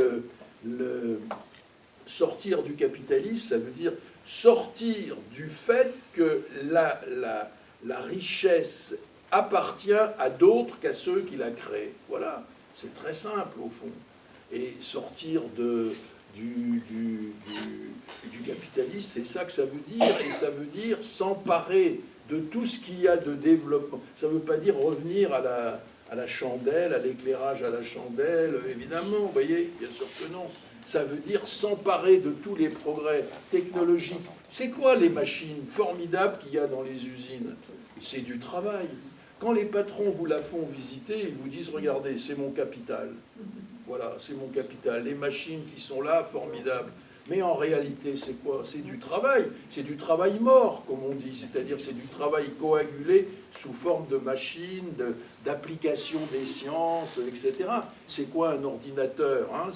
S1: sortir du capitalisme, ça veut dire sortir du fait que la richesse appartient à d'autres qu'à ceux qui la créent. Voilà, c'est très simple au fond. Et sortir du capitalisme, c'est ça que ça veut dire, et ça veut dire s'emparer de tout ce qu'il y a de développement. Ça ne veut pas dire revenir à la chandelle, à l'éclairage à la chandelle, évidemment, vous voyez, bien sûr que non. Ça veut dire s'emparer de tous les progrès technologiques. C'est quoi les machines formidables qu'il y a dans les usines? C'est du travail. Quand les patrons vous la font visiter, ils vous disent, regardez, c'est mon capital. Voilà, c'est mon capital. Les machines qui sont là, formidables. Mais en réalité, c'est quoi? C'est du travail. C'est du travail mort, comme on dit. C'est-à-dire c'est du travail coagulé sous forme de machines, d'application des sciences, etc. C'est quoi un ordinateur, hein?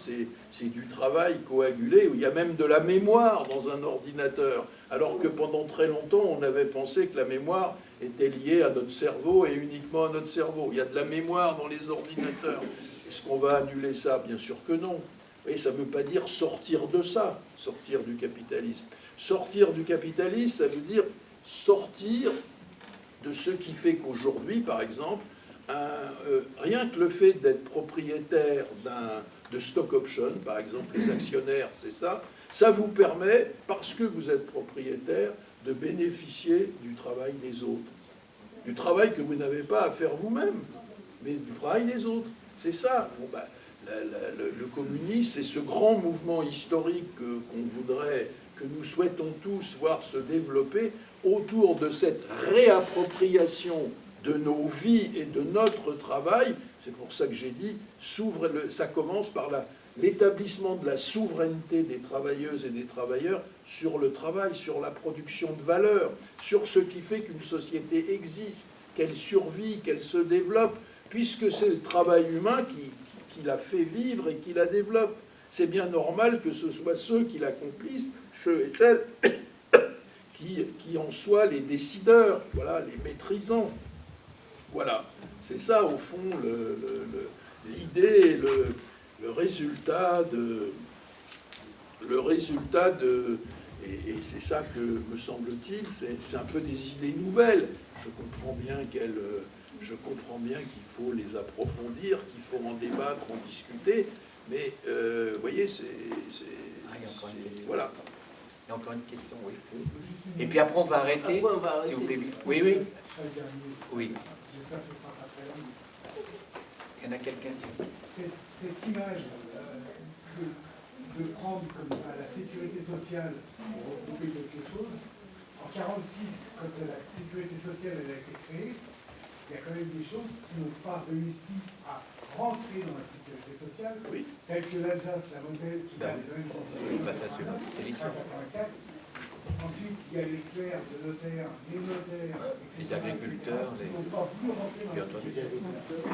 S1: C'est du travail coagulé. Il y a même de la mémoire dans un ordinateur. Alors que pendant très longtemps, on avait pensé que la mémoire était liée à notre cerveau et uniquement à notre cerveau. Il y a de la mémoire dans les ordinateurs. Est-ce qu'on va annuler ça? Bien sûr que non. Et ça ne veut pas dire sortir de ça, sortir du capitalisme. Sortir du capitalisme, ça veut dire sortir de ce qui fait qu'aujourd'hui, par exemple, rien que le fait d'être propriétaire de stock option, par exemple, les actionnaires, c'est ça, ça vous permet, parce que vous êtes propriétaire, de bénéficier du travail des autres. Du travail que vous n'avez pas à faire vous-même, mais du travail des autres. C'est ça. Bon, ben, le communisme, c'est ce grand mouvement historique qu'on voudrait, que nous souhaitons tous voir se développer autour de cette réappropriation de nos vies et de notre travail. C'est pour ça que j'ai dit, ça commence par l'établissement de la souveraineté des travailleuses et des travailleurs sur le travail, sur la production de valeur, sur ce qui fait qu'une société existe, qu'elle survit, qu'elle se développe, puisque c'est le travail humain qui la fait vivre et qui la développe. C'est bien normal que ce soit ceux qui l'accomplissent, ceux et celles qui en soient les décideurs, voilà, les maîtrisants. Voilà, c'est ça au fond l'idée, le résultat et c'est ça que, me semble-t-il, c'est un peu des idées nouvelles. Je comprends bien qu'il faut les approfondir, qu'il faut en débattre, en discuter, mais vous voyez, voilà.
S2: Il y a encore une question, oui. Et puis après, on va arrêter, s'il vous plaît. Oui, oui. Oui. Il y en a quelqu'un qui...
S5: Cette image de prendre comme la sécurité sociale pour regrouper quelque chose, en 1946, quand la sécurité sociale elle a été créée, il y a quand même des choses qui n'ont pas réussi à rentrer dans la sécurité sociale,
S1: Oui.
S5: telles que l'Alsace, la Moselle, qui a les mêmes conditions. Ensuite, il y a les clercs, les notaires, etc.
S2: Les agriculteurs,
S5: qui n'ont pas pu rentrer dans la sécurité sociale.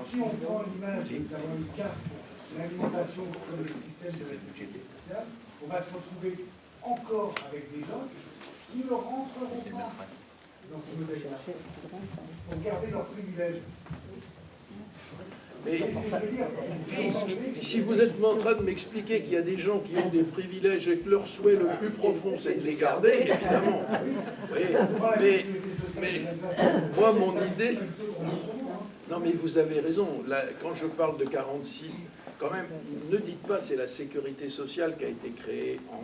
S5: Si on prend l'image d'avoir une carte pour l'alimentation comme le système de la sécurité sociale, on va se retrouver encore avec des gens qui ne rentreront pas dans ce modèle-là, pour garder leurs privilèges.
S1: Mais si vous êtes en train de m'expliquer qu'il y a des gens qui ont des privilèges et que leur souhait le plus profond, c'est de les garder, évidemment. Oui, mais moi, mon idée... Non, mais vous avez raison. Là, quand je parle de 46, quand même, ne dites pas c'est la sécurité sociale qui a été créée en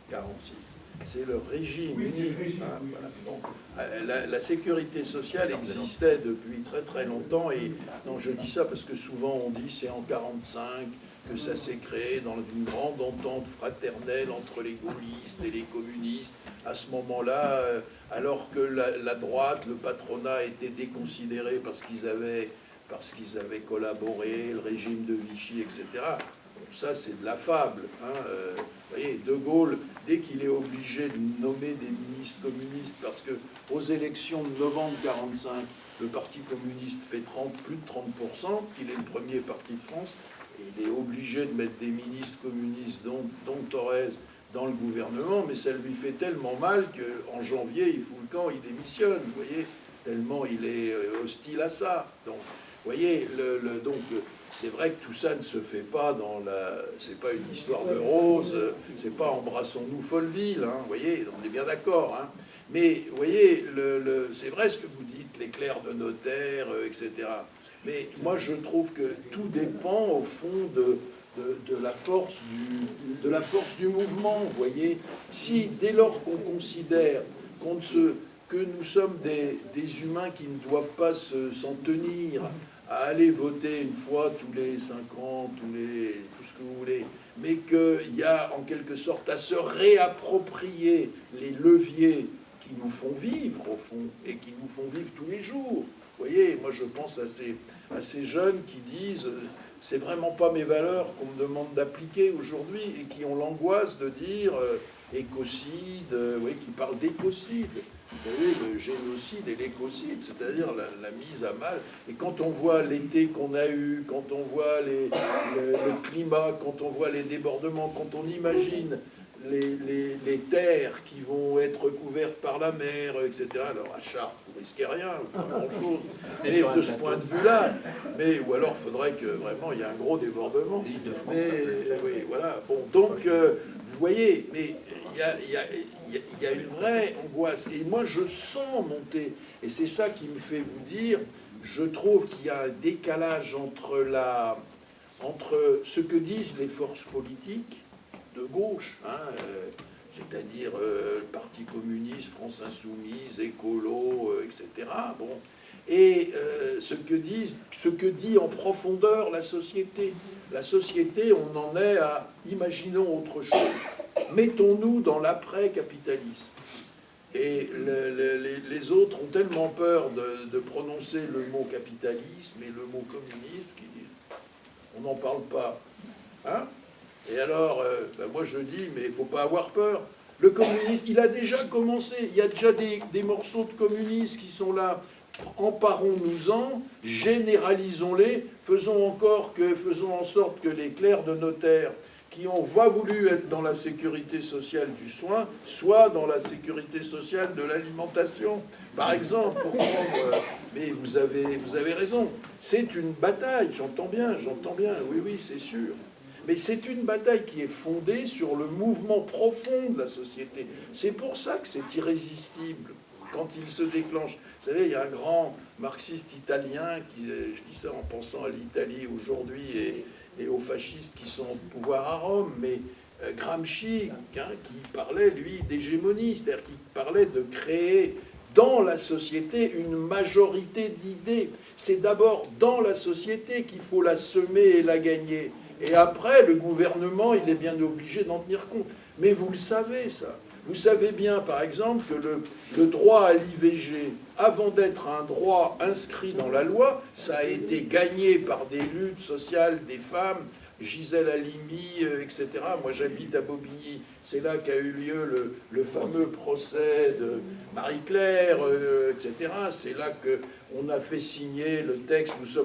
S1: 46. C'est le régime unique. Hein, voilà. Bon, la sécurité sociale existait depuis très très longtemps et non, je dis ça parce que souvent on dit c'est en 45 que ça s'est créé dans une grande entente fraternelle entre les gaullistes et les communistes. À ce moment-là, alors que la droite, le patronat était déconsidéré parce qu'ils avaient collaboré, le régime de Vichy, etc. Ça, c'est de la fable. Hein. Vous voyez, De Gaulle, dès qu'il est obligé de nommer des ministres communistes, parce qu'aux élections de novembre 1945, le Parti communiste fait plus de 30%, qu'il est le premier parti de France, et il est obligé de mettre des ministres communistes, dont Thorez, dans le gouvernement, mais ça lui fait tellement mal qu'en janvier, il fout le camp, il démissionne, vous voyez, tellement il est hostile à ça. Donc, vous voyez, donc... C'est vrai que tout ça ne se fait pas c'est pas une histoire de rose, c'est pas embrassons-nous Folleville, hein, vous voyez, on est bien d'accord. Hein. Mais, vous voyez, c'est vrai ce que vous dites, les clercs de notaire, etc. Mais moi, je trouve que tout dépend, au fond, de la force du mouvement, vous voyez. Si, dès lors qu'on considère que nous sommes des humains qui ne doivent pas s'en tenir à aller voter une fois tous les 5 ans, tout ce que vous voulez, mais qu'il y a en quelque sorte à se réapproprier les leviers qui nous font vivre, au fond, et qui nous font vivre tous les jours. Vous voyez, moi je pense à ces jeunes qui disent c'est vraiment pas mes valeurs qu'on me demande d'appliquer aujourd'hui, et qui ont l'angoisse de dire écocide, oui, qui parlent d'écocide. Vous savez, le génocide et l'écocide, c'est-à-dire la mise à mal. Et quand on voit l'été qu'on a eu, quand on voit le climat, quand on voit les débordements, quand on imagine les terres qui vont être recouvertes par la mer, etc. Alors à Chartres, vous risquez rien, pas grand-chose. Mais de ce point de vue-là, ou alors il faudrait que vraiment il y ait un gros débordement. Mais oui, voilà. Bon, donc vous voyez, mais il y a une vraie angoisse. Et moi, je sens monter. Et c'est ça qui me fait vous dire, je trouve qu'il y a un décalage entre ce que disent les forces politiques de gauche, c'est-à-dire le Parti communiste, France insoumise, écolo, etc. Bon, et ce que dit en profondeur la société. La société, on en est à imaginons autre chose. Mettons-nous dans l'après-capitalisme. Et les autres ont tellement peur de prononcer le mot capitalisme et le mot communisme qu'ils disent on n'en parle pas. Hein? Et alors, moi je dis, mais il ne faut pas avoir peur. Le communisme, il a déjà commencé. Il y a déjà des morceaux de communistes qui sont là. Emparons-nous-en, généralisons-les, faisons en sorte que les clercs de notaire qui ont voulu être dans la sécurité sociale du soin soient dans la sécurité sociale de l'alimentation. Par exemple, pour prendre... Mais vous avez raison. C'est une bataille, j'entends bien, oui, c'est sûr. Mais c'est une bataille qui est fondée sur le mouvement profond de la société. C'est pour ça que c'est irrésistible quand il se déclenche. Vous savez, il y a un grand marxiste italien, je dis ça en pensant à l'Italie aujourd'hui et aux fascistes qui sont au pouvoir à Rome, mais Gramsci, qui parlait, lui, d'hégémonie, c'est-à-dire qui parlait de créer dans la société une majorité d'idées. C'est d'abord dans la société qu'il faut la semer et la gagner. Et après, le gouvernement, il est bien obligé d'en tenir compte. Mais vous le savez, ça. Vous savez bien, par exemple, que le droit à l'IVG, avant d'être un droit inscrit dans la loi, ça a été gagné par des luttes sociales des femmes, Gisèle Halimi, etc. Moi, j'habite à Bobigny. C'est là qu'a eu lieu le fameux procès de Marie-Claire, etc. C'est là qu'on a fait signer le texte. Nous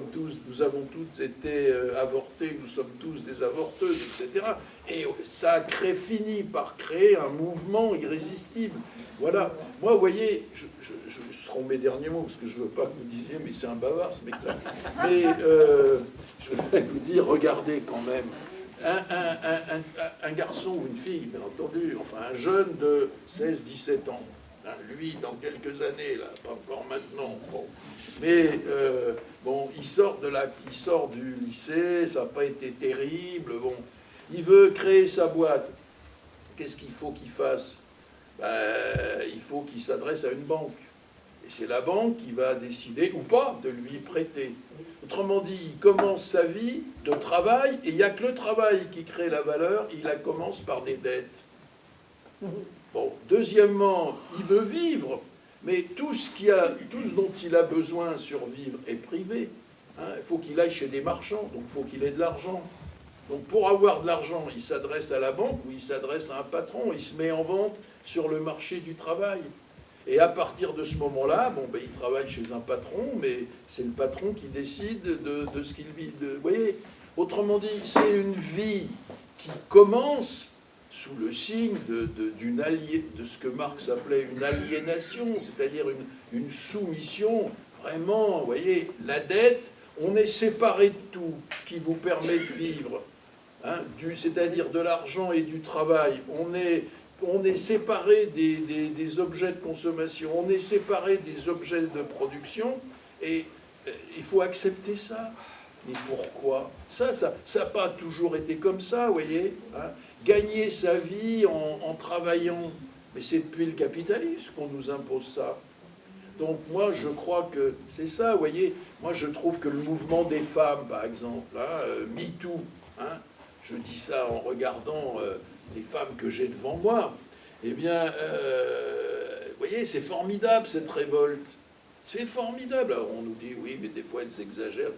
S1: avons toutes été avortées, nous sommes tous des avorteuses, etc. Et ça a fini par créer un mouvement irrésistible. Voilà. Moi, vous voyez, ce seront mes derniers mots, parce que je ne veux pas que vous disiez, mais c'est un bavard, ce mec-là. Mais je voudrais vous dire, regardez quand même, un garçon ou une fille, bien entendu, enfin un jeune de 16-17 ans, hein, lui, dans quelques années, là, pas encore maintenant, bon. Mais bon, il sort du lycée, ça n'a pas été terrible, bon. Il veut créer sa boîte. Qu'est-ce qu'il faut qu'il fasse? Il faut qu'il s'adresse à une banque. Et c'est la banque qui va décider, ou pas, de lui prêter. Autrement dit, il commence sa vie de travail, et il n'y a que le travail qui crée la valeur, il la commence par des dettes. Bon, deuxièmement, il veut vivre, mais tout ce dont il a besoin survivre est privé. Hein, il faut qu'il aille chez des marchands, donc il faut qu'il ait de l'argent. Donc pour avoir de l'argent, il s'adresse à la banque ou il s'adresse à un patron, il se met en vente sur le marché du travail. Et à partir de ce moment-là, il travaille chez un patron, mais c'est le patron qui décide de ce qu'il vit. Vous voyez, autrement dit, c'est une vie qui commence sous le signe de ce que Marx appelait une aliénation, c'est-à-dire une soumission. Vraiment, vous voyez, la dette, on est séparé de tout, ce qui vous permet de vivre, hein, c'est-à-dire de l'argent et du travail. On est séparé des objets de consommation, on est séparé des objets de production, et il faut accepter ça. Mais pourquoi? Ça n'a pas toujours été comme ça, vous voyez, hein. Gagner sa vie en travaillant, mais c'est depuis le capitalisme qu'on nous impose ça. Donc moi, je crois que c'est ça, vous voyez. Moi, je trouve que le mouvement des femmes, par exemple, hein, MeToo, hein, je dis ça en regardant les femmes que j'ai devant moi, eh bien, vous voyez, c'est formidable, cette révolte. C'est formidable. Alors, on nous dit, oui, mais des fois, elles exagèrent.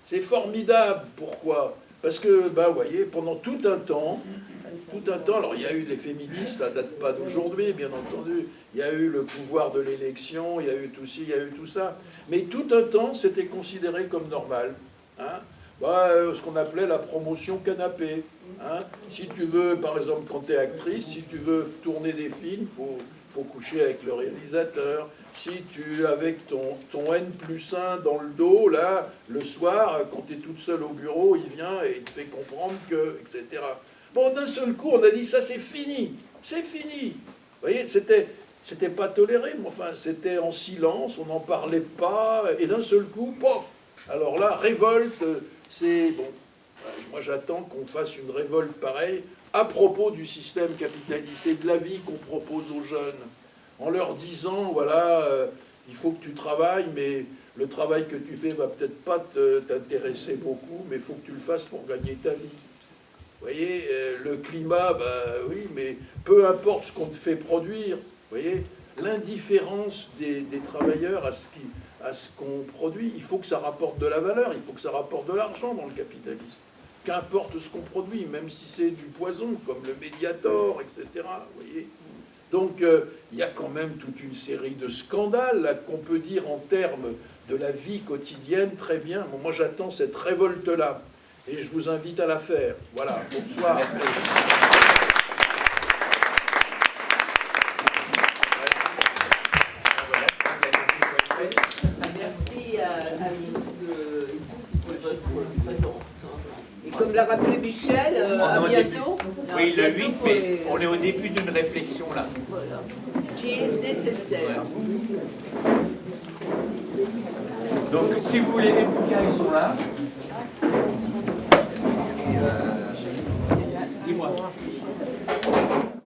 S1: C'est formidable. Pourquoi? Parce que, ben, vous voyez, pendant tout un temps, alors il y a eu les féministes, ça ne date pas d'aujourd'hui, bien entendu, il y a eu le pouvoir de l'élection, il y a eu tout ci, il y a eu tout ça, mais tout un temps, c'était considéré comme normal, hein. Ce qu'on appelait la promotion canapé, hein. Si tu veux, par exemple, quand tu es actrice, si tu veux tourner des films, faut coucher avec le réalisateur. Si tu, avec ton N+1 dans le dos, là, le soir, quand tu es toute seule au bureau, il vient et il te fait comprendre que, etc. Bon, d'un seul coup, on a dit, ça c'est fini, c'est fini. Vous voyez, c'était pas toléré, mais enfin, c'était en silence, on n'en parlait pas, et d'un seul coup, pof. Alors là, révolte, c'est bon. Moi, j'attends qu'on fasse une révolte pareille à propos du système capitaliste et de la vie qu'on propose aux jeunes, en leur disant, voilà, il faut que tu travailles, mais le travail que tu fais va peut-être pas t'intéresser beaucoup, mais il faut que tu le fasses pour gagner ta vie. Vous voyez, le climat, bah oui, mais peu importe ce qu'on te fait produire, vous voyez, l'indifférence des travailleurs à ce qu'on produit, il faut que ça rapporte de la valeur, il faut que ça rapporte de l'argent dans le capitalisme. Qu'importe ce qu'on produit, même si c'est du poison, comme le Mediator, etc. Vous voyez. Donc, il y a quand même toute une série de scandales là, qu'on peut dire en termes de la vie quotidienne, très bien. Bon, moi, j'attends cette révolte-là. Et je vous invite à la faire. Voilà, bonsoir.
S3: Merci à tous de votre présence. Et comme l'a rappelé Michel, à bientôt.
S2: Oui, le 8 mai, on est au début d'une réflexion là.
S3: Voilà. Qui est nécessaire.
S2: Donc, si vous voulez les bouquins, ils sont là.